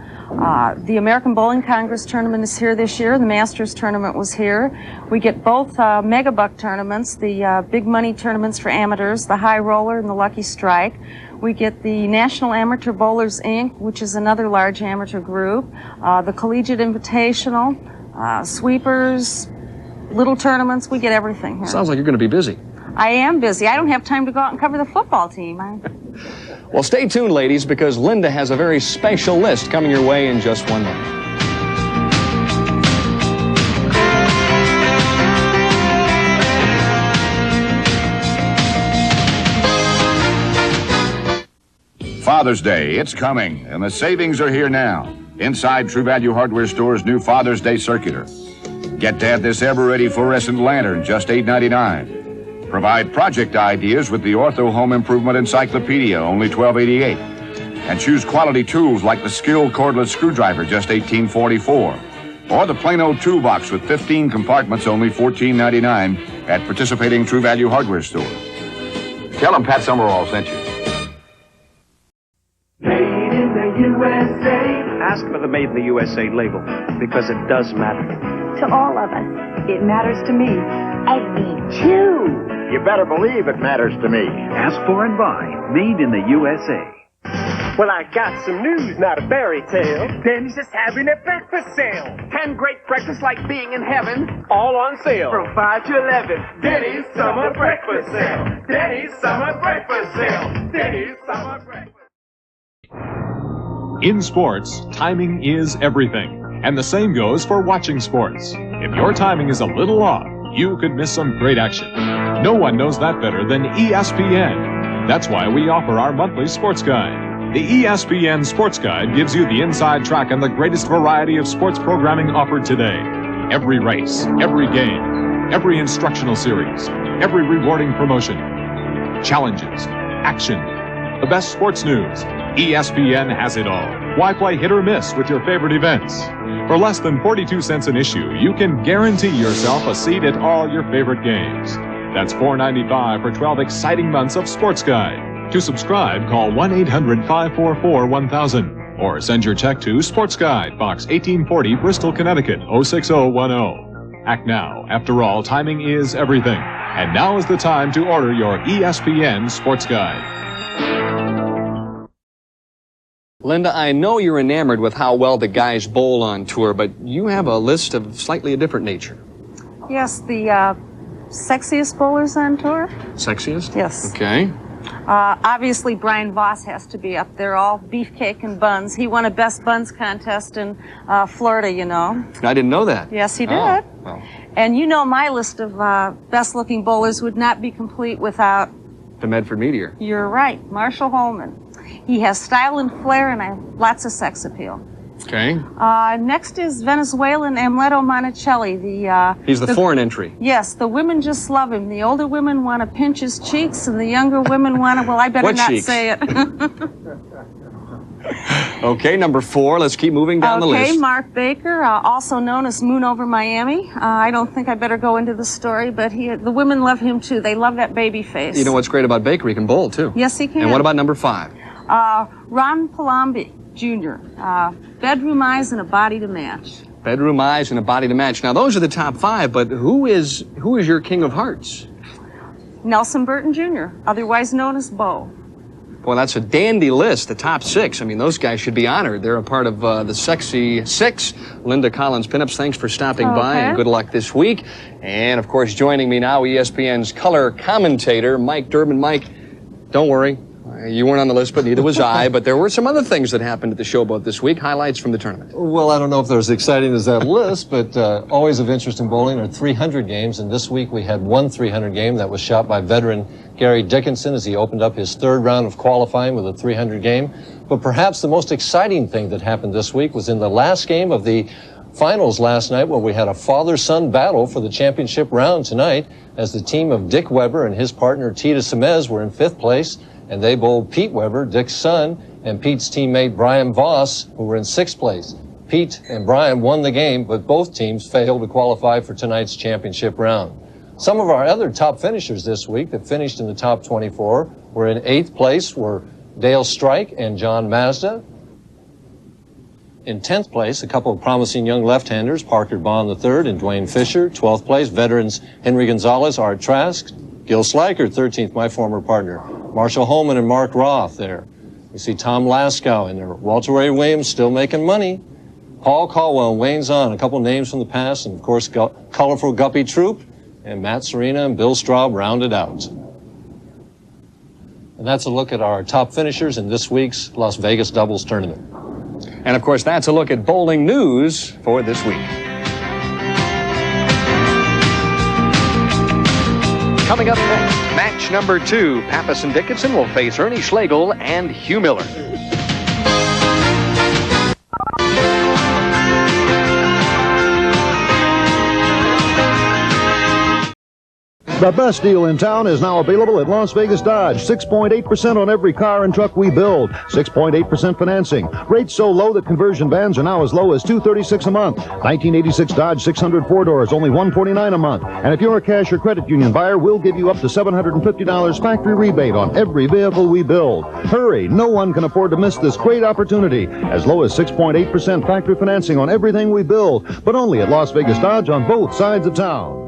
The American Bowling Congress tournament is here this year. The Masters tournament was here. We get both mega buck tournaments, the big money tournaments for amateurs, the High Roller and the Lucky Strike. We get the National Amateur Bowlers, Inc., which is another large amateur group, the Collegiate Invitational, sweepers, little tournaments. We get everything here. Sounds like you're going to be busy. I am busy. I don't have time to go out and cover the football team. Well, stay tuned, ladies, because Linda has a very special list coming your way in just 1 minute. Father's Day, it's coming, and the savings are here now. Inside True Value Hardware Store's new Father's Day circular. Get to have this ever-ready fluorescent lantern, just $8.99. Provide project ideas with the Ortho Home Improvement Encyclopedia, only $12.88. And choose quality tools like the Skill Cordless Screwdriver, just $18.44. Or the Plano Toolbox with 15 compartments, only $14.99 at participating True Value Hardware stores. Tell them Pat Summerall sent you. USA. Ask for the Made in the USA label, because it does matter. To all of us, it matters to me. And me too. You better believe it matters to me. Ask for and buy Made in the USA. Well, I got some news, not a fairy tale. Denny's is having a breakfast sale. 10 great breakfasts like being in heaven, all on sale. From 5 to 11, Denny's Summer Breakfast Sale. Denny's Summer Breakfast Sale. Denny's Summer Breakfast. In sports, timing is everything, and the same goes for watching sports. If your timing is a little off, you could miss some great action. No one knows that better than ESPN. That's why we offer our monthly sports guide. The ESPN Sports Guide gives you the inside track and the greatest variety of sports programming offered today. Every race, every game, every instructional series, every rewarding promotion. Challenges, action, the best sports news. ESPN has it all. Why play hit or miss with your favorite events? For less than 42 cents an issue, you can guarantee yourself a seat at all your favorite games. That's $4.95 for 12 exciting months of Sports Guide. To subscribe, call 1-800-544-1000 or send your check to Sports Guide, Box 1840, Bristol, Connecticut, 06010. Act now. After all, timing is everything. And now is the time to order your ESPN Sports Guide. Linda, I know you're enamored with how well the guys bowl on tour, but you have a list of slightly a different nature. Yes, the sexiest bowlers on tour? Sexiest? Yes. Okay. Obviously, Brian Voss has to be up there, all beefcake and buns. He won a Best Buns contest in Florida, you know. I didn't know that. Yes, he did. Oh, well. And you know my list of best-looking bowlers would not be complete without... The Medford Meteor. You're right, Marshall Holman. He has style and flair and lots of sex appeal. Okay. Next is Venezuelan Amleto Monticelli. He's the foreign entry. Yes, the women just love him. The older women want to pinch his cheeks, and the younger women want to, well, I better What not cheeks? say it. Okay, number 4. Let's keep moving down the list. Okay, Mark Baker, also known as Moon Over Miami. I don't think I better go into the story, but the women love him too. They love that baby face. You know what's great about Baker? He can bowl, too. Yes, he can. And what about number 5? Ron Palambi Jr., bedroom eyes and a body to match. Bedroom eyes and a body to match. Now, those are the top 5, but who is your king of hearts? Nelson Burton Jr., otherwise known as Bo. Boy, that's a dandy list, the top 6. I mean, those guys should be honored. They're a part of the Sexy 6. Linda Collins Pinups, thanks for stopping by, and good luck this week. And, of course, joining me now, ESPN's color commentator, Mike Durbin. Mike, don't worry. You weren't on the list, but neither was I. But there were some other things that happened at the Showboat this week. Highlights from the tournament. Well, I don't know if they're as exciting as that list, but always of interest in bowling are 300 games. And this week we had one 300 game that was shot by veteran Gary Dickinson as he opened up his 3rd round of qualifying with a 300 game. But perhaps the most exciting thing that happened this week was in the last game of the finals last night, where we had a father-son battle for the championship round tonight, as the team of Dick Weber and his partner Tita Semez were in 5th place. And they bowled Pete Weber, Dick's son, and Pete's teammate Brian Voss, who were in 6th place. Pete and Brian won the game, but both teams failed to qualify for tonight's championship round. Some of our other top finishers this week that finished in the top 24 were in 8th place were Dale Strike and John Mazda. In 10th place, a couple of promising young left-handers, Parker Bond III and Dwayne Fisher. 12th place, veterans Henry Gonzalez, Art Trask, Gil Sliker, 13th, my former partner, Marshall Holman and Mark Roth there. We see Tom Laskow in there. Walter Ray Williams still making money. Paul Caldwell and Wayne Zahn, a couple names from the past, and of course, colorful Guppy Troop, and Matt Serena and Bill Straub rounded out. And that's a look at our top finishers in this week's Las Vegas Doubles Tournament. And of course, that's a look at bowling news for this week. Coming up next, match number 2. Pappas and Dickinson will face Ernie Schlegel and Hugh Miller. The best deal in town is now available at Las Vegas Dodge. 6.8% on every car and truck we build. 6.8% financing. Rates so low that conversion vans are now as low as $236 a month. 1986 Dodge 600 4-doors, only $149 a month. And if you're a cash or credit union buyer, we'll give you up to $750 factory rebate on every vehicle we build. Hurry, no one can afford to miss this great opportunity. As low as 6.8% factory financing on everything we build, but only at Las Vegas Dodge on both sides of town.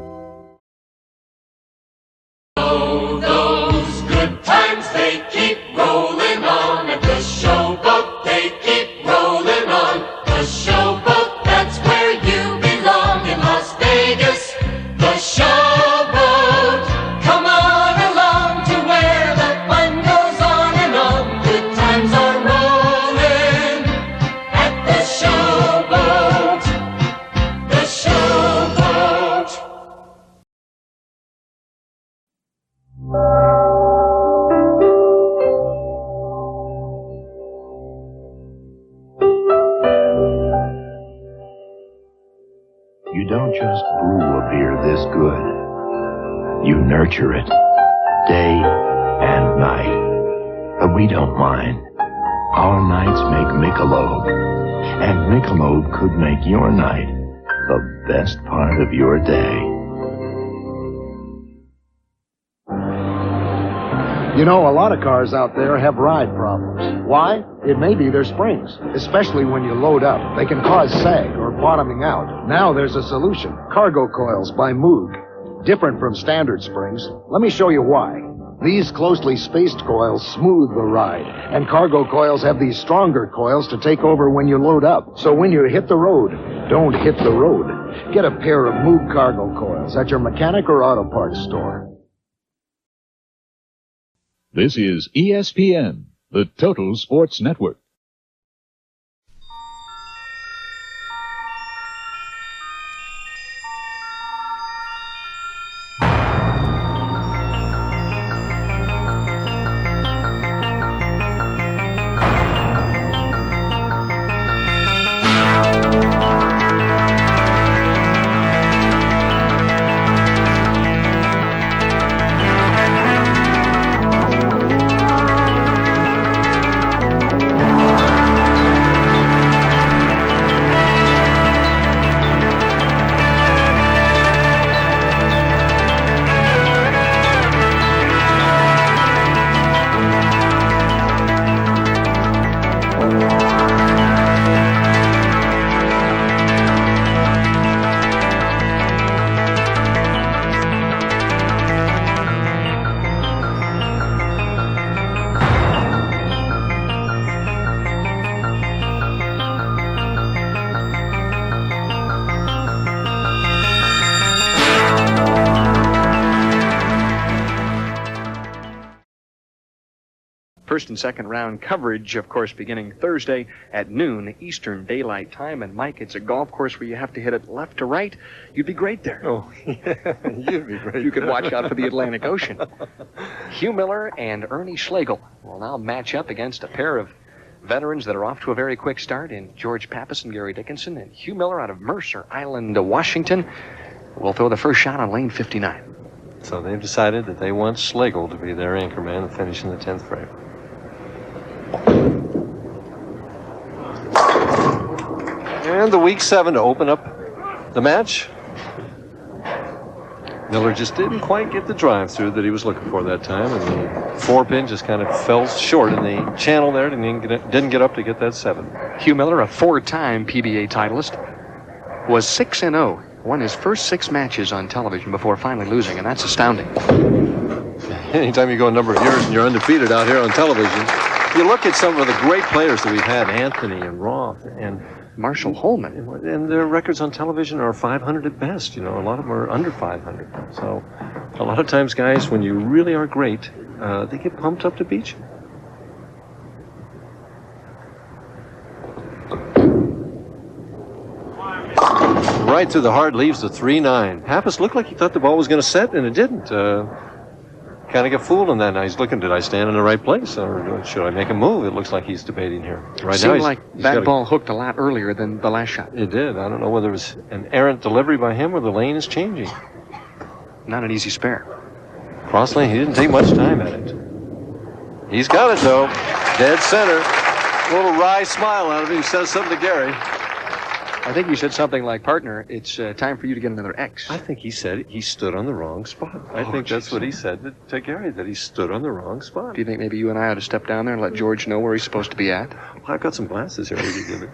beer this good. You nurture it, day and night. But we don't mind. Our nights make Michelob. And Michelob could make your night the best part of your day. You know, a lot of cars out there have ride problems. Why? It may be their springs, especially when you load up. They can cause sag or bottoming out. Now there's a solution. Cargo coils by Moog. Different from standard springs. Let me show you why. These closely spaced coils smooth the ride, and cargo coils have these stronger coils to take over when you load up. So when you hit the road, don't hit the road. Get a pair of Moog cargo coils at your mechanic or auto parts store. This is ESPN, the Total Sports Network. First and second round coverage, of course, beginning Thursday at noon Eastern Daylight Time. And, Mike, it's a golf course where you have to hit it left to right. You'd be great there. Oh, yeah, you'd be great. You could watch out for the Atlantic Ocean. Hugh Miller and Ernie Schlegel will now match up against a pair of veterans that are off to a very quick start in George Pappas and Gary Dickinson. And Hugh Miller out of Mercer Island, Washington, will throw the first shot on lane 59. So they've decided that they want Schlegel to be their anchor man and finish in the 10th frame. And the week 7 to open up the match. Miller just didn't quite get the drive through that he was looking for that time, and the 4-pin just kind of fell short in the channel there. Didn't get up to get that 7. Hugh Miller, a 4-time PBA titleist, was 6-0. Won his first 6 matches on television before finally losing, and that's astounding. Anytime you go a number of years and you're undefeated out here on television, you look at some of the great players that we've had, Anthony and Roth and Marshall Holman, and their records on television are 500 at best. You know, a lot of them are under 500. So a lot of times, guys, when you really are great, they get pumped up to beat you. Right through the hard leaves the 3-9. Pappas looked like he thought the ball was going to set, and it didn't. Kind of get fooled on that. Now he's looking, did I stand in the right place, or should I make a move? It looks like he's debating here. Right Seemed now, like that ball hooked a lot earlier than the last shot. It did. I don't know whether it was an errant delivery by him or the lane is changing. Not an easy spare. Cross lane, he didn't take much time at it. He's got it, though. Dead center. A little wry smile out of him. He says something to Gary. I think you said something like, partner, it's time for you to get another X. I think he said he stood on the wrong spot. I think that's what he said to Gary, that he stood on the wrong spot. Do you think maybe you and I ought to step down there and let George know where he's supposed to be at? Well, I've got some glasses here. We could give it.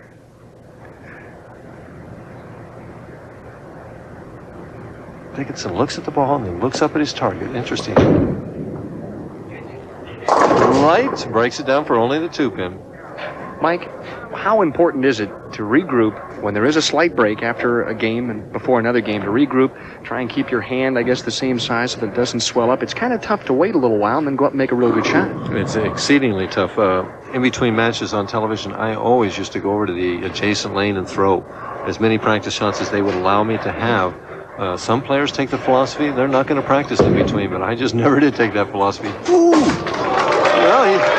Dickinson looks at the ball and then looks up at his target. Interesting. Light breaks it down for only the 2-pin. Mike, how important is it to regroup when there is a slight break after a game and before another game, to regroup, try and keep your hand, I guess, the same size so that it doesn't swell up? It's kind of tough to wait a little while and then go up and make a real good shot. It's exceedingly tough. In between matches on television, I always used to go over to the adjacent lane and throw as many practice shots as they would allow me to have. Some players take the philosophy, they're not going to practice in between, but I just never did take that philosophy. Ooh! Well,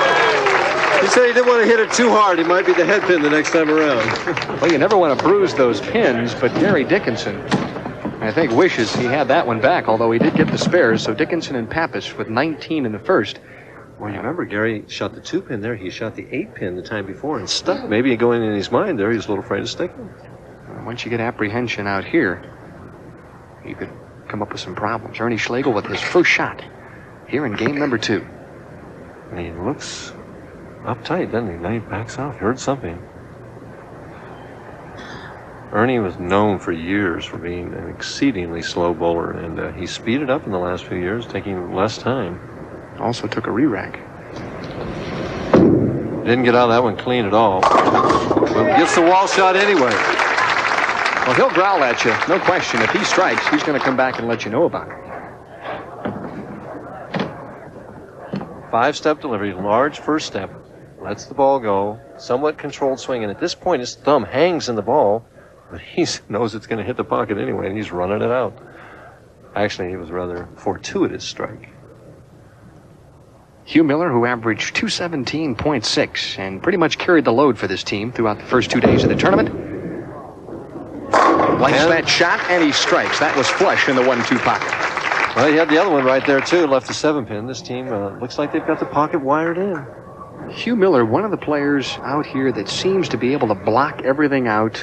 he said he didn't want to hit it too hard. He might be the head pin the next time around. Well, you never want to bruise those pins, but Gary Dickinson I think wishes he had that one back, although he did get the spares. So Dickinson and Pappas with 19 in the first. Well, you remember Gary shot the 2-pin there. He shot the 8-pin the time before and stuck. Maybe going in his mind there, he was a little afraid to stick him. Once you get apprehension out here, you could come up with some problems. Ernie Schlegel with his first shot here in game number 2. And he looks uptight, doesn't he? Now he backs off. Heard something. Ernie was known for years for being an exceedingly slow bowler, and he speeded up in the last few years, taking less time. Also took a re-rack. Didn't get out of that one clean at all. But gets the wall shot anyway. Well, he'll growl at you, no question. If he strikes, he's going to come back and let you know about it. 5-step delivery, large first step, lets the ball go, somewhat controlled swing, and at this point his thumb hangs in the ball, but he knows it's going to hit the pocket anyway, and he's running it out. Actually, it was rather fortuitous strike. Hugh Miller, who averaged 217.6 and pretty much carried the load for this team throughout the first 2 days of the tournament. Likes that shot, and he strikes. That was flush in the 1-2 pocket. Well, he had the other one right there, too. Left the 7-pin. This team looks like they've got the pocket wired in. Hugh Miller, one of the players out here that seems to be able to block everything out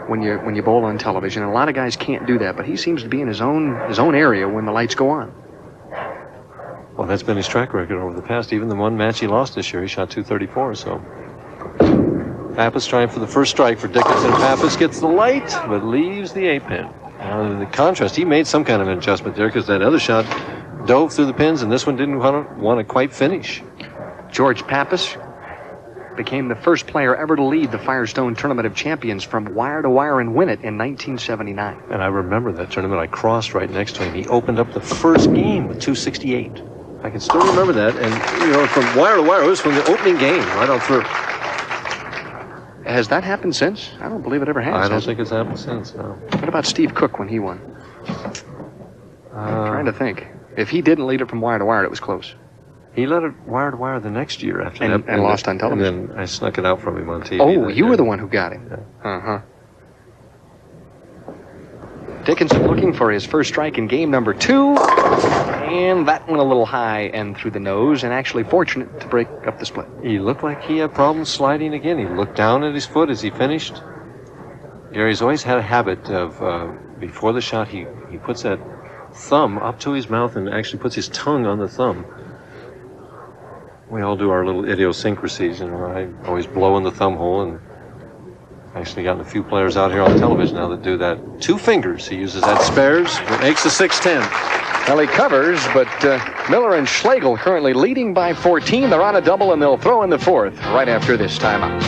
when you bowl on television. And a lot of guys can't do that, but he seems to be in his own area when the lights go on. Well, that's been his track record over the past. Even the one match he lost this year, he shot 234, so. Pappas trying for the first strike for Dickinson. Pappas gets the light, but leaves the 8-pin. Now, the contrast, he made some kind of an adjustment there because that other shot dove through the pins, and this one didn't want to quite finish. George Pappas became the first player ever to lead the Firestone Tournament of Champions from wire to wire and win it in 1979. And I remember that tournament. I crossed right next to him. He opened up the first game with 268. I can still remember that. And, you know, from wire to wire, it was from the opening game right on through. Has that happened since? I don't believe it ever has. I don't think it's happened since, no. What about Steve Cook when he won? I'm trying to think. If he didn't lead it from wire to wire, it was close. He led it wire to wire the next year after that. And lost on television. And then I snuck it out from him on TV. Oh, you were the one who got him. Yeah. Uh-huh. Dickinson looking for his first strike in game number 2. And that went a little high and through the nose, and actually fortunate to break up the split. He looked like he had problems sliding again. He looked down at his foot as he finished. Gary's always had a habit of, before the shot, he puts that thumb up to his mouth and actually puts his tongue on the thumb. We all do our little idiosyncrasies, and I always blow in the thumb hole, and actually gotten a few players out here on television now that do that. 2 fingers. He uses that spares. It makes the 6-10. Well, he covers, but Miller and Schlegel currently leading by 14. They're on a double, and they'll throw in the 4th right after this timeout.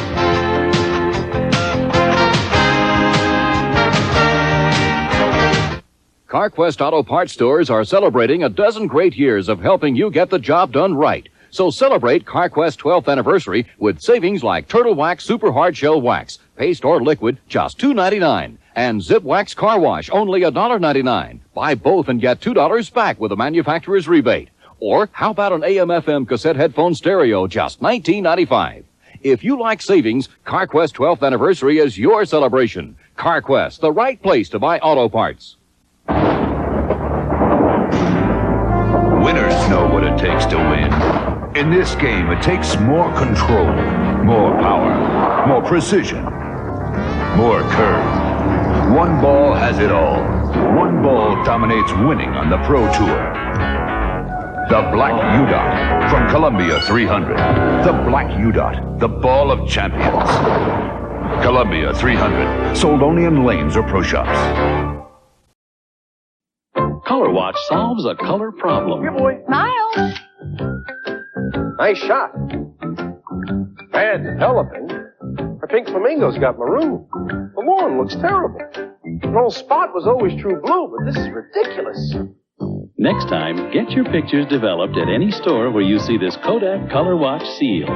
CarQuest Auto Parts stores are celebrating a dozen great years of helping you get the job done right. So celebrate CarQuest 12th anniversary with savings like Turtle Wax Super Hard Shell Wax, paste or liquid, just $2.99. And Zip Wax Car Wash, only $1.99. Buy both and get $2 back with a manufacturer's rebate. Or how about an AM/FM cassette headphone stereo, just $19.95. If you like savings, CarQuest 12th anniversary is your celebration. CarQuest, the right place to buy auto parts. Winners know what it takes to win. In this game, it takes more control, more power, more precision, more curve. One ball has it all. One ball dominates winning on the Pro Tour. The Black U-Dot from Columbia 300. The Black U-Dot, the ball of champions. Columbia 300, sold only in lanes or pro shops. Color Watch solves a color problem. Here, boy. Miles. Nice shot. Bad developing. Her pink flamingo's got maroon. The lawn looks terrible. An old spot was always true blue, but this is ridiculous. Next time, get your pictures developed at any store where you see this Kodak Color Watch seal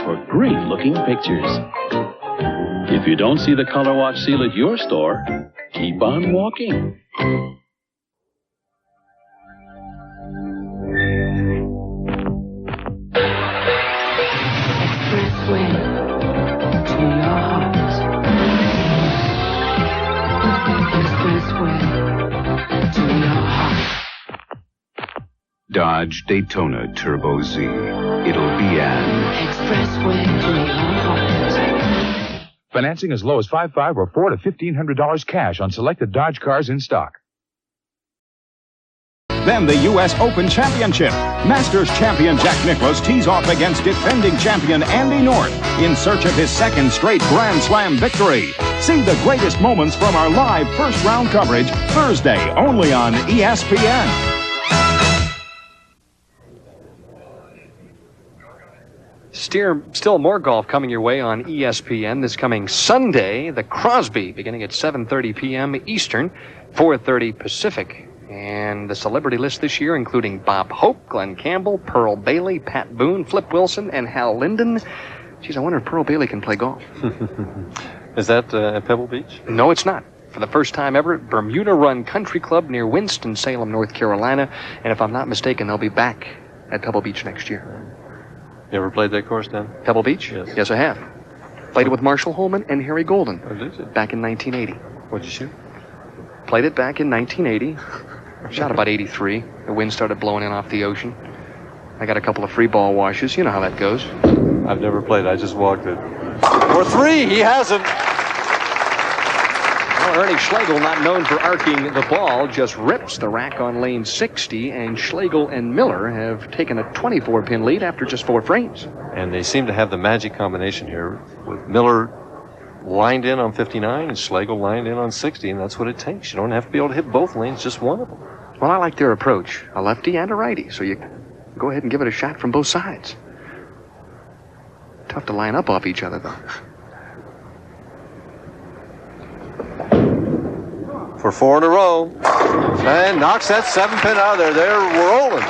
for great-looking pictures. If you don't see the Color Watch seal at your store, keep on walking. Expressway to your heart. Expressway. Dodge Daytona Turbo Z. It'll be an expressway to your heart. financing as low as $5,500 or $400 to $1,500 cash on selected Dodge cars in stock. Then the U.S. Open Championship. Masters champion Jack Nicklaus tees off against defending champion Andy North in search of his second straight Grand Slam victory. See the greatest moments from our live first-round coverage Thursday only on ESPN. Still more golf coming your way on ESPN this coming Sunday. The Crosby beginning at 7:30 p.m. Eastern, 4:30 Pacific. And the celebrity list this year, including Bob Hope, Glenn Campbell, Pearl Bailey, Pat Boone, Flip Wilson, and Hal Linden. Geez, I wonder if Pearl Bailey can play golf. Is that at Pebble Beach? No, it's not. For the first time ever, Bermuda Run Country Club near Winston-Salem, North Carolina. And if I'm not mistaken, they'll be back at Pebble Beach next year. You ever played that course, Dan? Pebble Beach? Yes, I have. Played it with Marshall Holman and Harry Golden. Oh, did you? Back in 1980. What'd you shoot? Played it back in 1980. Shot about 83. The wind started blowing in off the ocean. I got a couple of free ball washes. You know how that goes. I've never played. I just walked it. For three, he hasn't. Well, Ernie Schlegel, not known for arcing the ball, just rips the rack on lane 60, and Schlegel and Miller have taken a 24-pin lead after just 4 frames. And they seem to have the magic combination here with Miller lined in on 59 and Schlegel lined in on 60, and that's what it takes. You don't have to be able to hit both lanes, just one of them. Well, I like their approach, a lefty and a righty, so you go ahead and give it a shot from both sides. Tough to line up off each other, though. For 4 in a row, and knocks that 7-pin out of there. They're rolling.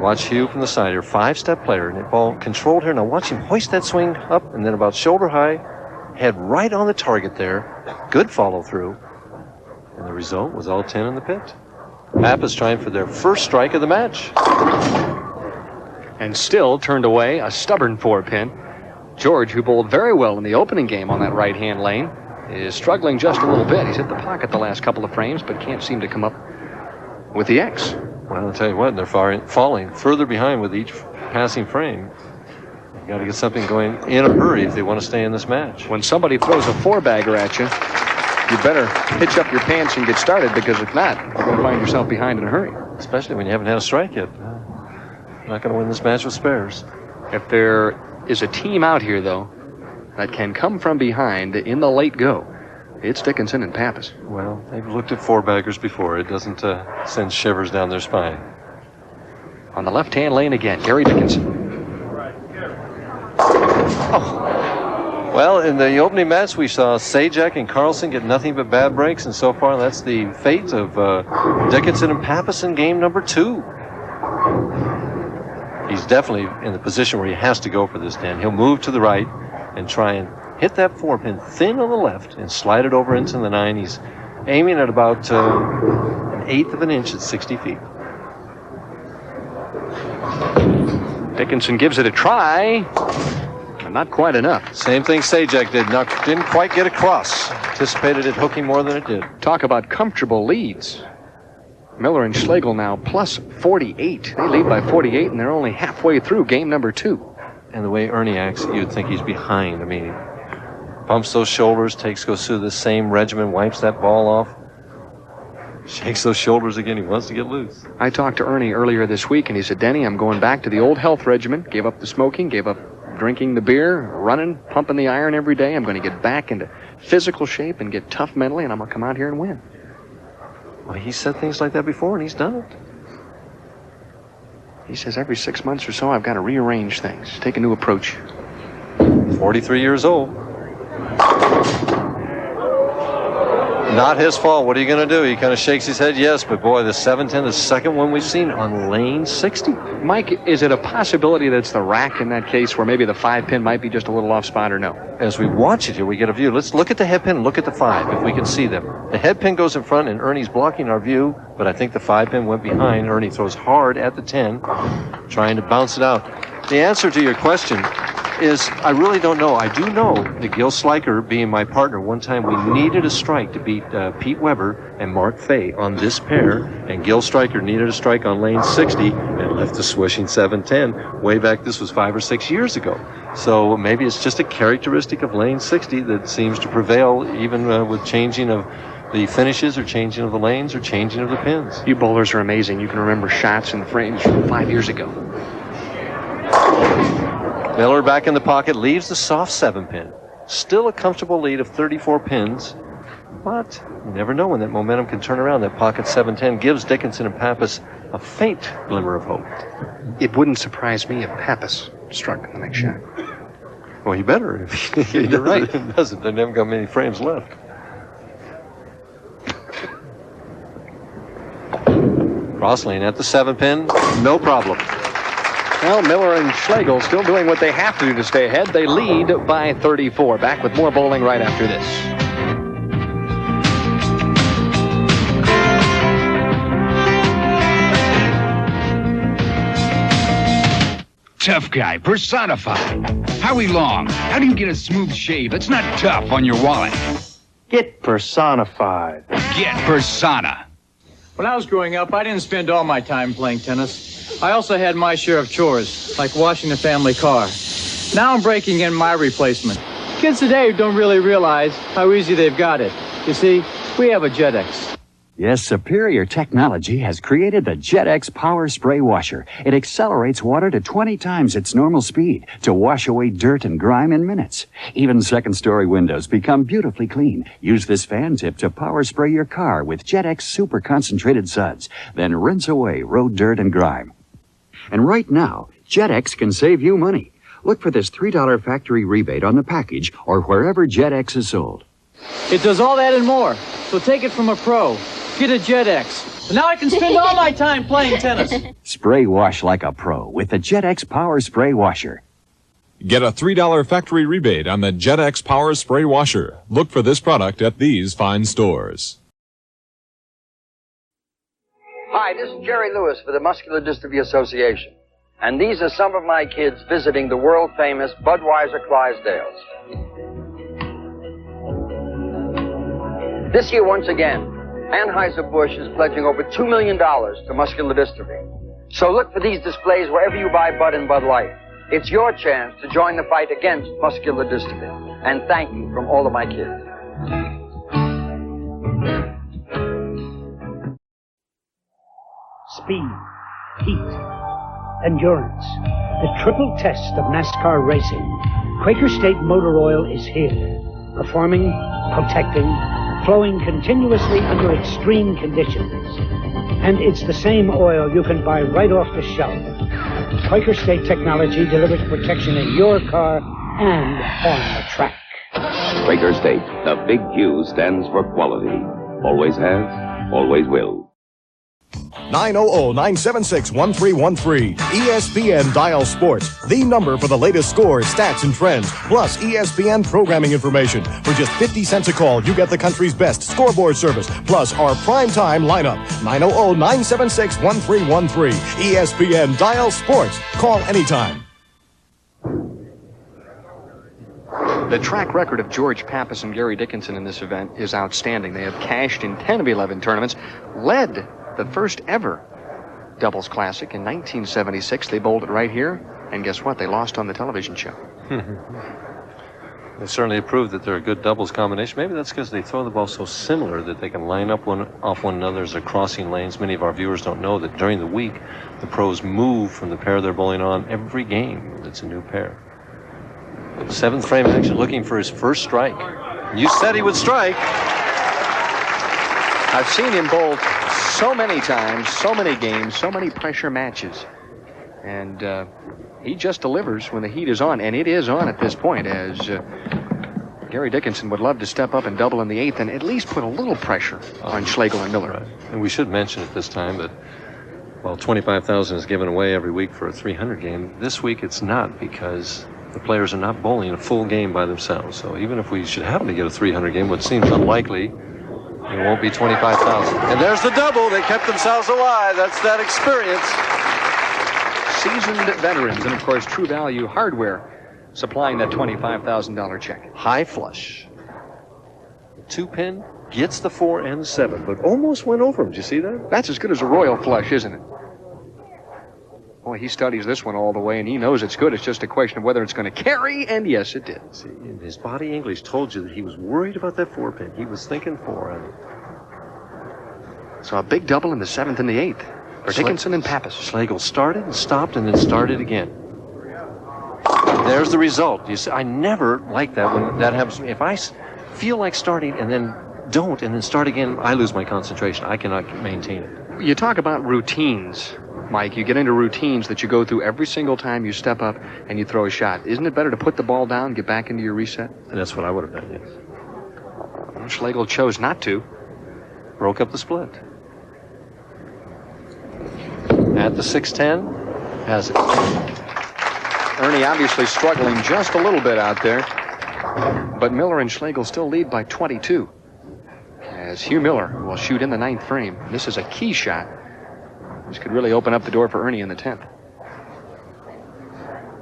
Watch Hugh from the side here, 5-step player, and ball controlled here. Now watch him hoist that swing up, and then about shoulder high, head right on the target there. Good follow through, and the result was all 10 in the pit. Pappas trying for their first strike of the match, and still turned away a stubborn 4-pin. George, who bowled very well in the opening game on that right-hand lane, is struggling just a little bit. He's hit the pocket the last couple of frames, but can't seem to come up with the X. Well, I'll tell you what, they're falling further behind with each passing frame. You got to get something going in a hurry if they want to stay in this match. When somebody throws a 4-bagger at you, you better hitch up your pants and get started, because if not, you're going to find yourself behind in a hurry. Especially when you haven't had a strike yet. You're not going to win this match with spares. If there is a team out here, though, that can come from behind in the late go, it's Dickinson and Pappas. Well, they've looked at 4-baggers before. It doesn't send shivers down their spine. On the left-hand lane again, Gary Dickinson. Oh. Well, in the opening match, we saw Sajak and Carlson get nothing but bad breaks, and so far that's the fate of Dickinson and Pappas in game number 2. He's definitely in the position where he has to go for this, Dan. He'll move to the right and try and hit that 4-pin thin on the left and slide it over into the 9. He's aiming at about 1/8 of an inch at 60 feet. Dickinson gives it a try, but not quite enough. Same thing Sajak did. Didn't quite get across. Anticipated it hooking more than it did. Talk about comfortable leads. Miller and Schlegel now plus 48. They lead by 48, and they're only halfway through game number 2. And the way Ernie acts, you'd think he's behind. I mean, pumps those shoulders, goes through the same regimen, wipes that ball off, shakes those shoulders again. He wants to get loose. I talked to Ernie earlier this week, and he said, Denny, I'm going back to the old health regimen. Gave up the smoking, gave up drinking the beer, running, pumping the iron every day. I'm going to get back into physical shape and get tough mentally, and I'm going to come out here and win. Well, he said things like that before, and he's done it. He says every 6 months or so, I've got to rearrange things, take a new approach. 43 years old. Not his fault. What are you going to do? He kind of shakes his head, yes, but boy, the 710, the second one we've seen on lane 60. Mike, is it a possibility that it's the rack in that case, where maybe the 5-pin might be just a little off spot, or no? As we watch it here, we get a view. Let's look at the head pin and look at the 5, if we can see them. The head pin goes in front, and Ernie's blocking our view, but I think the 5-pin went behind. Ernie throws hard at the 10, trying to bounce it out. The answer to your question, is I really don't know. I do know that Gil Sliker, being my partner, one time we needed a strike to beat Pete Weber and Mark Fay on this pair, and Gil Sliker needed a strike on lane 60 and left a swishing 710 way back. This was 5 or 6 years ago. So maybe it's just a characteristic of lane 60 that seems to prevail even with changing of the finishes or changing of the lanes or changing of the pins. You bowlers are amazing. You can remember shots and frames from 5 years ago. Miller back in the pocket, leaves the soft 7-pin. Still a comfortable lead of 34 pins, but you never know when that momentum can turn around. That pocket 7-10 gives Dickinson and Pappas a faint glimmer of hope. It wouldn't surprise me if Pappas struck in the next shot. Well, he better. You're right. It doesn't. They haven't got many frames left. Cross lane at the 7-pin, no problem. Well, Miller and Schlegel still doing what they have to do to stay ahead. They lead by 34. Back with more bowling right after this. Tough guy, personified. Howie Long, how do you get a smooth shave that's not tough on your wallet? Get personified. Get persona. When I was growing up, I didn't spend all my time playing tennis. I also had my share of chores, like washing the family car. Now I'm breaking in my replacement. Kids today don't really realize how easy they've got it. You see, we have a JetX. Yes, superior technology has created the JetX Power Spray Washer. It accelerates water to 20 times its normal speed to wash away dirt and grime in minutes. Even second-story windows become beautifully clean. Use this fan tip to power spray your car with JetX super concentrated suds. Then rinse away road dirt and grime. And right now, JetX can save you money. Look for this $3 factory rebate on the package or wherever JetX is sold. It does all that and more, so take it from a pro. Get a JetX. Now I can spend all my time playing tennis. Spray wash like a pro with the JetX Power Spray Washer. Get a $3 factory rebate on the JetX Power Spray Washer. Look for this product at these fine stores. Hi, this is Jerry Lewis for the Muscular Dystrophy Association. And these are some of my kids visiting the world-famous Budweiser Clydesdales. This year, once again, Anheuser-Busch is pledging over $2 million to muscular dystrophy. So look for these displays wherever you buy Bud and Bud Light. It's your chance to join the fight against muscular dystrophy. And thank you from all of my kids. Speed, heat, endurance, the triple test of NASCAR racing. Quaker State Motor Oil is here, performing, protecting, flowing continuously under extreme conditions. And it's the same oil you can buy right off the shelf. Quaker State technology delivers protection in your car and on the track. Quaker State, the big Q stands for quality. Always has, always will. 900-976-1313. ESPN Dial Sports, the number for the latest scores, stats, and trends, plus ESPN programming information. For just 50 cents a call, you get the country's best scoreboard service, plus our primetime lineup. 900-976-1313. ESPN Dial Sports. Call anytime. The track record of George Pappas and Gary Dickinson in this event is outstanding. They have cashed in 10 of 11 tournaments, led the first ever doubles classic in 1976. They bowled it right here, and guess what? They lost on the television show. They certainly proved that they're a good doubles combination. Maybe that's because they throw the ball so similar that they can line up off one another as they're crossing lanes. Many of our viewers don't know that during the week, the pros move from the pair they're bowling on every game. It's a new pair. Seventh frame action, looking for his first strike. You said he would strike. I've seen him bowl so many times, so many games, so many pressure matches. And he just delivers when the heat is on, and it is on at this point, as Gary Dickinson would love to step up and double in the eighth and at least put a little pressure on Schlegel and Miller. Right. And we should mention at this time that while $25,000 is given away every week for a 300 game, this week it's not, because the players are not bowling a full game by themselves. So even if we should happen to get a 300 game, what seems unlikely, it won't be $25,000. And there's the double. They kept themselves alive. That's that experience. Seasoned veterans and, of course, True Value hardware supplying that $25,000 check. High flush. 2-pin gets the 4 and the 7, but almost went over him. Did you see that? That's as good as a royal flush, isn't it? Boy, he studies this one all the way, and he knows it's good. It's just a question of whether it's going to carry, and yes, it did. See, his body English told you that he was worried about that 4-pin. He was thinking 4 on it. So a big double in the 7th and the 8th for Dickinson and Pappas. Schlegel started and stopped and then started again. There's the result. You see, I never like that when that happens to me. If I feel like starting and then don't and then start again, I lose my concentration. I cannot maintain it. You talk about routines, Mike. You get into routines that you go through every single time you step up and you throw a shot. Isn't it better to put the ball down, get back into your reset? And that's what I would have done, yes. Well, Schlegel chose not to. Broke up the split. At the 6-10, has it. Ernie obviously struggling just a little bit out there, but Miller and Schlegel still lead by 22. As Hugh Miller will shoot in the 9th frame. This is a key shot. This could really open up the door for Ernie in the 10th.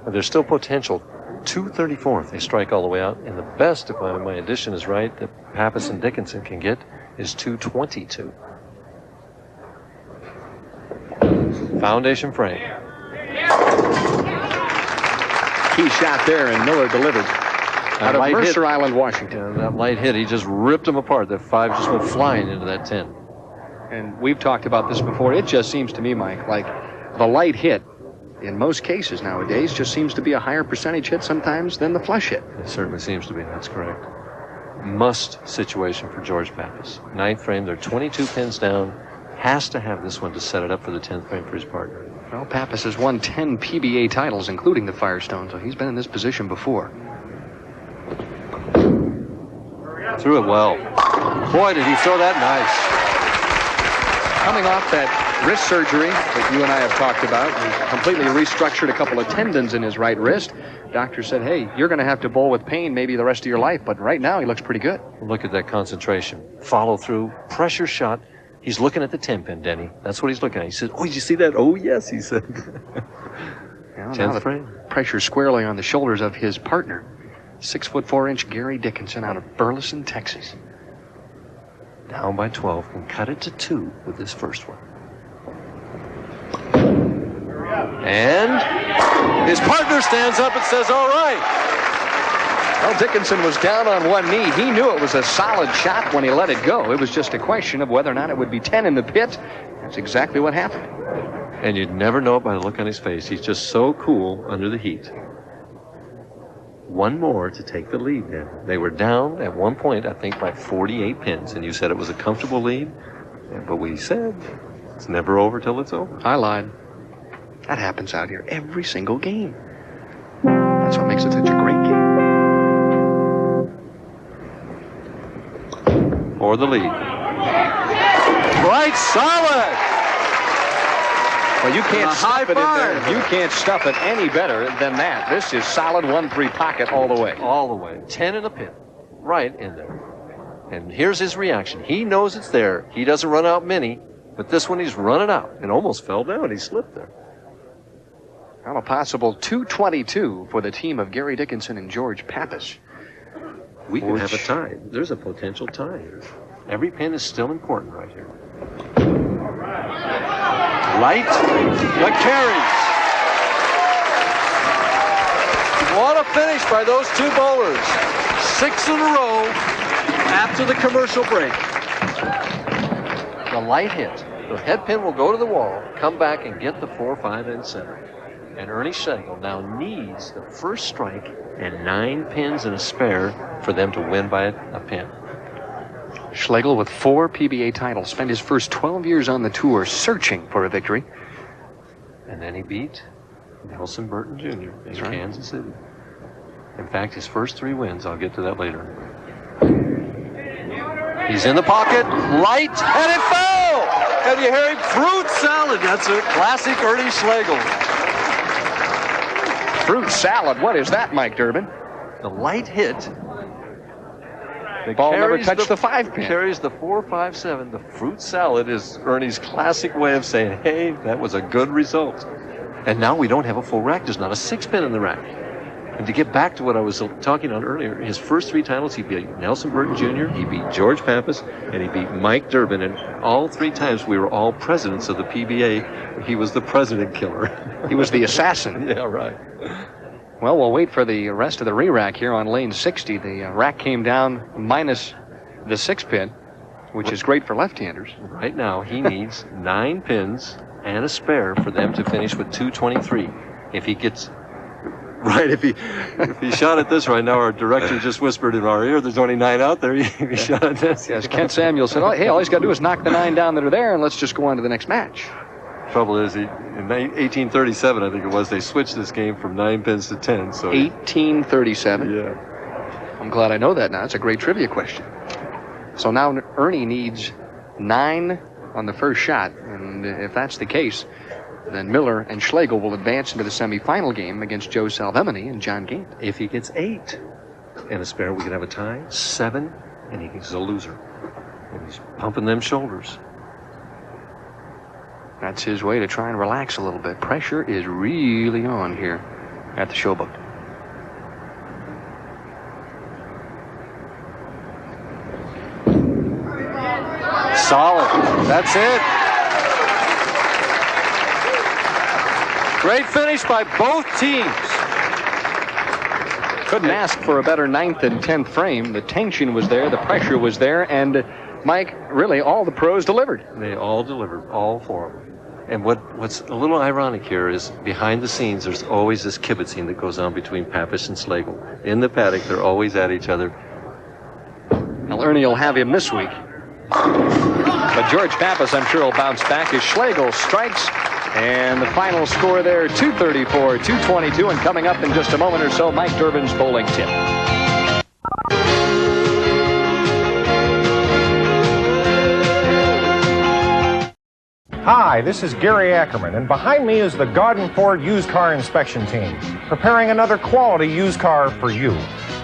But there's still potential. 234 if they strike all the way out, and the best, if my addition is right, that Pappas and Dickinson can get is 222. Foundation frame. Key shot there, and Miller delivered. Out of Mercer Island, Washington. Yeah, that light hit, he just ripped them apart. That 5 just went flying into that 10. And we've talked about this before. It just seems to me, Mike, like the light hit, in most cases nowadays, just seems to be a higher percentage hit sometimes than the flush hit. It certainly seems to be. That's correct. Must situation for George Pappas. 9th frame, they're 22 pins down. Has to have this one to set it up for the 10th frame for his partner. Well, Pappas has won 10 PBA titles, including the Firestone, so he's been in this position before. Threw it well. Boy, did he throw that nice. Coming off that wrist surgery that you and I have talked about, he completely restructured a couple of tendons in his right wrist. Doctor said, hey, you're going to have to bowl with pain maybe the rest of your life, but right now he looks pretty good. Look at that concentration. Follow through, pressure shot. He's looking at the 10-pin, Denny. That's what he's looking at. He said, oh, did you see that? Oh, yes, he said. 10th frame. Pressure squarely on the shoulders of his partner. 6'4" Gary Dickinson out of Burleson, Texas. Down by 12, can cut it to 2 with this first one. And his partner stands up and says, all right. Well, Dickinson was down on one knee. He knew it was a solid shot when he let it go. It was just a question of whether or not it would be 10 in the pit. That's exactly what happened. And you'd never know it by the look on his face. He's just so cool under the heat. One more to take the lead then. They were down at one point, I think, by 48 pins. And you said it was a comfortable lead. But we said it's never over till it's over. I lied. That happens out here every single game. That's what makes it such a great game. For the lead. Right, solid! Well, you can't stuff it in there. You can't stuff it any better than that. This is solid 1-3 pocket all the way. All the way. 10 in the pin. Right in there. And here's his reaction. He knows it's there. He doesn't run out many, but this one he's running out and almost fell down. He slipped there. Well, a possible 222 for the team of Gary Dickinson and George Pappas. We could have a tie. There's a potential tie here. Every pin is still important right here. Light, but carries. What a finish by those two bowlers. 6 in a row after the commercial break. The light hit. The head pin will go to the wall, come back and get the 4, 5, and 7. And Ernie Schlegel now needs the first strike and 9 pins and a spare for them to win by a pin. Schlegel with 4 PBA titles, spent his first 12 years on the tour searching for a victory. And then he beat Nelson Burton Jr. in Kansas City. In fact, his first 3 wins, I'll get to that later. He's in the pocket, light, and it fell! And you hear him, fruit salad. That's a classic Ernie Schlegel. Fruit salad, what is that, Mike Durbin? The light hit. The ball never touched the 5-pin. Carries the 4, 5, 7. The fruit salad is Ernie's classic way of saying, hey, that was a good result. And now we don't have a full rack. There's not a 6-pin in the rack. And to get back to what I was talking on earlier, his first 3 titles, he beat Nelson Burton Jr., he beat George Pappas, and he beat Mike Durbin. And all 3 times we were all presidents of the PBA. He was the president killer. He was the assassin. Yeah, right. Well, we'll wait for the rest of the re-rack here on lane 60. The rack came down minus the 6 pin, which is great for left-handers. Right now, he needs 9 pins and a spare for them to finish with 223. If he gets... Right, if he shot at this right now, our director just whispered in our ear, there's only 9 out there. If he shot at this. Yes, Kent Samuel said, hey, all he's got to do is knock the 9 down that are there, and let's just go on to the next match. Trouble is, in 1837, I think it was, they switched this game from 9 pins to 10. So 1837? Yeah. I'm glad I know that now. It's a great trivia question. So now Ernie needs 9 on the first shot, and if that's the case, then Miller and Schlegel will advance into the semifinal game against Joe Salvemini and John Gant. If he gets 8 and a spare, we can have a tie. 7, and he's a loser. And he's pumping them shoulders. That's his way to try and relax a little bit. Pressure is really on here at the Showboat. Solid. That's it. Great finish by both teams. Couldn't ask for a better 9th and 10th frame. The tension was there, the pressure was there, and Mike, really all the pros delivered. They all delivered, all 4 of them. And what's a little ironic here is behind the scenes, there's always this kibitzing that goes on between Pappas and Schlegel. In the paddock, they're always at each other. Well, Ernie will have him this week. But George Pappas, I'm sure, will bounce back as Schlegel strikes. And the final score there, 234, 222. And coming up in just a moment or so, Mike Durbin's bowling tip. Hi, this is Gary Ackerman, and behind me is the Garden Ford used car inspection team, preparing another quality used car for you.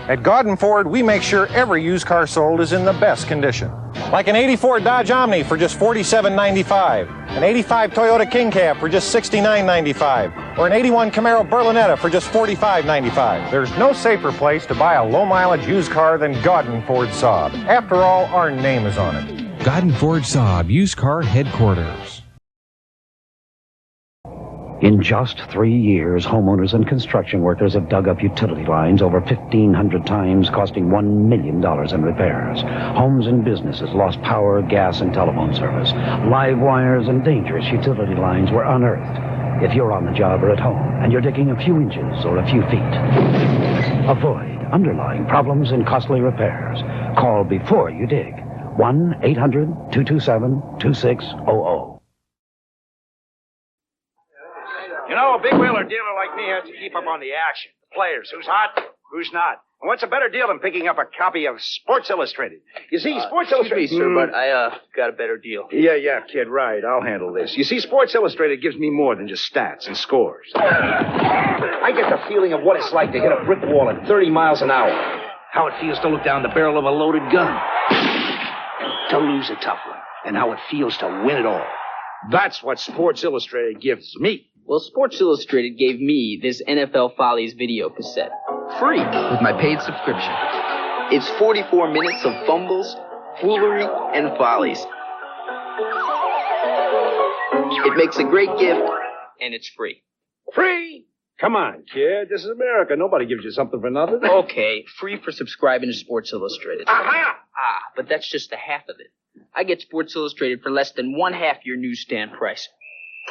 At Garden Ford, we make sure every used car sold is in the best condition. Like an 84 Dodge Omni for just $47.95, an 85 Toyota King Cab for just $69.95, or an 81 Camaro Berlinetta for just $45.95. There's no safer place to buy a low-mileage used car than Garden Ford Saab. After all, our name is on it. Garden Ford Saab, used car headquarters. In just 3 years, homeowners and construction workers have dug up utility lines over 1,500 times, costing $1 million in repairs. Homes and businesses lost power, gas, and telephone service. Live wires and dangerous utility lines were unearthed. If you're on the job or at home, and you're digging a few inches or a few feet, avoid underlying problems and costly repairs. Call before you dig. 1-800-227-2600. You know, a big wheeler dealer like me has to keep up on the action. The players, who's hot, who's not. And what's a better deal than picking up a copy of Sports Illustrated? You see, Sports Illustrated... Excuse me, sir, but I got a better deal. Yeah, kid, right. I'll handle this. You see, Sports Illustrated gives me more than just stats and scores. I get the feeling of what it's like to hit a brick wall at 30 miles an hour. How it feels to look down the barrel of a loaded gun. To lose a tough one. And how it feels to win it all. That's what Sports Illustrated gives me. Well, Sports Illustrated gave me this NFL Follies video cassette. Free with my paid subscription. It's 44 minutes of fumbles, foolery, and follies. It makes a great gift, and it's free. Free? Come on, kid. This is America. Nobody gives you something for nothing. Okay, free for subscribing to Sports Illustrated. Aha! But that's just a half of it. I get Sports Illustrated for less than one half your newsstand price.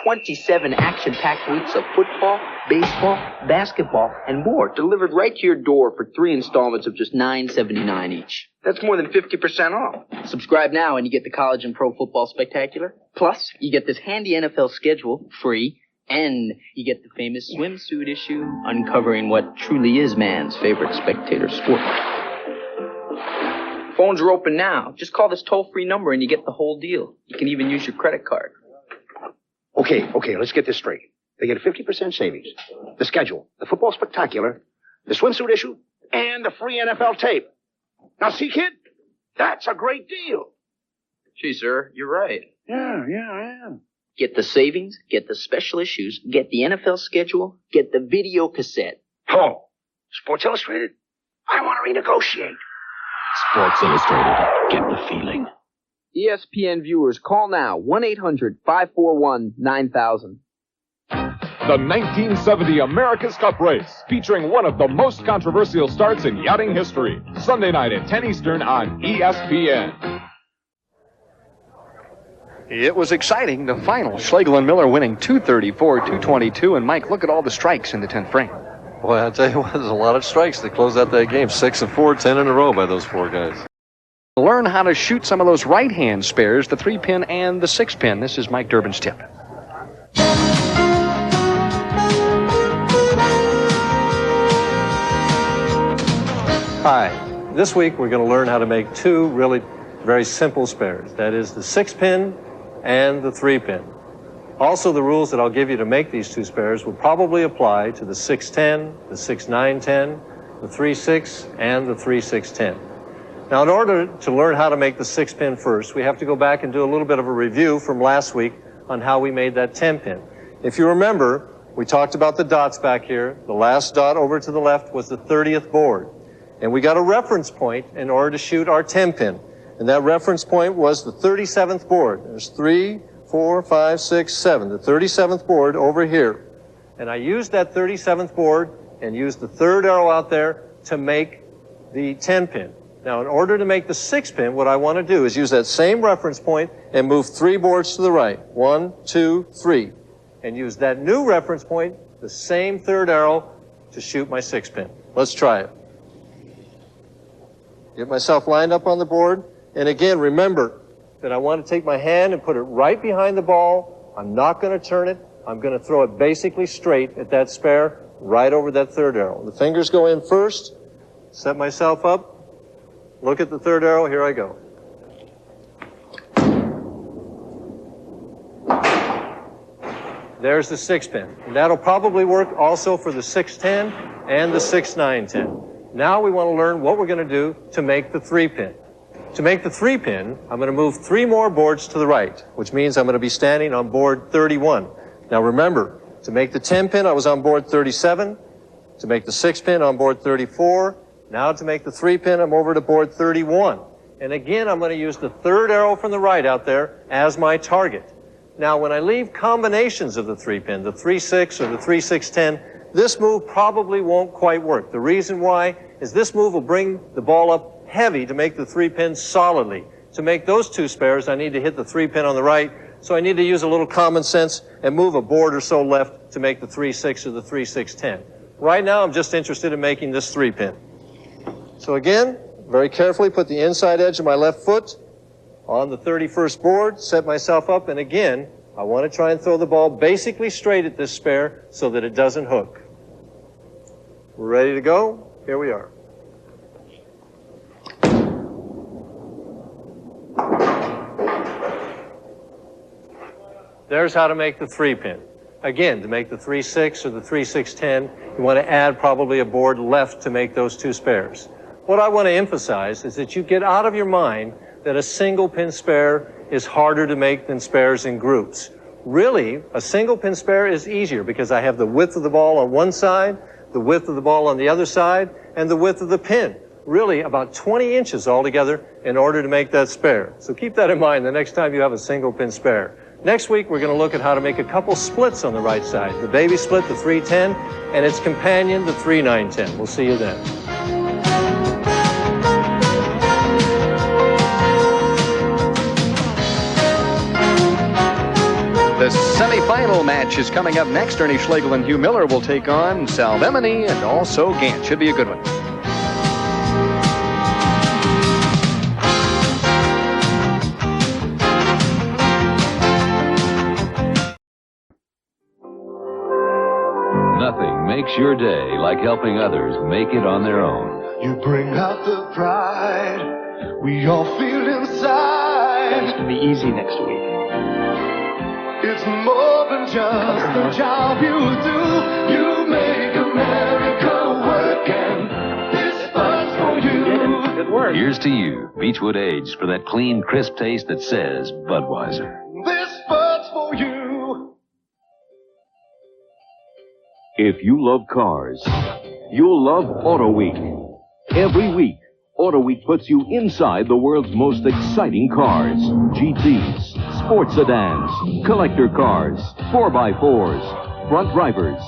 27 action-packed weeks of football, baseball, basketball, and more delivered right to your door for 3 installments of just $9.79 each. That's more than 50% off. Subscribe now and you get the College and Pro Football Spectacular. Plus, you get this handy NFL schedule, free, and you get the famous swimsuit issue, uncovering what truly is man's favorite spectator sport. Phones are open now. Just call this toll-free number and you get the whole deal. You can even use your credit card. Okay, let's get this straight. They get a 50% savings. The schedule, the football spectacular, the swimsuit issue, and the free NFL tape. Now, see, kid? That's a great deal. Gee, sir, you're right. Yeah, I am. Get the savings, get the special issues, get the NFL schedule, get the video cassette. Oh, Sports Illustrated? I want to renegotiate. Sports Illustrated. Get the feeling. ESPN viewers, call now. 1-800-541-9000. The 1970 America's Cup Race, featuring one of the most controversial starts in yachting history. Sunday night at 10 Eastern on ESPN. It was exciting, the final. Schlegel and Miller winning 234-222. And Mike, look at all the strikes in the 10th frame. Boy, I'll tell you what, there's a lot of strikes to close out that game. 6 of 4, 10 in a row by those 4 guys. Learn how to shoot some of those right-hand spares, the 3-pin and the 6-pin. This is Mike Durbin's tip. Hi, this week we're going to learn how to make 2 really very simple spares. That is the 6-pin and the 3-pin. Also, the rules that I'll give you to make these 2 spares will probably apply to the 6-10, the 6-9-10, the 3-6, and the 3-6-10. Now, in order to learn how to make the 6-pin first, we have to go back and do a little bit of a review from last week on how we made that 10-pin. If you remember, we talked about the dots back here. The last dot over to the left was the 30th board. And we got a reference point in order to shoot our 10-pin. And that reference point was the 37th board. There's 3, 4, 5, 6, 7. The 37th board over here. And I used that 37th board and used the 3rd arrow out there to make the 10-pin. Now, in order to make the 6-pin, what I want to do is use that same reference point and move 3 boards to the right. 1, 2, 3. And use that new reference point, the same 3rd arrow, to shoot my 6-pin. Let's try it. Get myself lined up on the board. And again, remember that I want to take my hand and put it right behind the ball. I'm not going to turn it. I'm going to throw it basically straight at that spare, right over that 3rd arrow. The fingers go in first. Set myself up. Look at the 3rd arrow. Here I go. There's the 6-pin. And that'll probably work also for the 6-10 and the 6-9-10. Now we want to learn what we're going to do to make the 3-pin. To make the 3-pin, I'm going to move 3 more boards to the right, which means I'm going to be standing on board 31. Now remember, to make the 10-pin, I was on board 37. To make the 6-pin, on board 34. Now to make the 3-pin, I'm over to board 31. And again, I'm going to use the 3rd arrow from the right out there as my target. Now, when I leave combinations of the 3-pin, the 3-6 or the 3-6-10, this move probably won't quite work. The reason why is this move will bring the ball up heavy to make the 3-pin solidly. To make those 2 spares, I need to hit the 3-pin on the right, so I need to use a little common sense and move a board or so left to make the 3-6 or the 3-6-10. Right now, I'm just interested in making this 3-pin. So again, very carefully put the inside edge of my left foot on the 31st board, set myself up, and again, I want to try and throw the ball basically straight at this spare so that it doesn't hook. We're ready to go. Here we are. There's how to make the 3-pin. Again, to make the 3-6 or the 3-6-10, you want to add probably a board left to make those 2 spares. What I want to emphasize is that you get out of your mind that a single pin spare is harder to make than spares in groups. Really, a single pin spare is easier because I have the width of the ball on one side, the width of the ball on the other side, and the width of the pin. Really, about 20 inches altogether in order to make that spare. So keep that in mind the next time you have a single pin spare. Next week, we're going to look at how to make a couple splits on the right side. The baby split, the 3-10, and its companion, the 3-9-10. We'll see you then. The semifinal match is coming up next. Ernie Schlegel and Hugh Miller will take on Salvemini and also Gant. Should be a good one. Nothing makes your day like helping others make it on their own. You bring out the pride we all feel inside. It's going to be easy next week. It's more than just the job you do. You make America work, and this fun's for you. Good work. Here's to you, Beechwood Aged, for that clean, crisp taste that says Budweiser. This fun's for you. If you love cars, you'll love Auto Week. Every week, Auto Week puts you inside the world's most exciting cars. GTs, sports sedans, collector cars, 4x4s, front drivers.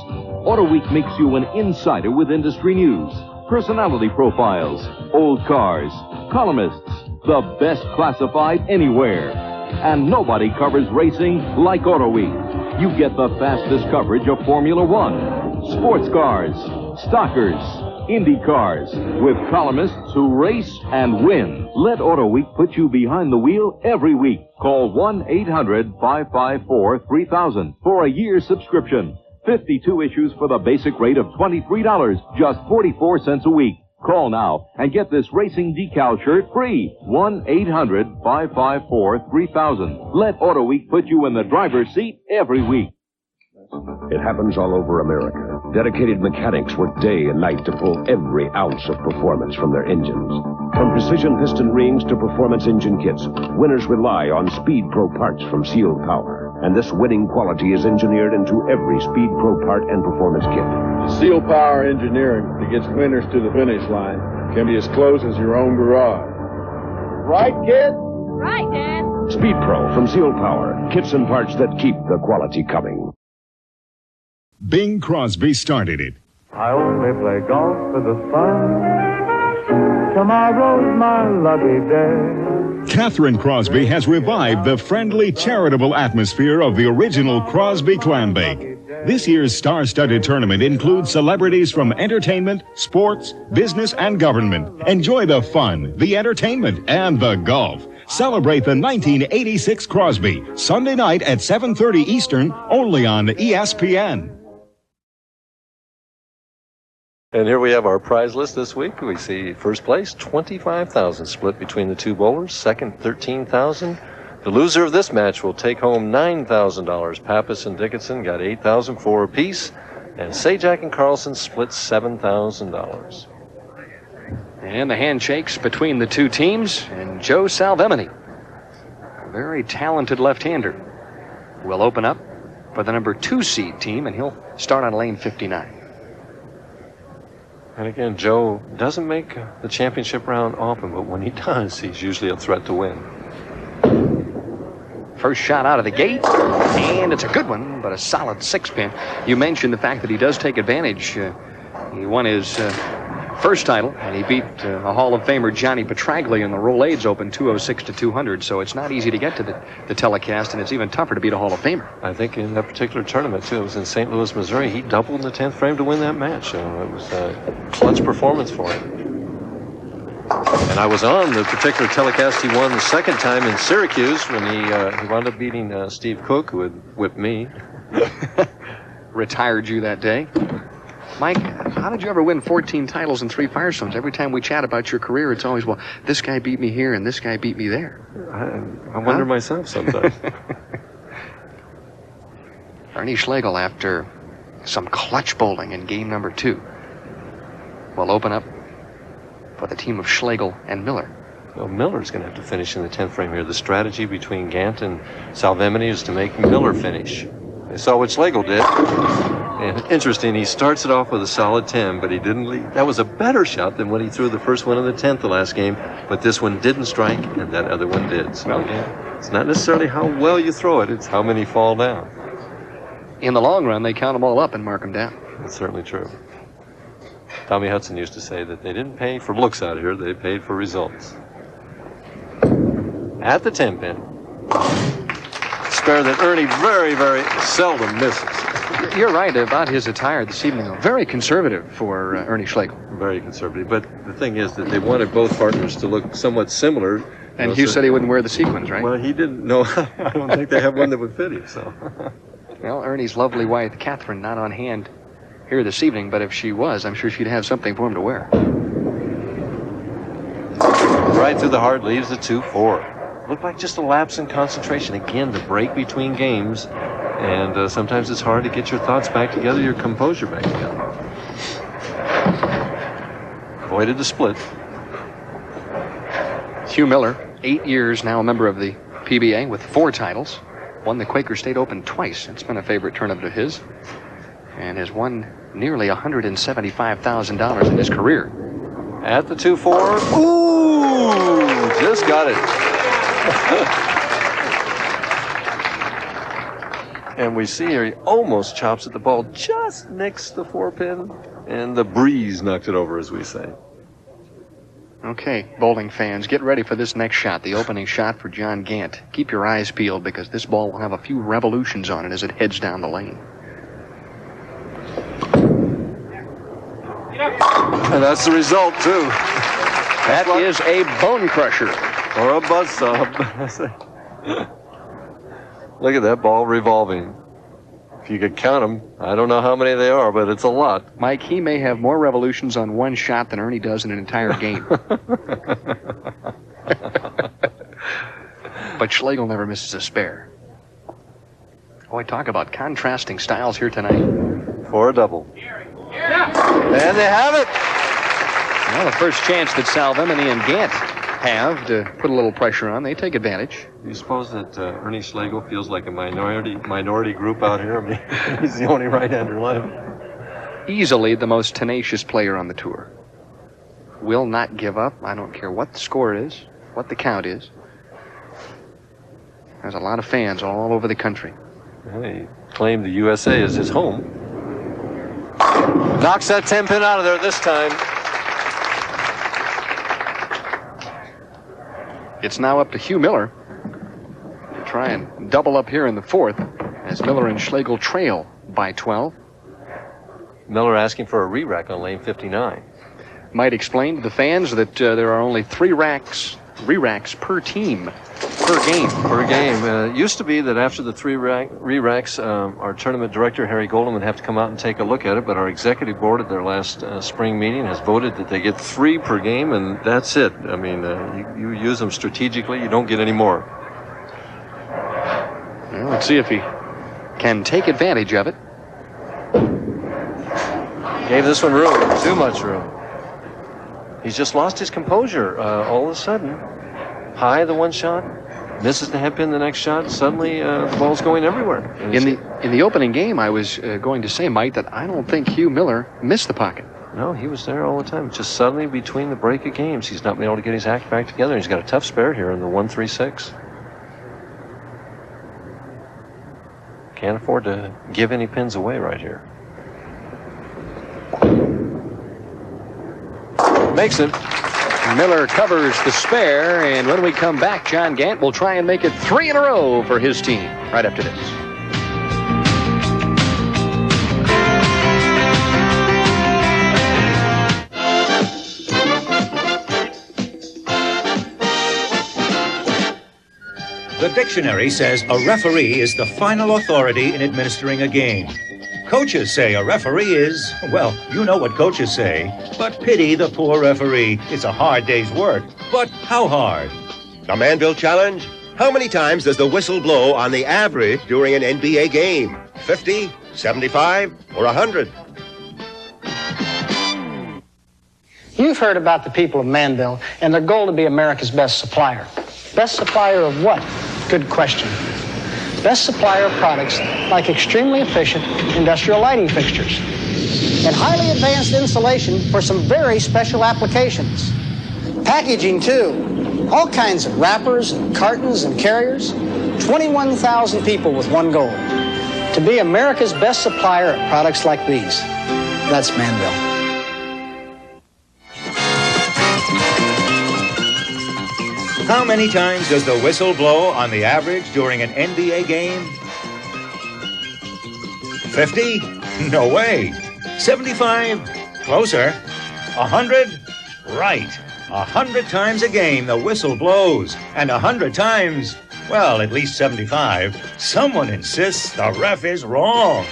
Auto Week makes you an insider with industry news, personality profiles, old cars, columnists, the best classified anywhere. And nobody covers racing like Auto Week. You get the fastest coverage of Formula One, sports cars, stockers, Indy cars, with columnists who race and win. Let Auto Week put you behind the wheel every week. Call 1-800-554-3000 for a year's subscription. 52 issues for the basic rate of $23, just 44 cents a week. Call now and get this racing decal shirt free. 1-800-554-3000. Let Auto Week put you in the driver's seat every week. It happens all over America. Dedicated mechanics work day and night to pull every ounce of performance from their engines. From precision piston rings to performance engine kits, winners rely on Speed Pro parts from Seal Power. And this winning quality is engineered into every Speed Pro part and performance kit. Seal Power engineering that gets winners to the finish line can be as close as your own garage. Right, kid? Right, Dad. Speed Pro from Seal Power. Kits and parts that keep the quality coming. Bing Crosby started it. I only play golf for the fun. Tomorrow's my lucky day. Catherine Crosby has revived the friendly, charitable atmosphere of the original Crosby Clam Bake. This year's star-studded tournament includes celebrities from entertainment, sports, business, and government. Enjoy the fun, the entertainment, and the golf. Celebrate the 1986 Crosby, Sunday night at 7:30 Eastern, only on ESPN. And here we have our prize list this week. We see first place, $25,000 split between the two bowlers. Second, $13,000. The loser of this match will take home $9,000. Pappas and Dickinson got $8,004 apiece. And Sajak and Carlson split $7,000. And the handshakes between the two teams. And Joe Salvemini, a very talented left-hander, will open up for the number 2 seed team, and he'll start on lane 59. And again, Joe doesn't make the championship round often, but when he does, he's usually a threat to win. First shot out of the gate, and it's a good one, but a solid 6-pin. You mentioned the fact that he does take advantage. He won his first title, and he beat a Hall of Famer Johnny Petraglia in the Rolaids Open 206 to 200, so it's not easy to get to the telecast, and it's even tougher to beat a Hall of Famer. I think in that particular tournament, too, it was in St. Louis, Missouri. He doubled in the 10th frame to win that match. It was a clutch performance for him. And I was on the particular telecast he won the second time in Syracuse when he wound up beating Steve Cook, who had whipped me. Retired you that day. Mike, how did you ever win 14 titles and 3 Firestones? Every time we chat about your career, it's always, well, this guy beat me here and this guy beat me there. I wonder myself sometimes. Ernie Schlegel, after some clutch bowling in game number 2, will open up for the team of Schlegel and Miller. Well, Miller's going to have to finish in the 10th frame here. The strategy between Gant and Salvemini is to make Miller finish. They saw what Schlegel did. And interesting, he starts it off with a solid 10, but he didn't lead. That was a better shot than when he threw the first one in the 10th the last game, but this one didn't strike, and that other one did. So again, it's not necessarily how well you throw it, it's how many fall down. In the long run, they count them all up and mark them down. That's certainly true. Tommy Hudson used to say that they didn't pay for looks out here, they paid for results. At the 10-pin. Spare that Ernie very, very seldom misses. You're right about his attire this evening. Very conservative for Ernie Schlegel. Very conservative. But the thing is that they wanted both partners to look somewhat similar. And Hugh said he wouldn't wear the sequins, right? Well, he didn't. No, I don't think they have one that would fit him. So. Well, Ernie's lovely wife, Catherine, not on hand here this evening, but if she was, I'm sure she'd have something for him to wear. Right through the heart, leaves the 2-4. Looked like just a lapse in concentration. Again, the break between games. And sometimes it's hard to get your thoughts back together, your composure back together. Avoided the split. Hugh Miller, 8 years now a member of the PBA with 4 titles. Won the Quaker State Open twice. It's been a favorite tournament of his. and has won nearly $175,000 in his career. At the 2-4. Ooh! Just got it. And we see here he almost chops at the ball, just nicks the 4-pin, and the breeze knocked it over, as we say. Okay, bowling fans, get ready for this next shot, the opening shot for John Gant. Keep your eyes peeled because this ball will have a few revolutions on it as it heads down the lane. And that's the result, too. That is a bone crusher. Or a buzzsaw. Look at that ball revolving. If you could count them, I don't know how many they are, but it's a lot. Mike, he may have more revolutions on one shot than Ernie does in an entire game. But Schlegel never misses a spare. Boy, talk about contrasting styles here tonight. For a double. And they have it. Well, the first chance that Salvemini and Gant have to put a little pressure on, they take advantage. Do you suppose that Ernie Schlegel feels like a minority group out here? I mean, he's the only right-hander left. Easily the most tenacious player on the tour. Will not give up. I don't care what the score is, what the count is. There's a lot of fans all over the country. Well, he claimed the USA as his home. Knocks that 10-pin out of there this time. It's now up to Hugh Miller to try and double up here in the fourth as Miller and Schlegel trail by 12. Miller asking for a re-rack on lane 59. Might explain to the fans that there are only re-racks per team, per game. Per game. It used to be that after the re-racks, our tournament director, Harry Golden, would have to come out and take a look at it, but our executive board at their last spring meeting has voted that they get 3 per game, and that's it. I mean, you use them strategically, you don't get any more. Well, let's see if he can take advantage of it. Gave this one room, too much room. He's just lost his composure all of a sudden. High the one shot, misses the head pin the next shot. Suddenly the ball's going everywhere. In the opening game, I was going to say, Mike, that I don't think Hugh Miller missed the pocket. No, he was there all the time. Just suddenly between the break of games, he's not been able to get his act back together. He's got a tough spare here in the 1-3-6. Can't afford to give any pins away right here. Makes it. Miller covers the spare, and when we come back, John Gant will try and make it 3 in a row for his team right after this. The dictionary says a referee is the final authority in administering a game. Coaches say a referee is, well, you know what coaches say. But pity the poor referee. It's a hard day's work. But how hard? The Manville Challenge? How many times does the whistle blow on the average during an NBA game? 50, 75, or 100? You've heard about the people of Manville and their goal to be America's best supplier. Best supplier of what? Good question. Best supplier of products like extremely efficient industrial lighting fixtures and highly advanced insulation for some very special applications. Packaging, too. All kinds of wrappers and cartons and carriers. 21,000 people with one goal. To be America's best supplier of products like these. That's Manville. How many times does the whistle blow on the average during an NBA game? 50? No way. 75? Closer. 100? Right. 100 times a game the whistle blows. And 100 times, well, at least 75, someone insists the ref is wrong.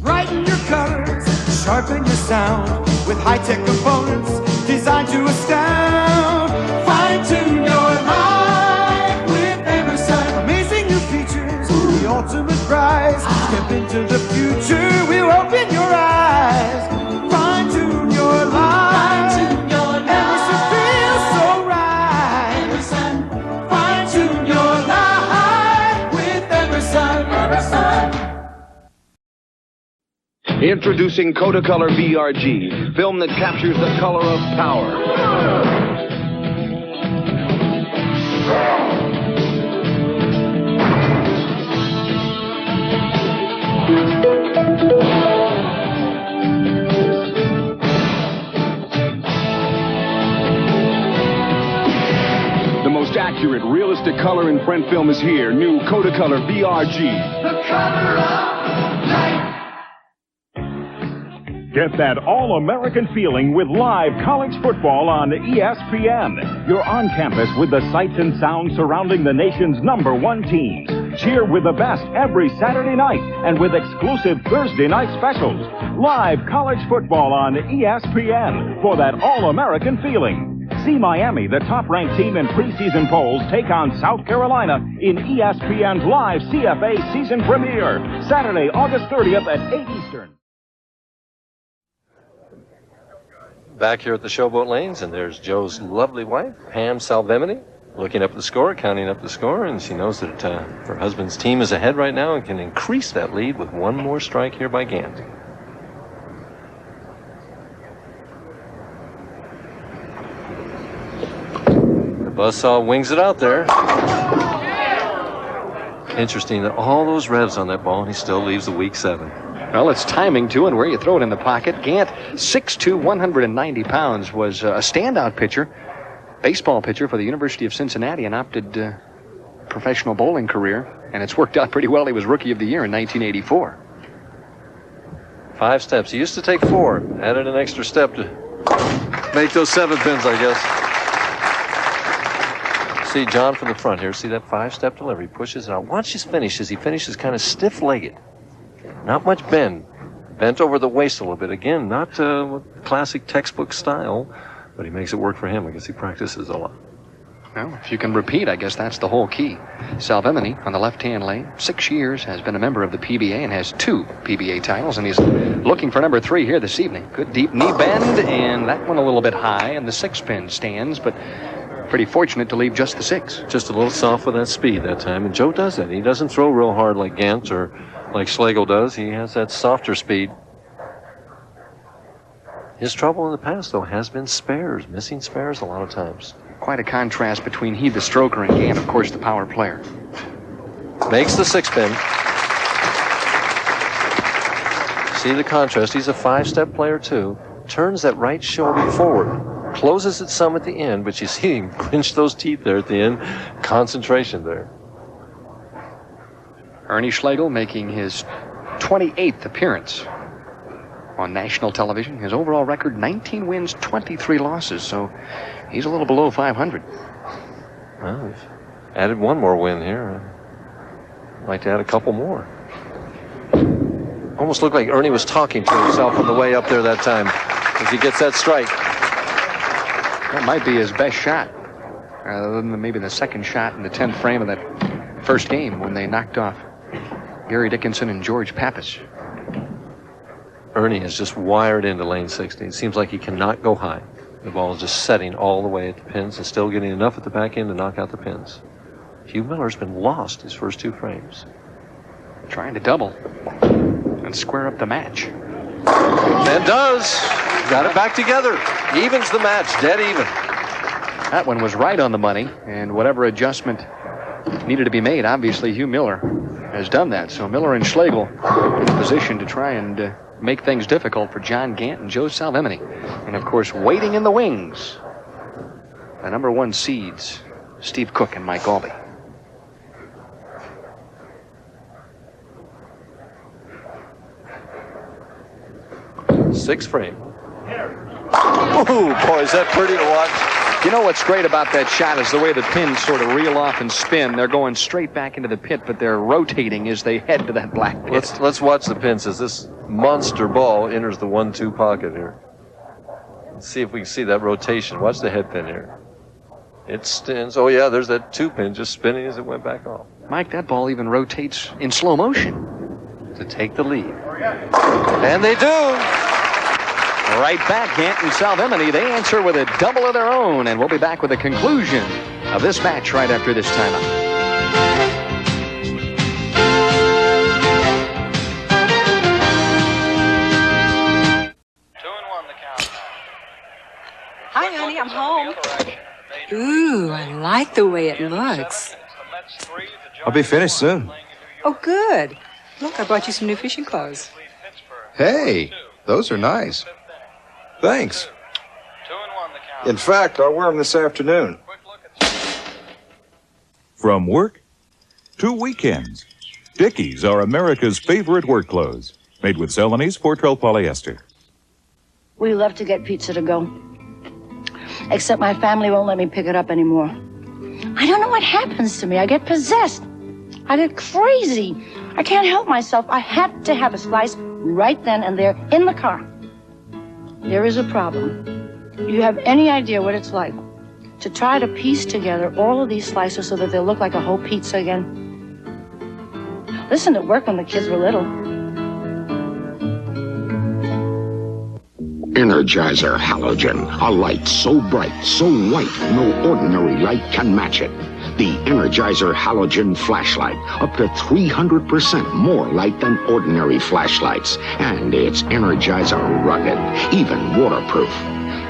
Brighten your colors, sharpen your sound with high-tech components designed to astound. Fine-tune your life with Emerson. Amazing new features, the ultimate prize. Step into the future, we'll open your eyes. Fine-tune your life. Fine-tune your life. Emerson feels so right. Emerson, fine-tune your life. Introducing Kodacolor VRG, film that captures the color of power. The most accurate, realistic color in print film is here. New Kodacolor VRG. The color of life. Get that all-American feeling with live college football on ESPN. You're on campus with the sights and sounds surrounding the nation's #1 teams. Cheer with the best every Saturday night and with exclusive Thursday night specials. Live college football on ESPN for that all-American feeling. See Miami, the top-ranked team in preseason polls, take on South Carolina in ESPN's live CFA season premiere. Saturday, August 30th at 8 Eastern. Back here at the Showboat Lanes, and there's Joe's lovely wife, Pam Salvemini, looking up the score, counting up the score, and she knows that her husband's team is ahead right now and can increase that lead with one more strike here by Gant. The buzzsaw wings it out there. Interesting that all those revs on that ball, and he still leaves the weak 7. Well, it's timing, too, and where you throw it in the pocket. Gant, 6'2", 190 pounds, was a standout pitcher, baseball pitcher for the University of Cincinnati, and opted professional bowling career, and it's worked out pretty well. He was Rookie of the Year in 1984. 5 steps. He used to take 4. Added an extra step to make those 7 pins, I guess. See John from the front here. See that 5-step delivery. Pushes it out. Watch his finish as he finishes kind of stiff-legged. Not much bend. Bent over the waist a little bit. Again, not classic textbook style, but he makes it work for him. I guess he practices a lot. Well, if you can repeat, I guess that's the whole key. Salvemini on the left-hand lane, 6 years, has been a member of the PBA and has 2 PBA titles, and he's looking for number 3 here this evening. Good deep knee bend, and that one a little bit high, and the 6-pin stands, but pretty fortunate to leave just the 6. Just a little soft with that speed that time, and Joe does that. He doesn't throw real hard like Gant or like Schlegel does. He has that softer speed. His trouble in the past, though, has been spares, missing spares a lot of times. Quite a contrast between he, the stroker, and Gant, of course, the power player. Makes the 6-pin. See the contrast. He's a 5-step player, too. Turns that right shoulder forward. Closes it some at the end, but you see him clench those teeth there at the end. Concentration there. Ernie Schlegel making his 28th appearance on national television. His overall record, 19 wins, 23 losses, so he's a little below 500. Well, we've added one more win here. I'd like to add a couple more. Almost looked like Ernie was talking to himself on the way up there that time as he gets that strike. That might be his best shot, other than maybe the second shot in the 10th frame of that first game when they knocked off Gary Dickinson and George Pappas. Ernie is just wired into lane 60. It seems like he cannot go high. The ball is just setting all the way at the pins and still getting enough at the back end to knock out the pins. Hugh Miller's been lost his first 2 frames. Trying to double and square up the match. And does. Got it back together. Evens the match, dead even. That one was right on the money, and whatever adjustment needed to be made, obviously Hugh Miller has done that. So Miller and Schlegel in a position to try and make things difficult for John Gant and Joe Salvemini. And of course, waiting in the wings, the #1 seeds, Steve Cook and Mike Albee. Sixth frame. Ooh, boy, is that pretty to watch. You know what's great about that shot is the way the pins sort of reel off and spin. They're going straight back into the pit, but they're rotating as they head to that black pit. Let's watch the pins as this monster ball enters the 1-2 pocket here. Let's see if we can see that rotation. Watch the head pin here. It spins. Oh, yeah, there's that 2 pin just spinning as it went back off. Mike, that ball even rotates in slow motion to take the lead. And they do. Right back, Gant and Salvemini. They answer with a double of their own, and we'll be back with the conclusion of this match right after this timeout. Hi, honey, I'm home. Ooh, I like the way it looks. I'll be finished soon. Oh, good. Look, I brought you some new fishing clothes. Hey, those are nice. Thanks. In fact, I'll wear them this afternoon. From work to weekends, Dickies are America's favorite work clothes. Made with Celanese Fortrel polyester. We love to get pizza to go. Except my family won't let me pick it up anymore. I don't know what happens to me. I get possessed. I get crazy. I can't help myself. I had to have a slice right then and there in the car. There is a problem. Do you have any idea what it's like to try to piece together all of these slices so that they'll look like a whole pizza again? Listen, it worked when the kids were little. Energizer Halogen, a light so bright, so white, no ordinary light can match it. The Energizer Halogen flashlight, up to 300% more light than ordinary flashlights. And it's Energizer rugged, even waterproof.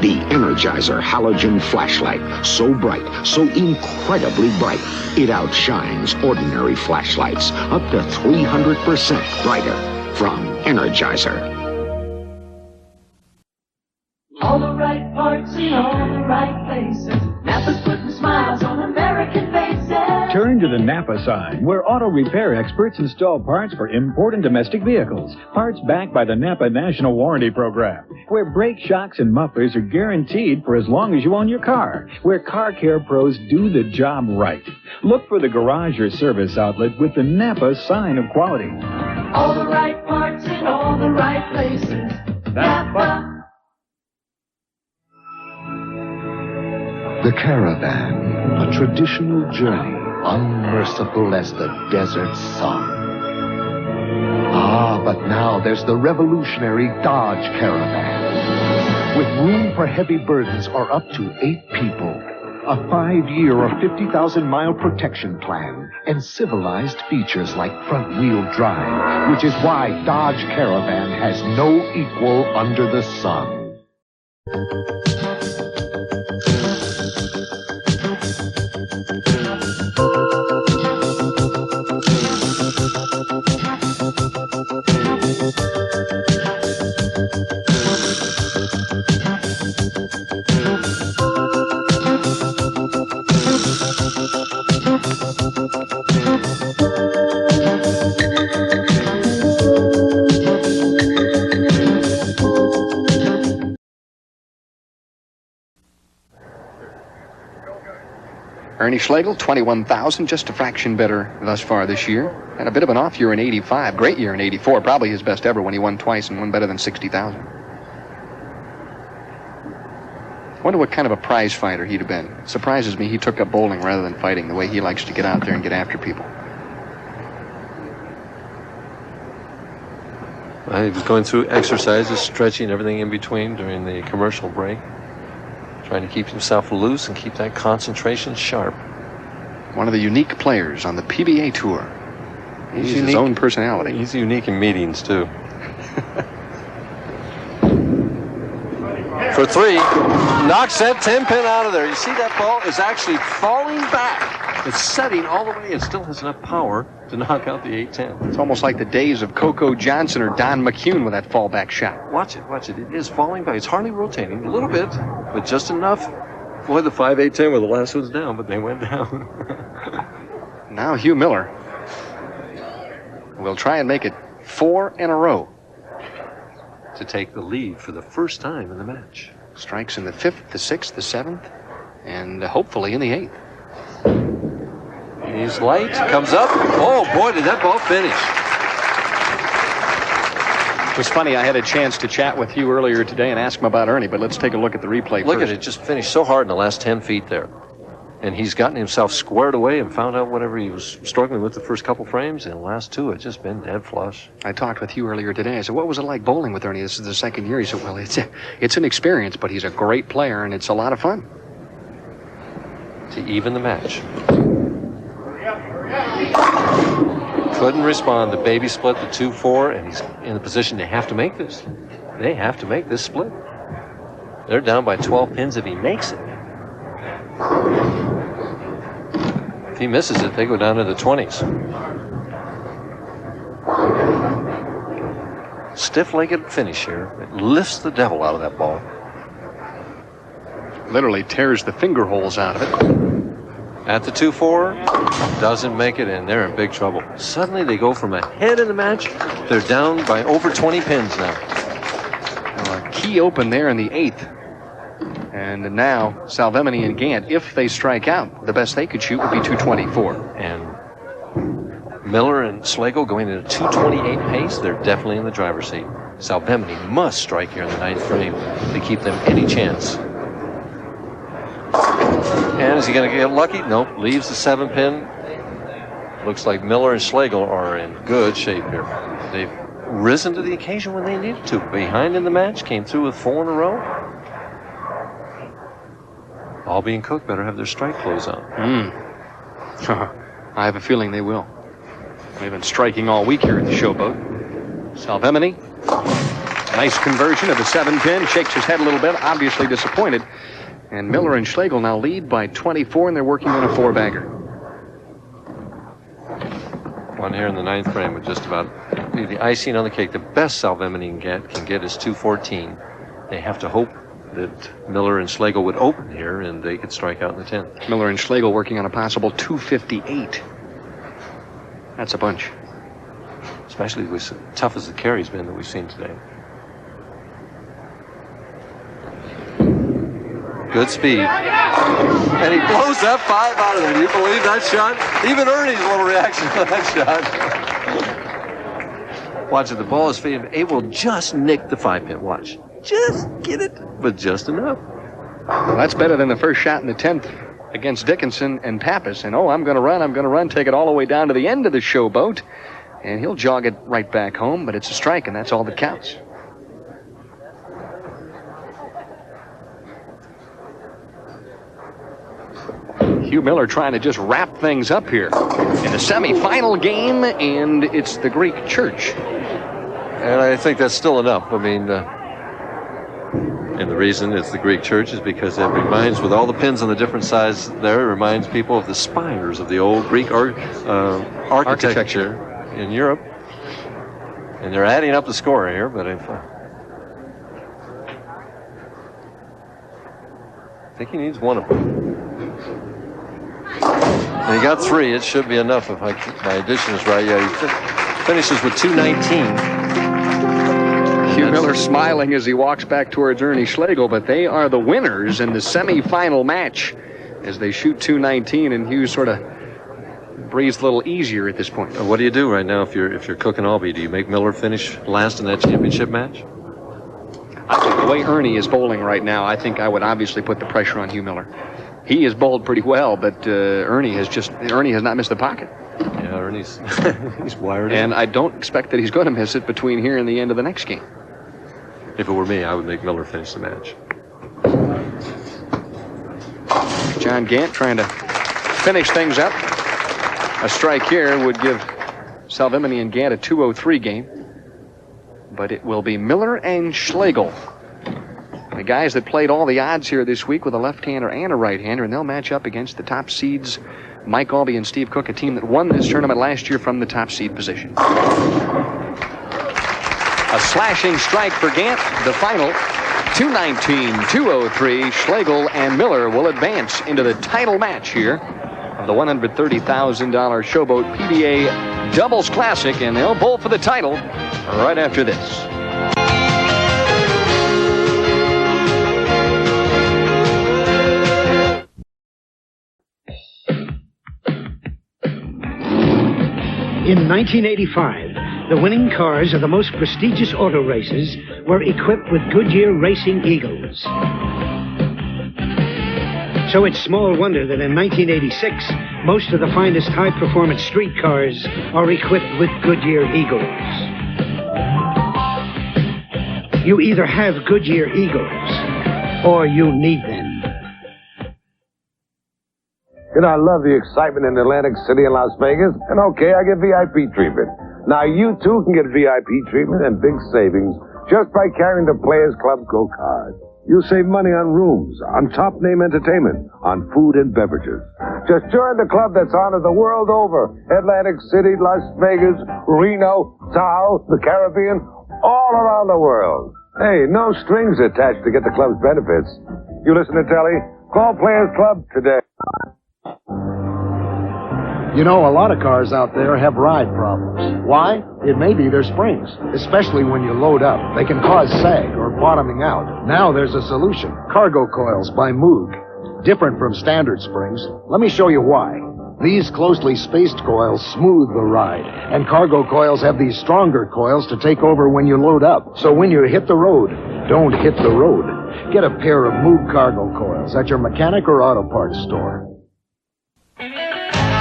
The Energizer Halogen flashlight, so bright, so incredibly bright, it outshines ordinary flashlights, up to 300% brighter. From Energizer. All the right parts in all the right places. Napa's putting smiles on American faces. Turn to the Napa sign, where auto repair experts install parts for import and domestic vehicles. Parts backed by the Napa National Warranty Program, where brake shocks and mufflers are guaranteed for as long as you own your car, where car care pros do the job right. Look for the garage or service outlet with the Napa sign of quality. All the right parts in all the right places. Napa. The caravan, a traditional journey, unmerciful as the desert sun. Ah, but now there's the revolutionary Dodge Caravan. With room for heavy burdens or up to 8 people. A 5-year or 50,000-mile protection plan and civilized features like front-wheel drive, which is why Dodge Caravan has no equal under the sun. Ernie Schlegel, 21,000, just a fraction better thus far this year. Had a bit of an off year in 85, great year in 84, probably his best ever when he won twice and won better than 60,000. Wonder what kind of a prize fighter he'd have been. It surprises me he took up bowling rather than fighting, the way he likes to get out there and get after people. He was going through exercises, stretching, everything in between during the commercial break. Trying to keep himself loose and keep that concentration sharp. One of the unique players on the PBA Tour. He's his own personality. He's unique in meetings, too. For 3, knocks that 10-pin out of there. You see that ball is actually falling back. It's setting all the way and still has enough power to knock out the 8-10. It's almost like the days of Coco Johnson or Don McCune with that fallback shot. Watch it, watch it. It is falling back. It's hardly rotating, a little bit, but just enough. Boy, the 5-8-10 were the last ones down, but they went down. Now Hugh Miller will try and make it 4 in a row to take the lead for the first time in the match. Strikes in the 5th, the 6th, the 7th, and hopefully in the 8th. He's light, comes up. Oh, boy, did that ball finish. It was funny, I had a chance to chat with Hugh earlier today and ask him about Ernie, but let's take a look at the replay Look first. at it, just finished so hard in the last 10 feet there. And he's gotten himself squared away and found out whatever he was struggling with the first couple frames, and the last 2 had just been dead flush. I talked with Hugh earlier today. I said, what was it like bowling with Ernie? This is the 2nd year. He said, well, it's an experience, but he's a great player, and it's a lot of fun. To even the match. Couldn't respond. The baby split the 2-4, and he's in the position they have to make this. They have to make this split. They're down by 12 pins if he makes it. If he misses it, they go down to the 20s. Stiff-legged finish here. It lifts the devil out of that ball. Literally tears the finger holes out of it. At the 2-4, doesn't make it, and they're in big trouble. Suddenly they go from ahead in the match, they're down by over 20 pins now. Well, a key open there in the 8th. And now Salvemini and Gant, if they strike out, the best they could shoot would be 224. And Miller and Schlegel going at a 228 pace, they're definitely in the driver's seat. Salvemini must strike here in the 9th frame to keep them any chance. And is he going to get lucky? Nope. Leaves the 7-pin. Looks like Miller and Schlegel are in good shape here. They've risen to the occasion when they needed to. Behind in the match, came through with 4 in a row. All being cooked better have their strike clothes on. I have a feeling they will. They've been striking all week here at the Showboat. Salvemini, nice conversion of the 7-pin. Shakes his head a little bit, obviously disappointed. And Miller and Schlegel now lead by 24, and they're working on a 4-bagger. One here in the 9th frame with just about the icing on the cake. The best Salvemini can get is 214. They have to hope that Miller and Schlegel would open here and they could strike out in the 10th. Miller and Schlegel working on a possible 258. That's a bunch. Especially as tough as the carry's been that we've seen today. Good speed. And he blows that 5 out of there. Do you believe that shot? Even Ernie's little reaction to that shot. Watch it. The ball is fading. It will just nick the 5-pin. Watch. Just get it, but just enough. Well, that's better than the first shot in the 10th against Dickinson and Pappas. And, I'm going to run, take it all the way down to the end of the Showboat. And he'll jog it right back home, but it's a strike, and that's all that counts. Hugh Miller trying to just wrap things up here in the semifinal game, and it's the Greek Church. And I think that's still enough. I mean, and the reason it's the Greek Church is because it reminds, with all the pins on the different sides there, it reminds people of the spires of the old Greek architecture in Europe. And they're adding up the score here, but I think he needs one of them. And he got 3. It should be enough if my addition is right. Yeah, he finishes with 219. Hugh Miller smiling as he walks back towards Ernie Schlegel, but they are the winners in the semifinal match as they shoot 219, and Hugh sort of breathes a little easier at this point. What do you do right now if you're cooking Albee? Do you make Miller finish last in that championship match? I think the way Ernie is bowling right now, I think I would obviously put the pressure on Hugh Miller. He has bowled pretty well, but Ernie has not missed the pocket. Yeah, Ernie's he's wired and I don't expect that he's going to miss it between here and the end of the next game. If it were me, I would make Miller finish the match. John Gant trying to finish things up. A strike here would give Salvemini and Gant a 203 game. But it will be Miller and Schlegel, the guys that played all the odds here this week with a left-hander and a right-hander, and they'll match up against the top seeds, Mike Albee and Steve Cook, a team that won this tournament last year from the top seed position. A slashing strike for Gant. The final, 219-203. Schlegel and Miller will advance into the title match here of the $130,000 Showboat PBA Doubles Classic, and they'll bowl for the title right after this. In 1985, the winning cars of the most prestigious auto races were equipped with Goodyear Racing Eagles. So it's small wonder that in 1986, most of the finest high-performance street cars are equipped with Goodyear Eagles. You either have Goodyear Eagles, or you need them. You know, I love the excitement in Atlantic City and Las Vegas, and okay, I get VIP treatment. Now, you too can get VIP treatment and big savings just by carrying the Players Club Go card. You'll save money on rooms, on top-name entertainment, on food and beverages. Just join the club that's honored the world over. Atlantic City, Las Vegas, Reno, Tahoe, the Caribbean, all around the world. Hey, no strings attached to get the club's benefits. You listen to Telly? Call Players Club today. You know, a lot of cars out there have ride problems. Why? It may be their springs, especially when you load up. They can cause sag or bottoming out. Now there's a solution. Cargo coils by Moog. Different from standard springs. Let me show you why. These closely spaced coils smooth the ride, and cargo coils have these stronger coils to take over when you load up. So when you hit the road, don't hit the road. Get a pair of Moog cargo coils at your mechanic or auto parts store.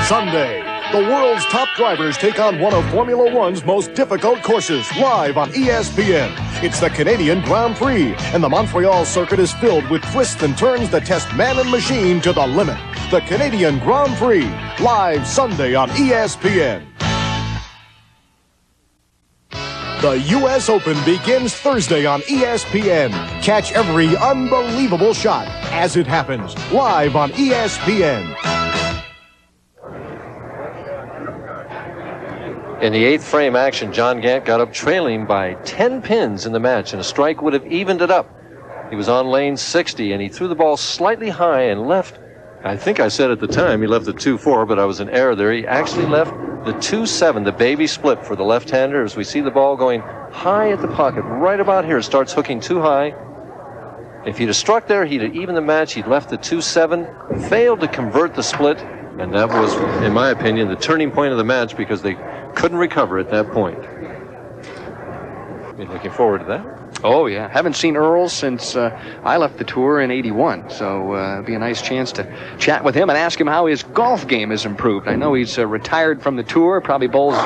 Sunday, the world's top drivers take on one of Formula One's most difficult courses, live on ESPN. It's the Canadian Grand Prix, and the Montreal circuit is filled with twists and turns that test man and machine to the limit. The Canadian Grand Prix, live Sunday on ESPN. The U.S. Open begins Thursday on ESPN. Catch every unbelievable shot as it happens, live on ESPN. In the 8th frame action, John Gant got up trailing by 10 pins in the match, and a strike would have evened it up. He was on lane 60, and he threw the ball slightly high and left. I think I said at the time he left the 2-4, but I was in error there. He actually left the 2-7, the baby split for the left-hander, as we see the ball going high at the pocket. Right about here, it starts hooking too high. If he'd have struck there, he'd have evened the match. He'd left the 2-7, failed to convert the split, and that was, in my opinion, the turning point of the match, because they couldn't recover at that point. Been looking forward to that. Oh, yeah. Haven't seen Earl since I left the tour in '81, so it'll be a nice chance to chat with him and ask him how his golf game has improved. I know he's retired from the tour, probably bowls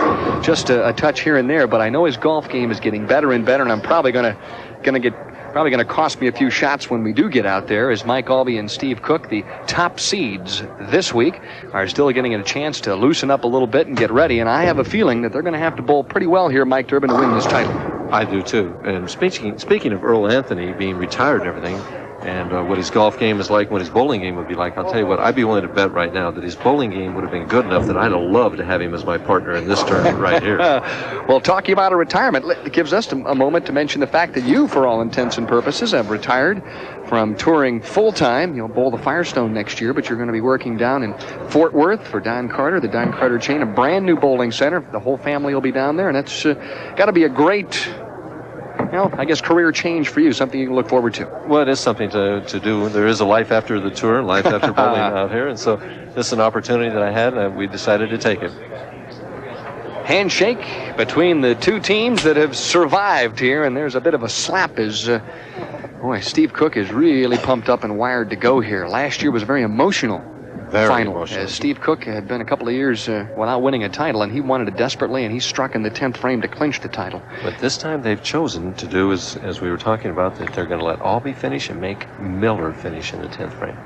just a touch here and there, but I know his golf game is getting better and better, and I'm probably going to cost me a few shots when we do get out there, as Mike Albee and Steve Cook, the top seeds this week, are still getting a chance to loosen up a little bit and get ready, and I have a feeling that they're going to have to bowl pretty well here, Mike Durbin, to win this title. I do too. And speaking of Earl Anthony being retired and everything, and what his golf game is like, what his bowling game would be like, I'll tell you what, I'd be willing to bet right now that his bowling game would have been good enough that I'd have loved to have him as my partner in this tournament right here. Well, talking about a retirement, it gives us a moment to mention the fact that you, for all intents and purposes, have retired from touring full-time. You'll bowl the Firestone next year, but you're going to be working down in Fort Worth for Don Carter, the Don Carter chain, a brand new bowling center. The whole family will be down there, and that's got to be a great, well, I guess career change for you, something you can look forward to. Well, it is something to do. There is a life after the tour, life after bowling out here, and so this is an opportunity that I had, and we decided to take it. Handshake between the two teams that have survived here, and there's a bit of a slap as, boy, Steve Cook is really pumped up and wired to go here. Last year was very emotional. Final, as Steve Cook had been a couple of years without winning a title, and he wanted it desperately, and he struck in the 10th frame to clinch the title. But this time they've chosen to do, as we were talking about, that they're going to let Albee finish and make Miller finish in the 10th frame.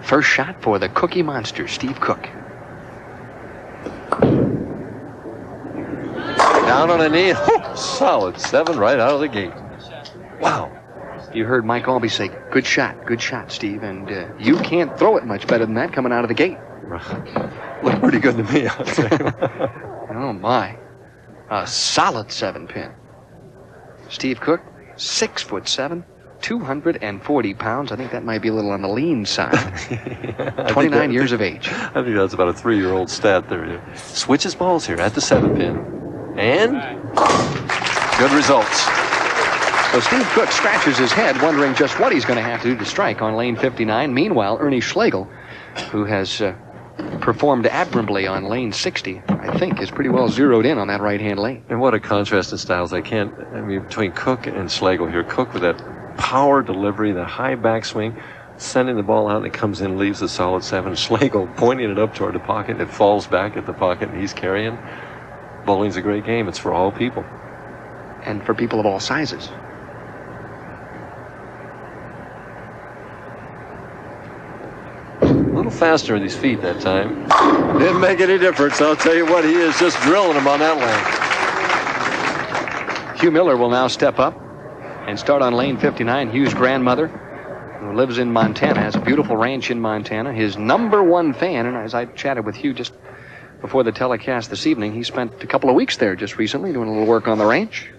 First shot for the Cookie Monster, Steve Cook. Down on a knee, solid 7 right out of the gate. Wow. You heard Mike Albee say, good shot, Steve, and you can't throw it much better than that coming out of the gate. Looked pretty good to me, I'll tell you. Oh, my. A solid 7-pin. Steve Cook, 6'7", 240 pounds. I think that might be a little on the lean side. 29 years of age. I think that's about a 3-year-old stat there. Switches balls here at the 7-pin. And good results. So Steve Cook scratches his head, wondering just what he's going to have to do to strike on lane 59. Meanwhile, Ernie Schlegel, who has performed admirably on lane 60, I think is pretty well zeroed in on that right-hand lane. And what a contrast in styles. Between Cook and Schlegel here. Cook with that power delivery, the high backswing, sending the ball out, and it comes in, leaves a solid 7. Schlegel pointing it up toward the pocket, it falls back at the pocket, and he's carrying. Bowling's a great game. It's for all people. And for people of all sizes. A little faster with his feet that time. Didn't make any difference. I'll tell you what, he is just drilling him on that lane. Hugh Miller will now step up and start on lane 59. Hugh's grandmother who lives in Montana, has a beautiful ranch in Montana. His #1 fan, and as I chatted with Hugh just before the telecast this evening, he spent a couple of weeks there just recently doing a little work on the ranch.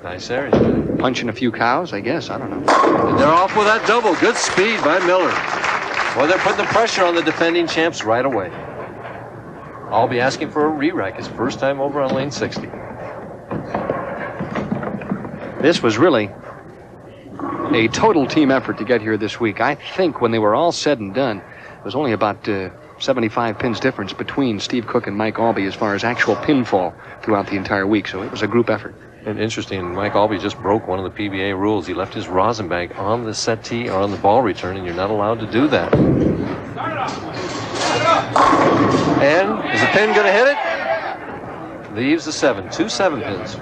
Nice area. Punching a few cows, I guess. I don't know. And they're off with that double. Good speed by Miller. Well, they're putting the pressure on the defending champs right away. I'll be asking for a re-rack. His first time over on lane 60. This was really a total team effort to get here this week. I think when they were all said and done, it was only about 75 pins difference between Steve Cook and Mike Albee as far as actual pinfall throughout the entire week. So it was a group effort. And interesting, Mike Albee just broke one of the PBA rules. He left his rosin bag on the set tee or on the ball return, and you're not allowed to do that. And is the pin going to hit it? Leaves the 7. 2 7-pins.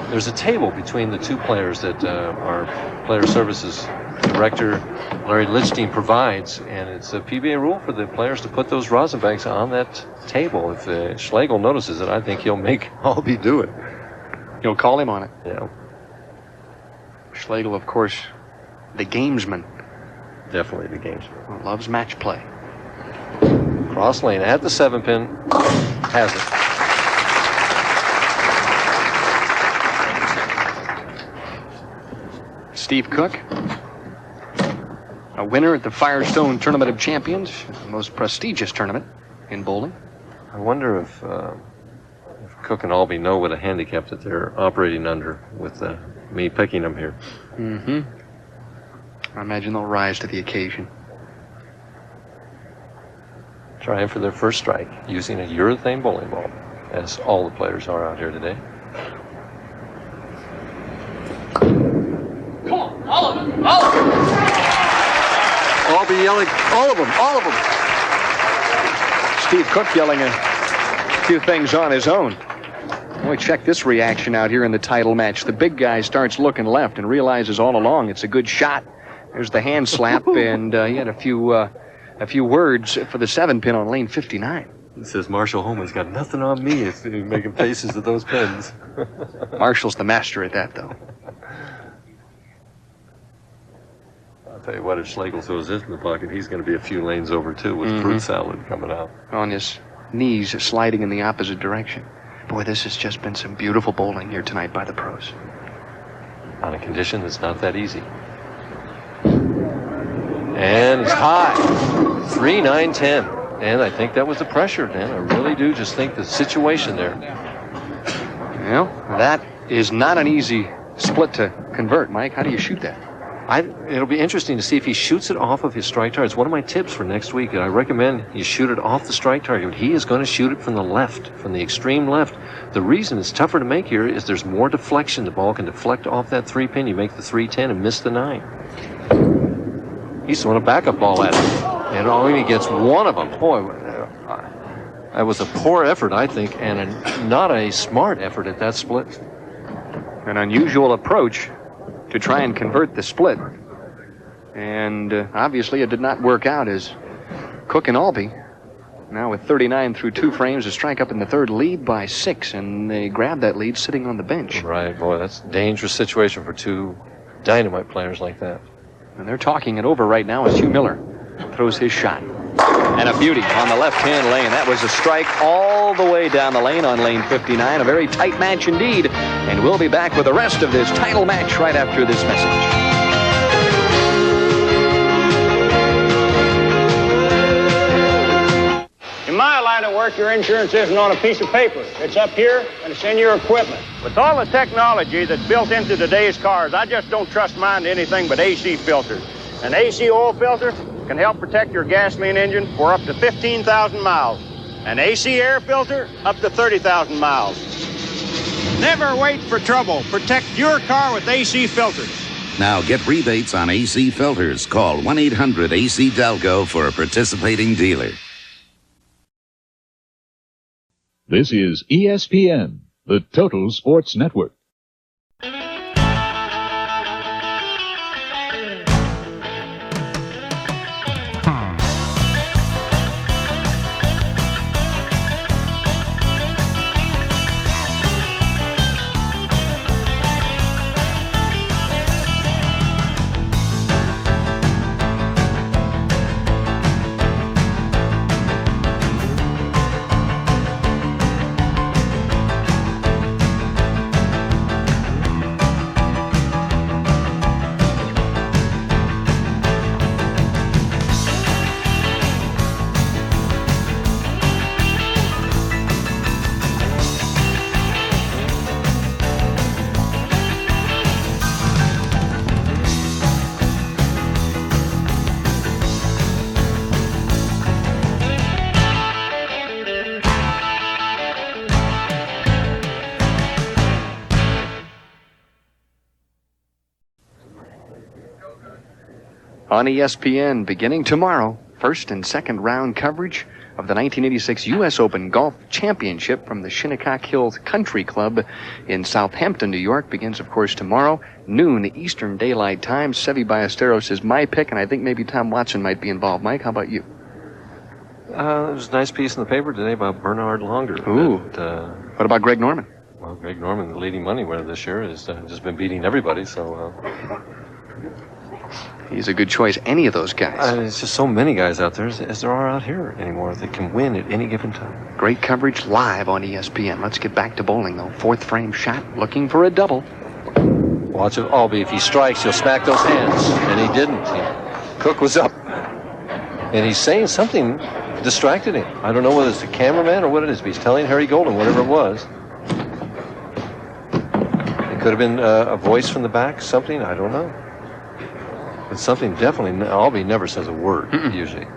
There's a table between the two players that our player services director, Larry Lichstein, provides, and it's a PBA rule for the players to put those rosin bags on that table. If Schlegel notices it, I think he'll make Albee do it. You'll call him on it. Yeah. Schlegel, of course, the gamesman. Definitely the gamesman. Loves match play. Cross lane at the 7-pin. Has it. Steve Cook, a winner at the Firestone Tournament of Champions, the most prestigious tournament in bowling. I wonder if Cook and Albee know what a handicap that they're operating under with me picking them here. Mm-hmm. I imagine they'll rise to the occasion. Trying for their first strike using a urethane bowling ball, as all the players are out here today. Come on, all of them, all of them. Albee yelling, all of them, all of them. Steve Cook yelling a few things on his own. Boy, check this reaction out here in the title match. The big guy starts looking left and realizes all along it's a good shot. There's the hand slap, and he had a few words for the 7-pin on lane 59. It says Marshall Holman's got nothing on me if he's making faces at those pins. Marshall's the master at that, though. I'll tell you what, if Schlegel throws this in the pocket, he's going to be a few lanes over, too, with fruit salad coming out. On his knees sliding in the opposite direction. Boy, this has just been some beautiful bowling here tonight by the pros. On a condition that's not that easy. And it's high. 3, 9, 10. And I think that was the pressure, Dan. I really do just think the situation there. Well, that is not an easy split to convert, Mike. How do you shoot that? It'll be interesting to see if he shoots it off of his strike target. It's one of my tips for next week. I recommend you shoot it off the strike target. He is going to shoot it from the left, from the extreme left. The reason it's tougher to make here is there's more deflection. The ball can deflect off that 3-pin. You make the 3-10 and miss the 9. He's throwing a backup ball at him. And only gets one of them. Boy, that was a poor effort, I think, and not a smart effort at that split. An unusual approach to try and convert the split. And obviously it did not work out, as Cook and Albee, now with 39 through 2 frames, a strike up in the third, lead by 6, and they grab that lead sitting on the bench. Right, boy, that's a dangerous situation for two dynamite players like that. And they're talking it over right now as Hugh Miller throws his shot. And a beauty on the left-hand lane. That was a strike all the way down the lane on lane 59. A very tight match indeed. And we'll be back with the rest of this title match right after this message. In my line of work, your insurance isn't on a piece of paper. It's up here, and it's in your equipment. With all the technology that's built into today's cars, I just don't trust mine to anything but AC filters. An AC oil filter can help protect your gasoline engine for up to 15,000 miles. An AC air filter, up to 30,000 miles. Never wait for trouble. Protect your car with AC filters. Now get rebates on AC filters. Call 1-800-AC-DELCO for a participating dealer. This is ESPN, the Total Sports Network. on ESPN beginning tomorrow. First and second round coverage of the 1986 U.S. Open Golf Championship from the Shinnecock Hills Country Club in Southampton, New York. Begins, of course, tomorrow, noon Eastern Daylight Time. Sevi Ballesteros is my pick, and I think maybe Tom Watson might be involved. Mike, how about you? There's a nice piece in the paper today about Bernard Longer. Ooh. What about Greg Norman? Well, Greg Norman, the leading money winner this year, has just been beating everybody, so... He's a good choice. Any of those guys. It's just so many guys out there, as there are out here anymore, that can win at any given time. Great coverage live on ESPN. Let's get back to bowling, though. Fourth frame shot, looking for a double. Watch it, Albie. If he strikes, he'll smack those hands. And he didn't. Cook was up. And he's saying something distracted him. I don't know whether it's the cameraman or what it is, but he's telling Harry Golden, whatever it was. It could have been a voice from the back, something, I don't know. But something definitely, Albie never says a word, usually. I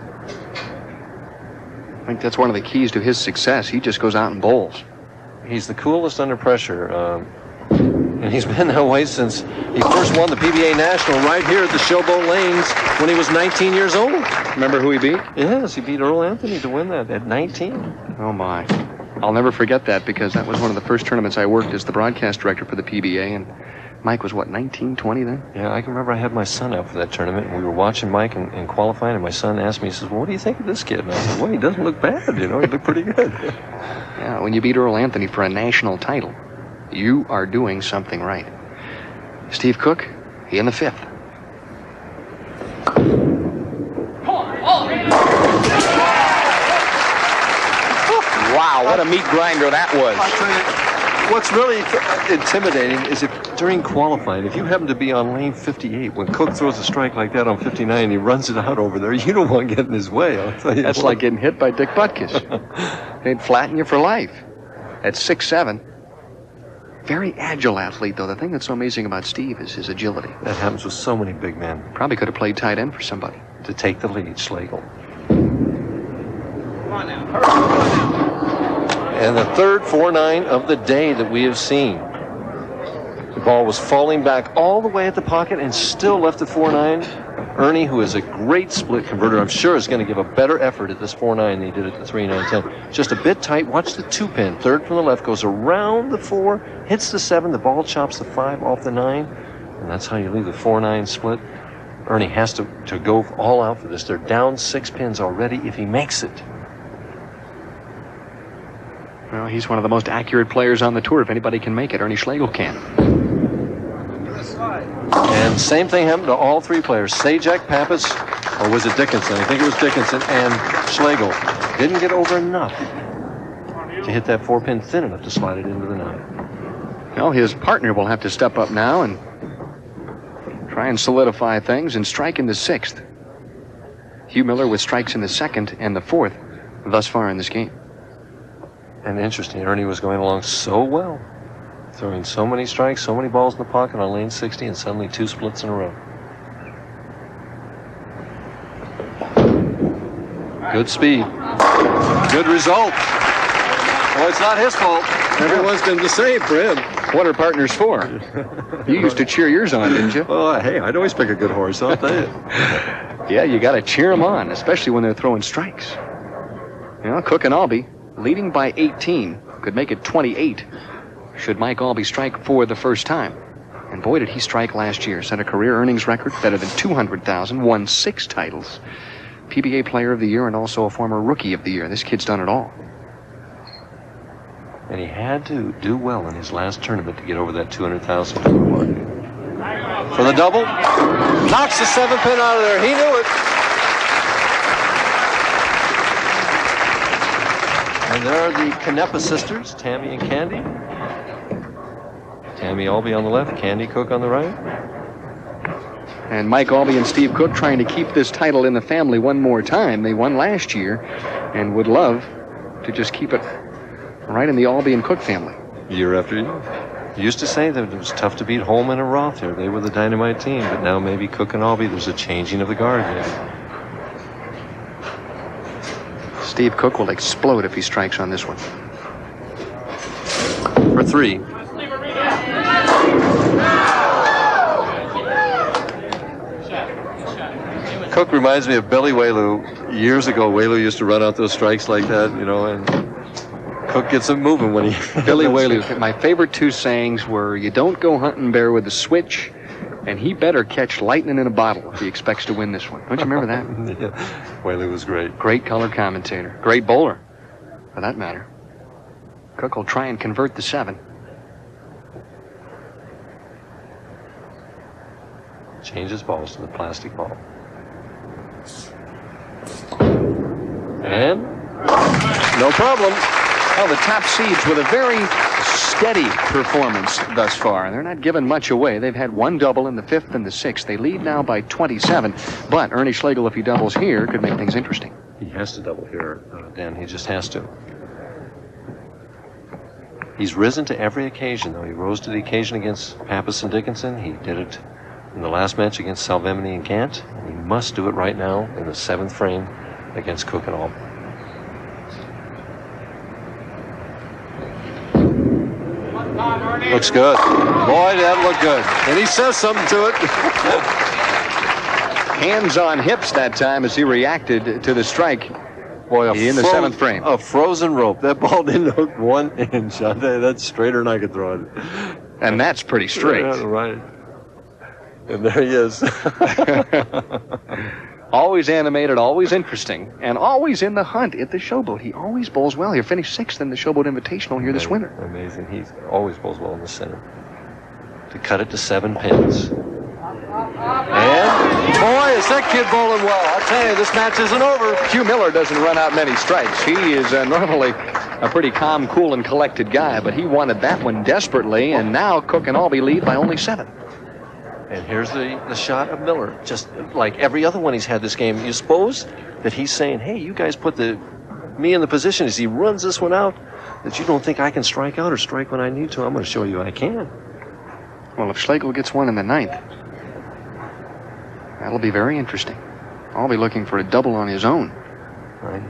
think that's one of the keys to his success. He just goes out and bowls. He's the coolest under pressure. And he's been that way since he first won the PBA National right here at the Showboat Lanes when he was 19 years old. Remember who he beat? Yes, he beat Earl Anthony to win that at 19. Oh, my. I'll never forget that because that was one of the first tournaments I worked as the broadcast director for the PBA, and Mike was, what, 19, 20 then? Yeah, I can remember I had my son out for that tournament, and we were watching Mike and qualifying, and my son asked me, he says, well, what do you think of this kid? And I said, well, he doesn't look bad, you know, he looked pretty good. Yeah, when you beat Earl Anthony for a national title, you are doing something right. Steve Cook, he in the fifth. Wow, what a meat grinder that was. I'll tell you, what's really intimidating is if during qualifying, if you happen to be on lane 58, when Cook throws a strike like that on 59 and he runs it out over there, you don't want to get in his way, I'll tell you. That's like getting hit by Dick Butkus. They'd flatten you for life. At 6'7". Very agile athlete, though. The thing that's so amazing about Steve is his agility. That happens with so many big men. Probably could have played tight end for somebody. To take the lead, Schlegel. Come on now. And the third 4-9 of the day that we have seen. The ball was falling back all the way at the pocket and still left at 4-9. Ernie, who is a great split converter, I'm sure is going to give a better effort at this 4-9 than he did at the 3-9-10. Just a bit tight. Watch the 2-pin. Third from the left goes around the 4, hits the 7. The ball chops the 5 off the 9. And that's how you leave the 4-9 split. Ernie has to go all out for this. They're down 6 pins already if he makes it. Well, he's one of the most accurate players on the tour. If anybody can make it, Ernie Schlegel can. And same thing happened to all three players. Sajak, Pappas, or was it Dickinson? I think it was Dickinson and Schlegel. Didn't get over enough to hit that 4-pin thin enough to slide it into the 9. Well, his partner will have to step up now and try and solidify things and strike in the 6th. Hugh Miller with strikes in the 2nd and the 4th thus far in this game. And interesting, Ernie was going along so well. Throwing so many strikes, so many balls in the pocket on lane 60, and suddenly 2 splits in a row. Good speed. Good result. Well, it's not his fault. Everyone's been the same for him. What are partners for? You used to cheer yours on, didn't you? Well, hey, I'd always pick a good horse, I'll tell you. Yeah, you got to cheer them on, especially when they're throwing strikes. You know, Cook and Albie, leading by 18, could make it 28. Should Mike Albie strike for the first time. And boy, did he strike last year. Set a career earnings record better than $200,000, won 6 titles. PBA Player of the Year and also a former Rookie of the Year. This kid's done it all. And he had to do well in his last tournament to get over that $200,000 mark. For the double. Knocks the 7-pin out of there. He knew it. And there are the Canepa sisters, Tammy and Candy. Tammy Albie on the left, Candy Cook on the right. And Mike Albie and Steve Cook trying to keep this title in the family one more time. They won last year and would love to just keep it right in the Albie and Cook family. Year after year. You used to say that it was tough to beat Holman and Roth here. They were the dynamite team, but now maybe Cook and Albie, there's a changing of the guard here. Steve Cook will explode if he strikes on this one. For 3. Cook reminds me of Billy Whaley. Years ago, Whaley used to run out those strikes like that, you know, and Cook gets them moving when he... Billy Whaley. My favorite two sayings were, you don't go hunting bear with a switch, and he better catch lightning in a bottle if he expects to win this one. Don't you remember that? Yeah. Whaley was great. Great color commentator. Great bowler, for that matter. Cook will try and convert the 7. Changes balls to the plastic ball. And no problem. Well, the top seeds with a very steady performance thus far. They're not giving much away. They've had one double in the 5th and the 6th. They lead now by 27. But Ernie Schlegel, if he doubles here, could make things interesting. He has to double here, Dan. He just has to. He's risen to every occasion, though. He rose to the occasion against Pappas and Dickinson. He did it in the last match against Salvemini and Gant. And he must do it right now in the 7th frame against Cook and Albee. Looks good. Boy, that looked good. And he says something to it. Hands on hips that time as he reacted to the strike. Boy, in the 7th frame. A frozen rope. That ball didn't hook 1 inch. I tell you, that's straighter than I could throw it. And that's pretty straight. Yeah, right. And there he is. Always animated, always interesting, and always in the hunt at the Showboat. He always bowls well. He finished 6th in the Showboat Invitational here this winter. Amazing. He always bowls well in the center. To cut it to 7 pins. And, boy, is that kid bowling well. I'll tell you, this match isn't over. Hugh Miller doesn't run out many strikes. He is normally a pretty calm, cool, and collected guy, but he wanted that one desperately, and now Cook and Albee lead by only 7. And here's the shot of Miller. Just like every other one he's had this game. You suppose that he's saying, hey, you guys put me in the position as he runs this one out, that you don't think I can strike out or strike when I need to. I'm going to show you I can. Well, if Schlegel gets one in the 9th, that'll be very interesting. I'll be looking for a double on his own. Right.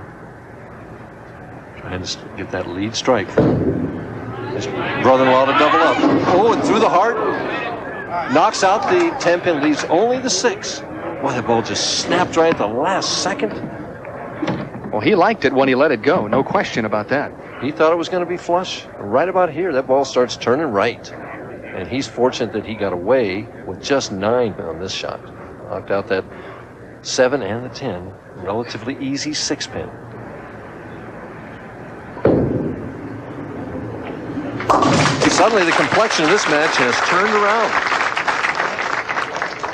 Trying to get that lead strike. His brother-in-law to double up. Oh, and through the heart. Knocks out the 10-pin, leaves only the 6. Boy, the ball just snapped right at the last second. Well, he liked it when he let it go. No question about that. He thought it was going to be flush. Right about here, that ball starts turning right. And he's fortunate that he got away with just 9 on this shot. Knocked out that 7 and the 10. Relatively easy 6-pin. Suddenly, the complexion of this match has turned around.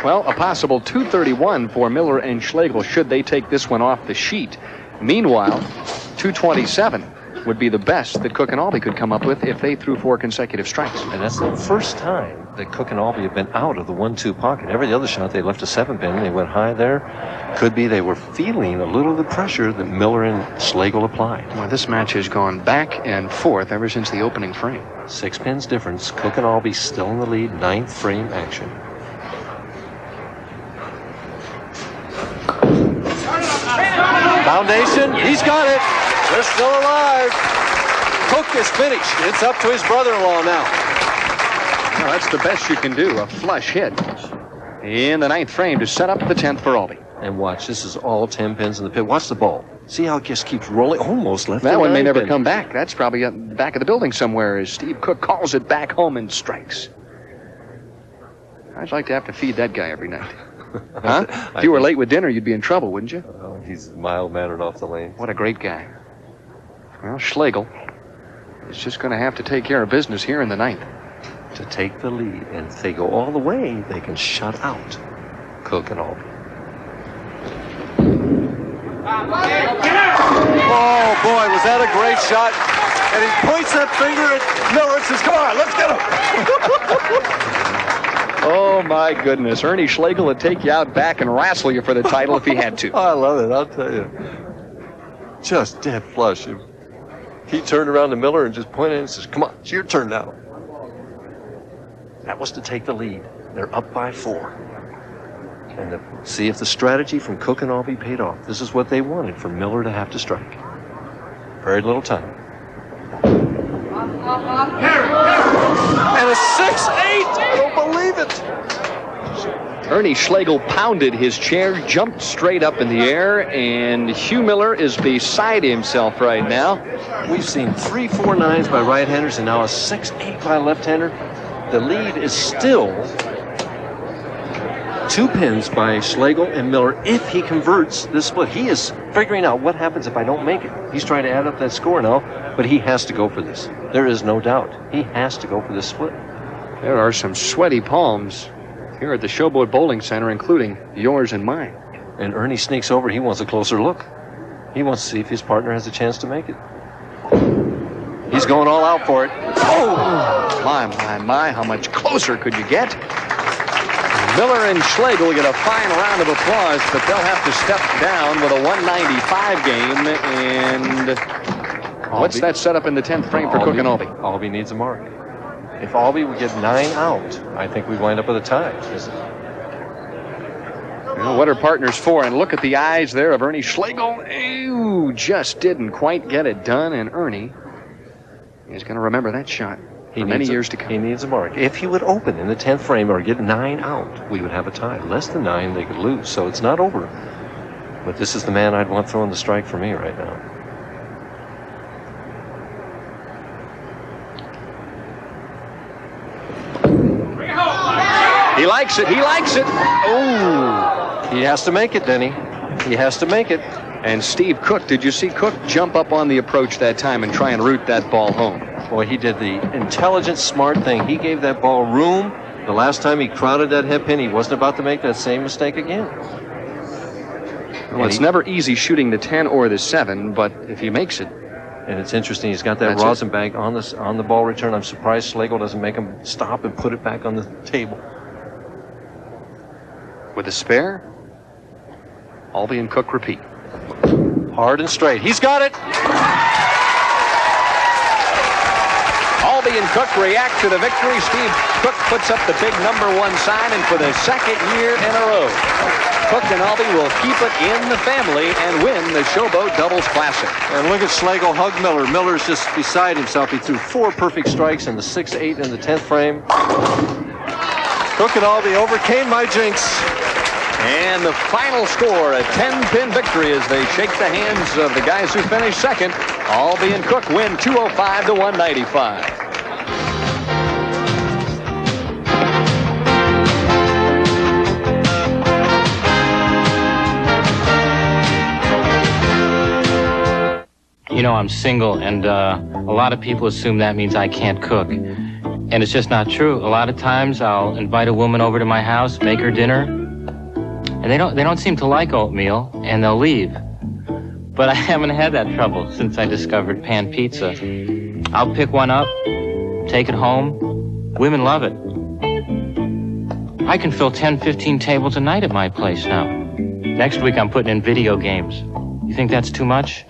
Well, a possible 231 for Miller and Schlegel should they take this one off the sheet. Meanwhile, 227 would be the best that Cook and Albee could come up with if they threw 4 consecutive strikes. And that's the first time that Cook and Albee have been out of the 1-2 pocket. Every other shot, they left a 7-pin. They went high there. Could be they were feeling a little of the pressure that Miller and Schlegel applied. Well, this match has gone back and forth ever since the opening frame. 6 pins difference. Cook and Albee still in the lead. 9th frame action. Foundation. He's got it. They're still alive. Cook is finished. It's up to his brother-in-law now. Well, that's the best you can do. A flush hit in the 9th frame to set up the 10th for Albee. And watch. This is all 10 pins in the pit. Watch the ball. See how it just keeps rolling? Almost left. That one may never come back. That's probably at the back of the building somewhere as Steve Cook calls it back home and strikes. I'd like to have to feed that guy every night. Huh? If you were late with dinner, you'd be in trouble, wouldn't you? Oh, he's mild-mannered off the lane. What a great guy. Well, Schlegel is just going to have to take care of business here in the 9th. To take the lead. And if they go all the way, they can shut out Cook and Albee. Oh, boy, was that a great shot. And he points that finger at Miller and says, come on, let's get him. Oh, my goodness. Ernie Schlegel would take you out back and wrestle you for the title if he had to. Oh, I love it, I'll tell you. Just dead flush. He turned around to Miller and just pointed and says, come on, it's your turn now. That was to take the lead. They're up by 4. And to see if the strategy from Cook and Albee paid off. This is what they wanted, for Miller to have to strike. Very little time. And a 6-8! I don't believe it. Ernie Schlegel pounded his chair, jumped straight up in the air, and Hugh Miller is beside himself right now. We've seen 3 4-9s by right-handers and now a 6-8 by left-hander. The lead is still 2 pins by Schlegel and Miller if he converts this split. He is figuring out what happens if I don't make it. He's trying to add up that score now, but he has to go for this. There is no doubt. He has to go for this split. There are some sweaty palms here at the Showboat Bowling Center, including yours and mine. And Ernie sneaks over. He wants a closer look. He wants to see if his partner has a chance to make it. He's going all out for it. Oh, my, how much closer could you get? Miller and Schlegel get a fine round of applause, but they'll have to step down with a 195 game. And what's that set up in the 10th frame for Cook and Albee? Albee needs a mark. If Albee would get 9 out, I think we'd wind up with a tie. Well, what are partners for? And look at the eyes there of Ernie Schlegel. Ew, just didn't quite get it done. And Ernie is going to remember that shot for many years to come. He needs a mark. If he would open in the 10th frame or get 9 out, we would have a tie. Less than 9, they could lose. So it's not over. But this is the man I'd want throwing the strike for me right now. He likes it. He likes it. Oh, he has to make it, Denny. He has to make it. And Steve Cook, did you see Cook jump up on the approach that time and try and root that ball home? Boy, he did the intelligent, smart thing. He gave that ball room. The last time he crowded that hip pin, he wasn't about to make that same mistake again. Well, it's never easy shooting the 10 or the 7, but if he makes it. And it's interesting, he's got that rosin bag on the ball return. I'm surprised Schlegel doesn't make him stop and put it back on the table. With a spare, Albee and Cook repeat. Hard and straight. He's got it! Albee and Cook react to the victory. Steve Cook puts up the big #1 sign, and for the 2nd year in a row, Cook and Albee will keep it in the family and win the Showboat Doubles Classic. And look at Schlegel hug Miller. Miller's just beside himself. He threw 4 perfect strikes in the 6-8 in the 10th frame. Cook and Albee overcame my jinx. And the final score, a 10-pin victory as they shake the hands of the guys who finished second. Albee and Cook win 205 to 195. You know, I'm single, and a lot of people assume that means I can't cook. And it's just not true. A lot of times I'll invite a woman over to my house, make her dinner, and they don't seem to like oatmeal, and they'll leave. But I haven't had that trouble since I discovered pan pizza. I'll pick one up, take it home. Women love it. I can fill 10, 15 tables a night at my place now. Next week I'm putting in video games. You think that's too much?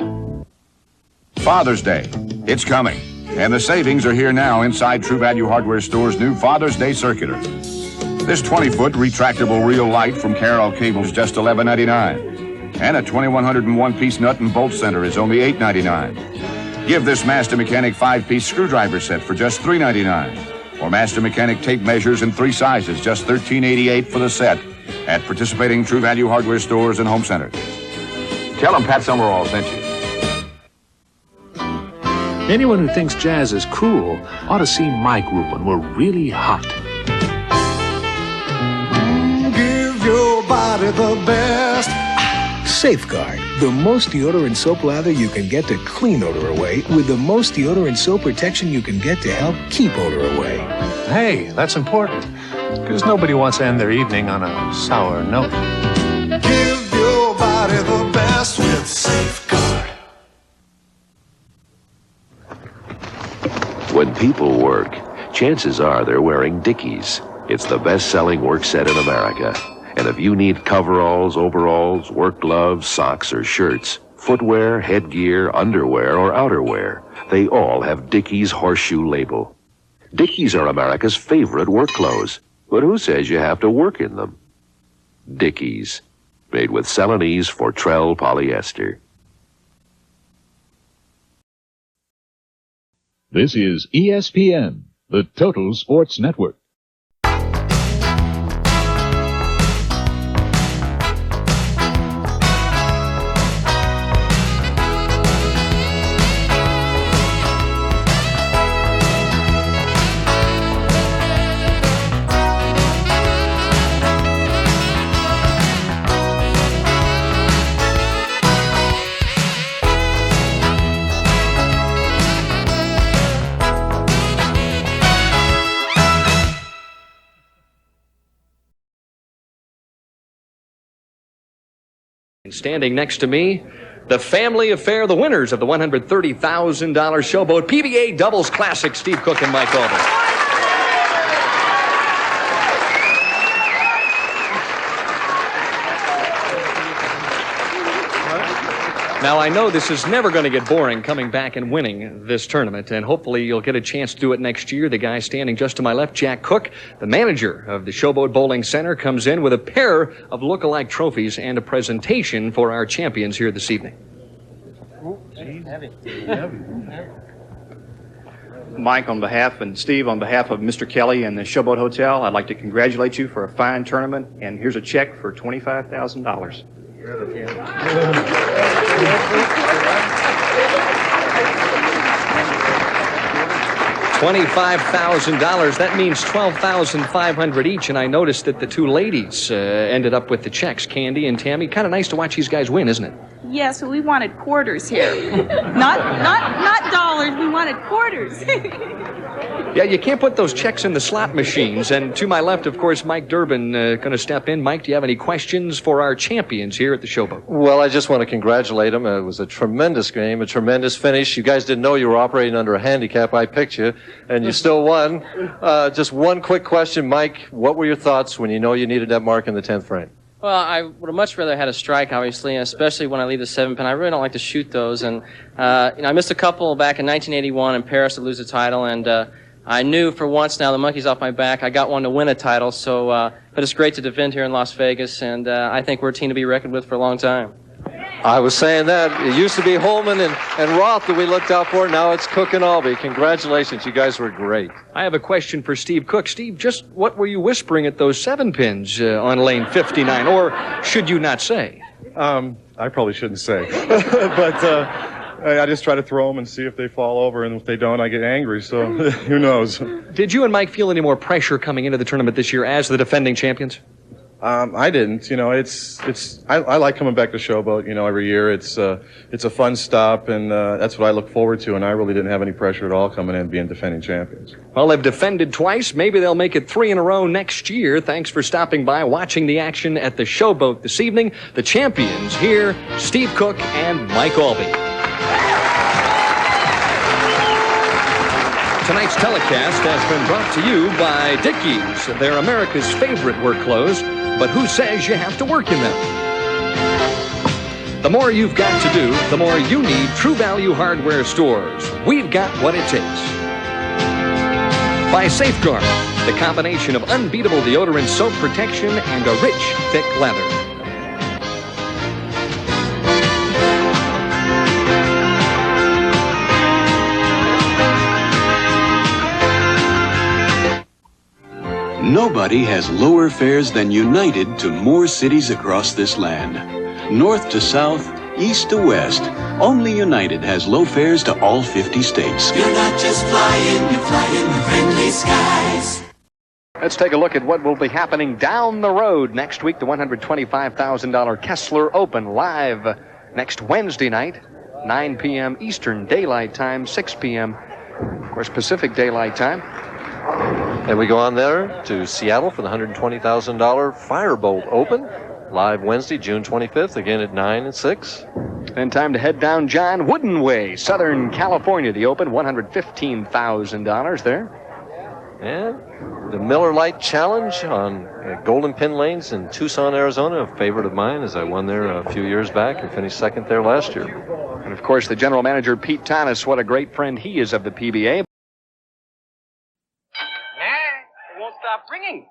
Father's Day. It's coming. And the savings are here now inside True Value Hardware Store's new Father's Day circular. This 20-foot retractable reel light from Carroll Cable is just $11.99. And a 2101-piece nut and bolt center is only $8.99. Give this Master Mechanic 5-piece screwdriver set for just $3.99. Or Master Mechanic tape measures in 3 sizes, just $13.88 for the set at participating True Value Hardware Stores and home centers. Tell them Pat Summerall sent you. Anyone who thinks jazz is cool ought to see my group when we're really hot. Give your body the best. Safeguard, the most deodorant soap lather you can get to clean odor away with the most deodorant soap protection you can get to help keep odor away. Hey, that's important, because nobody wants to end their evening on a sour note. Give your body the best with Safeguard. When people work, chances are they're wearing Dickies. It's the best-selling work set in America. And if you need coveralls, overalls, work gloves, socks, or shirts, footwear, headgear, underwear, or outerwear, they all have Dickies horseshoe label. Dickies are America's favorite work clothes. But who says you have to work in them? Dickies, made with Celanese Fortrell polyester. This is ESPN, the Total Sports Network. Standing next to me, the family affair, the winners of the $130,000 Showboat PBA Doubles Classic, Steve Cook and Mike Albee. Now, I know this is never going to get boring coming back and winning this tournament, and hopefully you'll get a chance to do it next year. The guy standing just to my left, Jack Cook, the manager of the Showboat Bowling Center, comes in with a pair of look-alike trophies and a presentation for our champions here this evening. Mike, on behalf, and Steve, on behalf of Mr. Kelly and the Showboat Hotel, I'd like to congratulate you for a fine tournament, and here's a check for $25,000. $25,000. That means $12,500 each. And I noticed that the two ladies ended up with the checks, Candy and Tammy. Kind of nice to watch these guys win, isn't it? Yes, we wanted quarters here. not dollars. We wanted quarters. Yeah, you can't put those checks in the slot machines. And to my left, of course, Mike Durbin going to step in. Mike, do you have any questions for our champions here at the Showboat? Well, I just want to congratulate them. It was a tremendous game, a tremendous finish. You guys didn't know you were operating under a handicap. I picked you, and you still won. Just one quick question, Mike. What were your thoughts when you know you needed that mark in the 10th frame? Well, I would have much rather had a strike, obviously, and especially when I leave the 7-pin. I really don't like to shoot those. And, I missed a couple back in 1981 in Paris to lose the title, and I knew for once now the monkey's off my back. I got one to win a title, so but it's great to defend here in Las Vegas, and I think we're a team to be reckoned with for a long time. I was saying that. It used to be Holman and Roth that we looked out for. Now it's Cook and Albee. Congratulations. You guys were great. I have a question for Steve Cook. Steve, just what were you whispering at those 7 pins on lane 59? Or should you not say? I probably shouldn't say. But I just try to throw them and see if they fall over. And if they don't, I get angry. So who knows? Did you and Mike feel any more pressure coming into the tournament this year as the defending champions? I didn't. I like coming back to Showboat, every year. It's a fun stop, and that's what I look forward to, and I really didn't have any pressure at all coming in being defending champions. Well, they've defended twice. Maybe they'll make it 3 in a row next year. Thanks for stopping by, watching the action at the Showboat this evening. The champions here, Steve Cook and Mike Albee. Tonight's telecast has been brought to you by Dickies. They're America's favorite work clothes, but who says you have to work in them? The more you've got to do, the more you need True Value Hardware stores. We've got what it takes. By Safeguard, the combination of unbeatable deodorant soap protection and a rich, thick leather. Nobody has lower fares than United to more cities across this land. North to south, east to west, only United has low fares to all 50 states. You're not just flying, you're flying the friendly skies. Let's take a look at what will be happening down the road next week. The $125,000 Kessler Open live next Wednesday night, 9 p.m. Eastern Daylight Time, 6 p.m. of course Pacific Daylight Time. And we go on there to Seattle for the $120,000 Firebolt Open, live Wednesday, June 25th, again at 9 and 6. Then time to head down John Wooden Way, Southern California, the Open, $115,000 there. And the Miller Lite Challenge on Golden Pin Lanes in Tucson, Arizona, a favorite of mine as I won there a few years back and finished second there last year. And of course the general manager, Pete Tanis, what a great friend he is of the PBA. Stop ringing.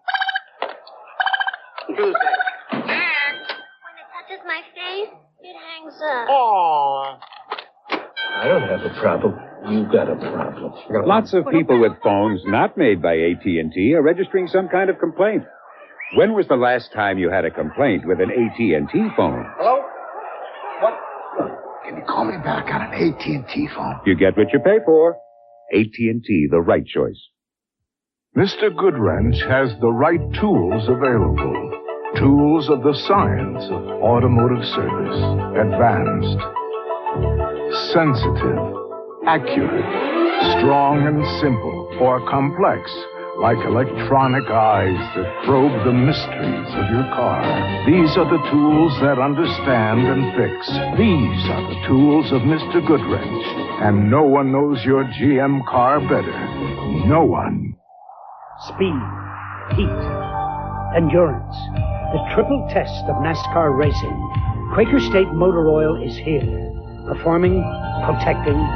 When it touches my face, it hangs up. Oh. I don't have a problem. You got a problem. Lots of people with phones not made by AT&T are registering some kind of complaint. When was the last time you had a complaint with an AT&T phone? Hello? What? Can you call me back on an AT&T phone? You get what you pay for. AT&T, the right choice. Mr. Goodwrench has the right tools available. Tools of the science of automotive service. Advanced, sensitive, accurate, strong and simple, or complex. like electronic eyes that probe the mysteries of your car. These are the tools that understand and fix. These are the tools of Mr. Goodwrench. And no one knows your GM car better. No one. Speed, heat, endurance. The triple test of NASCAR racing. Quaker State Motor Oil is here. Performing, protecting,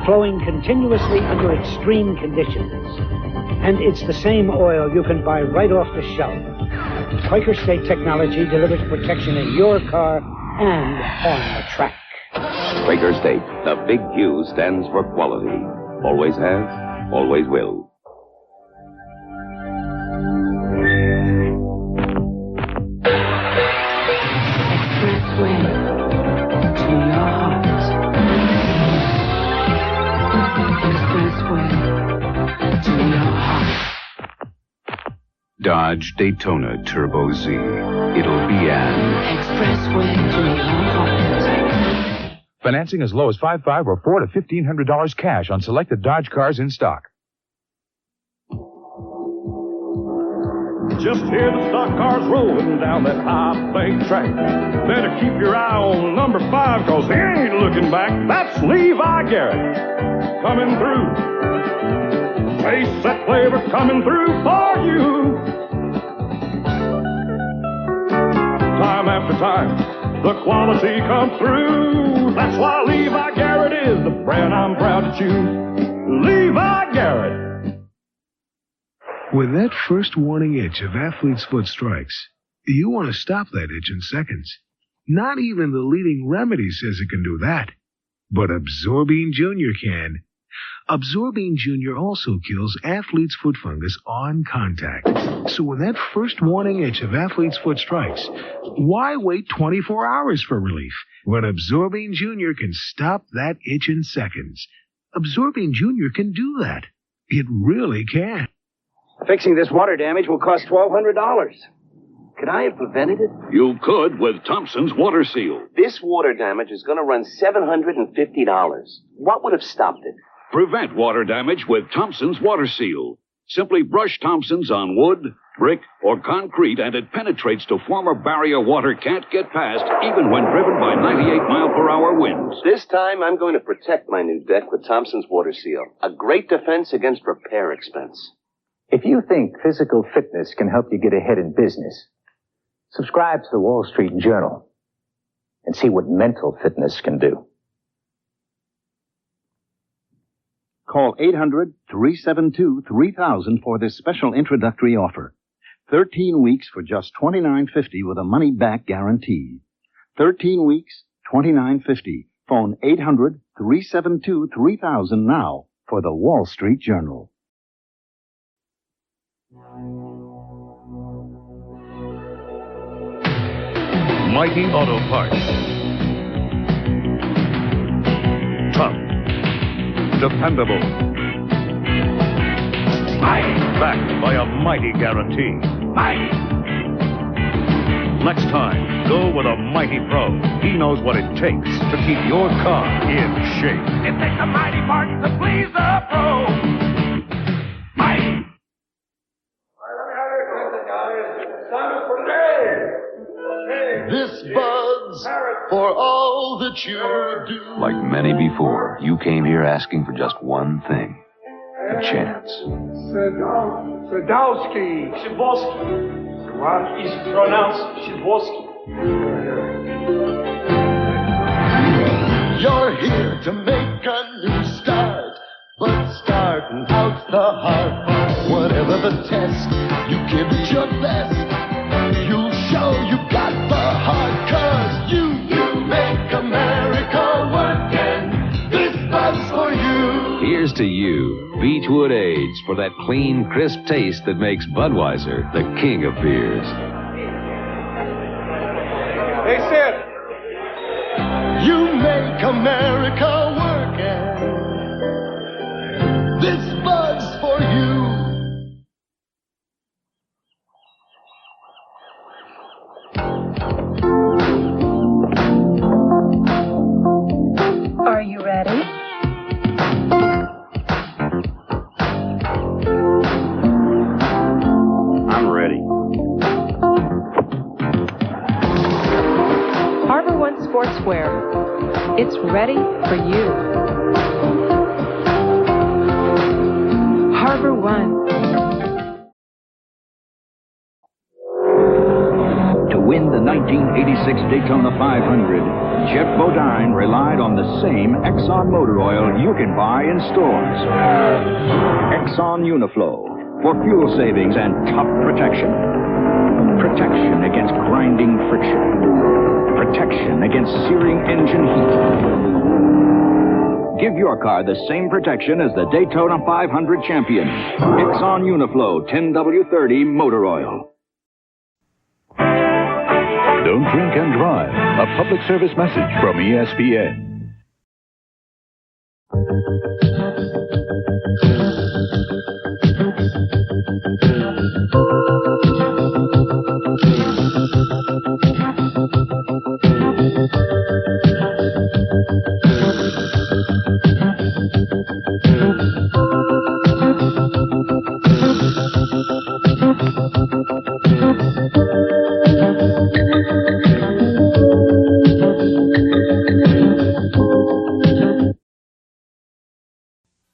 flowing continuously under extreme conditions. And it's the same oil you can buy right off the shelf. Quaker State technology delivers protection in your car and on the track. Quaker State, the big Q stands for quality. Always has, always will. Expressway to your heart. Expressway to your heart. Dodge Daytona Turbo Z. It'll be an Expressway to your heart. Financing as low as $5,500 or $400 to $1,500 cash on selected Dodge cars in stock. Just hear the stock cars rolling down that high bank track. Better keep your eye on number 5, cause he ain't looking back. That's Levi Garrett coming through. Taste that flavor coming through for you. Time after time, the quality comes through. That's why Levi Garrett is the brand I'm proud to choose. Levi Garrett. When that first warning itch of athlete's foot strikes, you want to stop that itch in seconds. Not even the leading remedy says it can do that. But Absorbine Jr. can. Absorbine Jr. also kills athlete's foot fungus on contact. So when that first warning itch of athlete's foot strikes, why wait 24 hours for relief when Absorbine Jr. can stop that itch in seconds? Absorbine Jr. can do that. It really can. Fixing this water damage will cost $1,200. Could I have prevented it? You could with Thompson's Water Seal. This water damage is going to run $750. What would have stopped it? Prevent water damage with Thompson's Water Seal. Simply brush Thompson's on wood, brick, or concrete, and it penetrates to form a barrier water can't get past, even when driven by 98-mile-per-hour winds. This time, I'm going to protect my new deck with Thompson's Water Seal. A great defense against repair expense. If you think physical fitness can help you get ahead in business, subscribe to the Wall Street Journal and see what mental fitness can do. Call 800-372-3000 for this special introductory offer. 13 weeks for just $29.50 with a money-back guarantee. 13 weeks, $29.50. Phone 800-372-3000 now for the Wall Street Journal. Mighty Auto Parts. Tough. Dependable. Backed by a mighty guarantee. Next time, go with a mighty pro. He knows what it takes to keep your car in shape. It takes a mighty part to please the pro. Mighty. This buzz for all that you do. Like many before, you came here asking for just one thing. A chance. Sadowski. Shibowski. What is pronounced Shibowski? You're here to make a new start, but starting out's the hard part. Whatever the test, you give it your best. You'll show you got the heart, 'cause you make America work, and this buzz for you. Here's to you, Beechwood Age, for that clean, crisp taste that makes Budweiser the king of beers. Hey, Sid. You make America work, and this buzz for you. Are you ready? #1 sportswear. It's ready for you. Harbor One. To win the 1986 Daytona 500, Jeff Bodine relied on the same Exxon motor oil you can buy in stores. Exxon Uniflow for fuel savings and top protection. Protection against grinding friction. Protection against searing engine heat. Give your car the same protection as the Daytona 500 champion. Exxon Uniflow 10W30 motor oil. Don't drink and drive. A public service message from ESPN.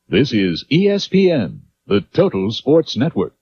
This is ESPN, the Total Sports Network.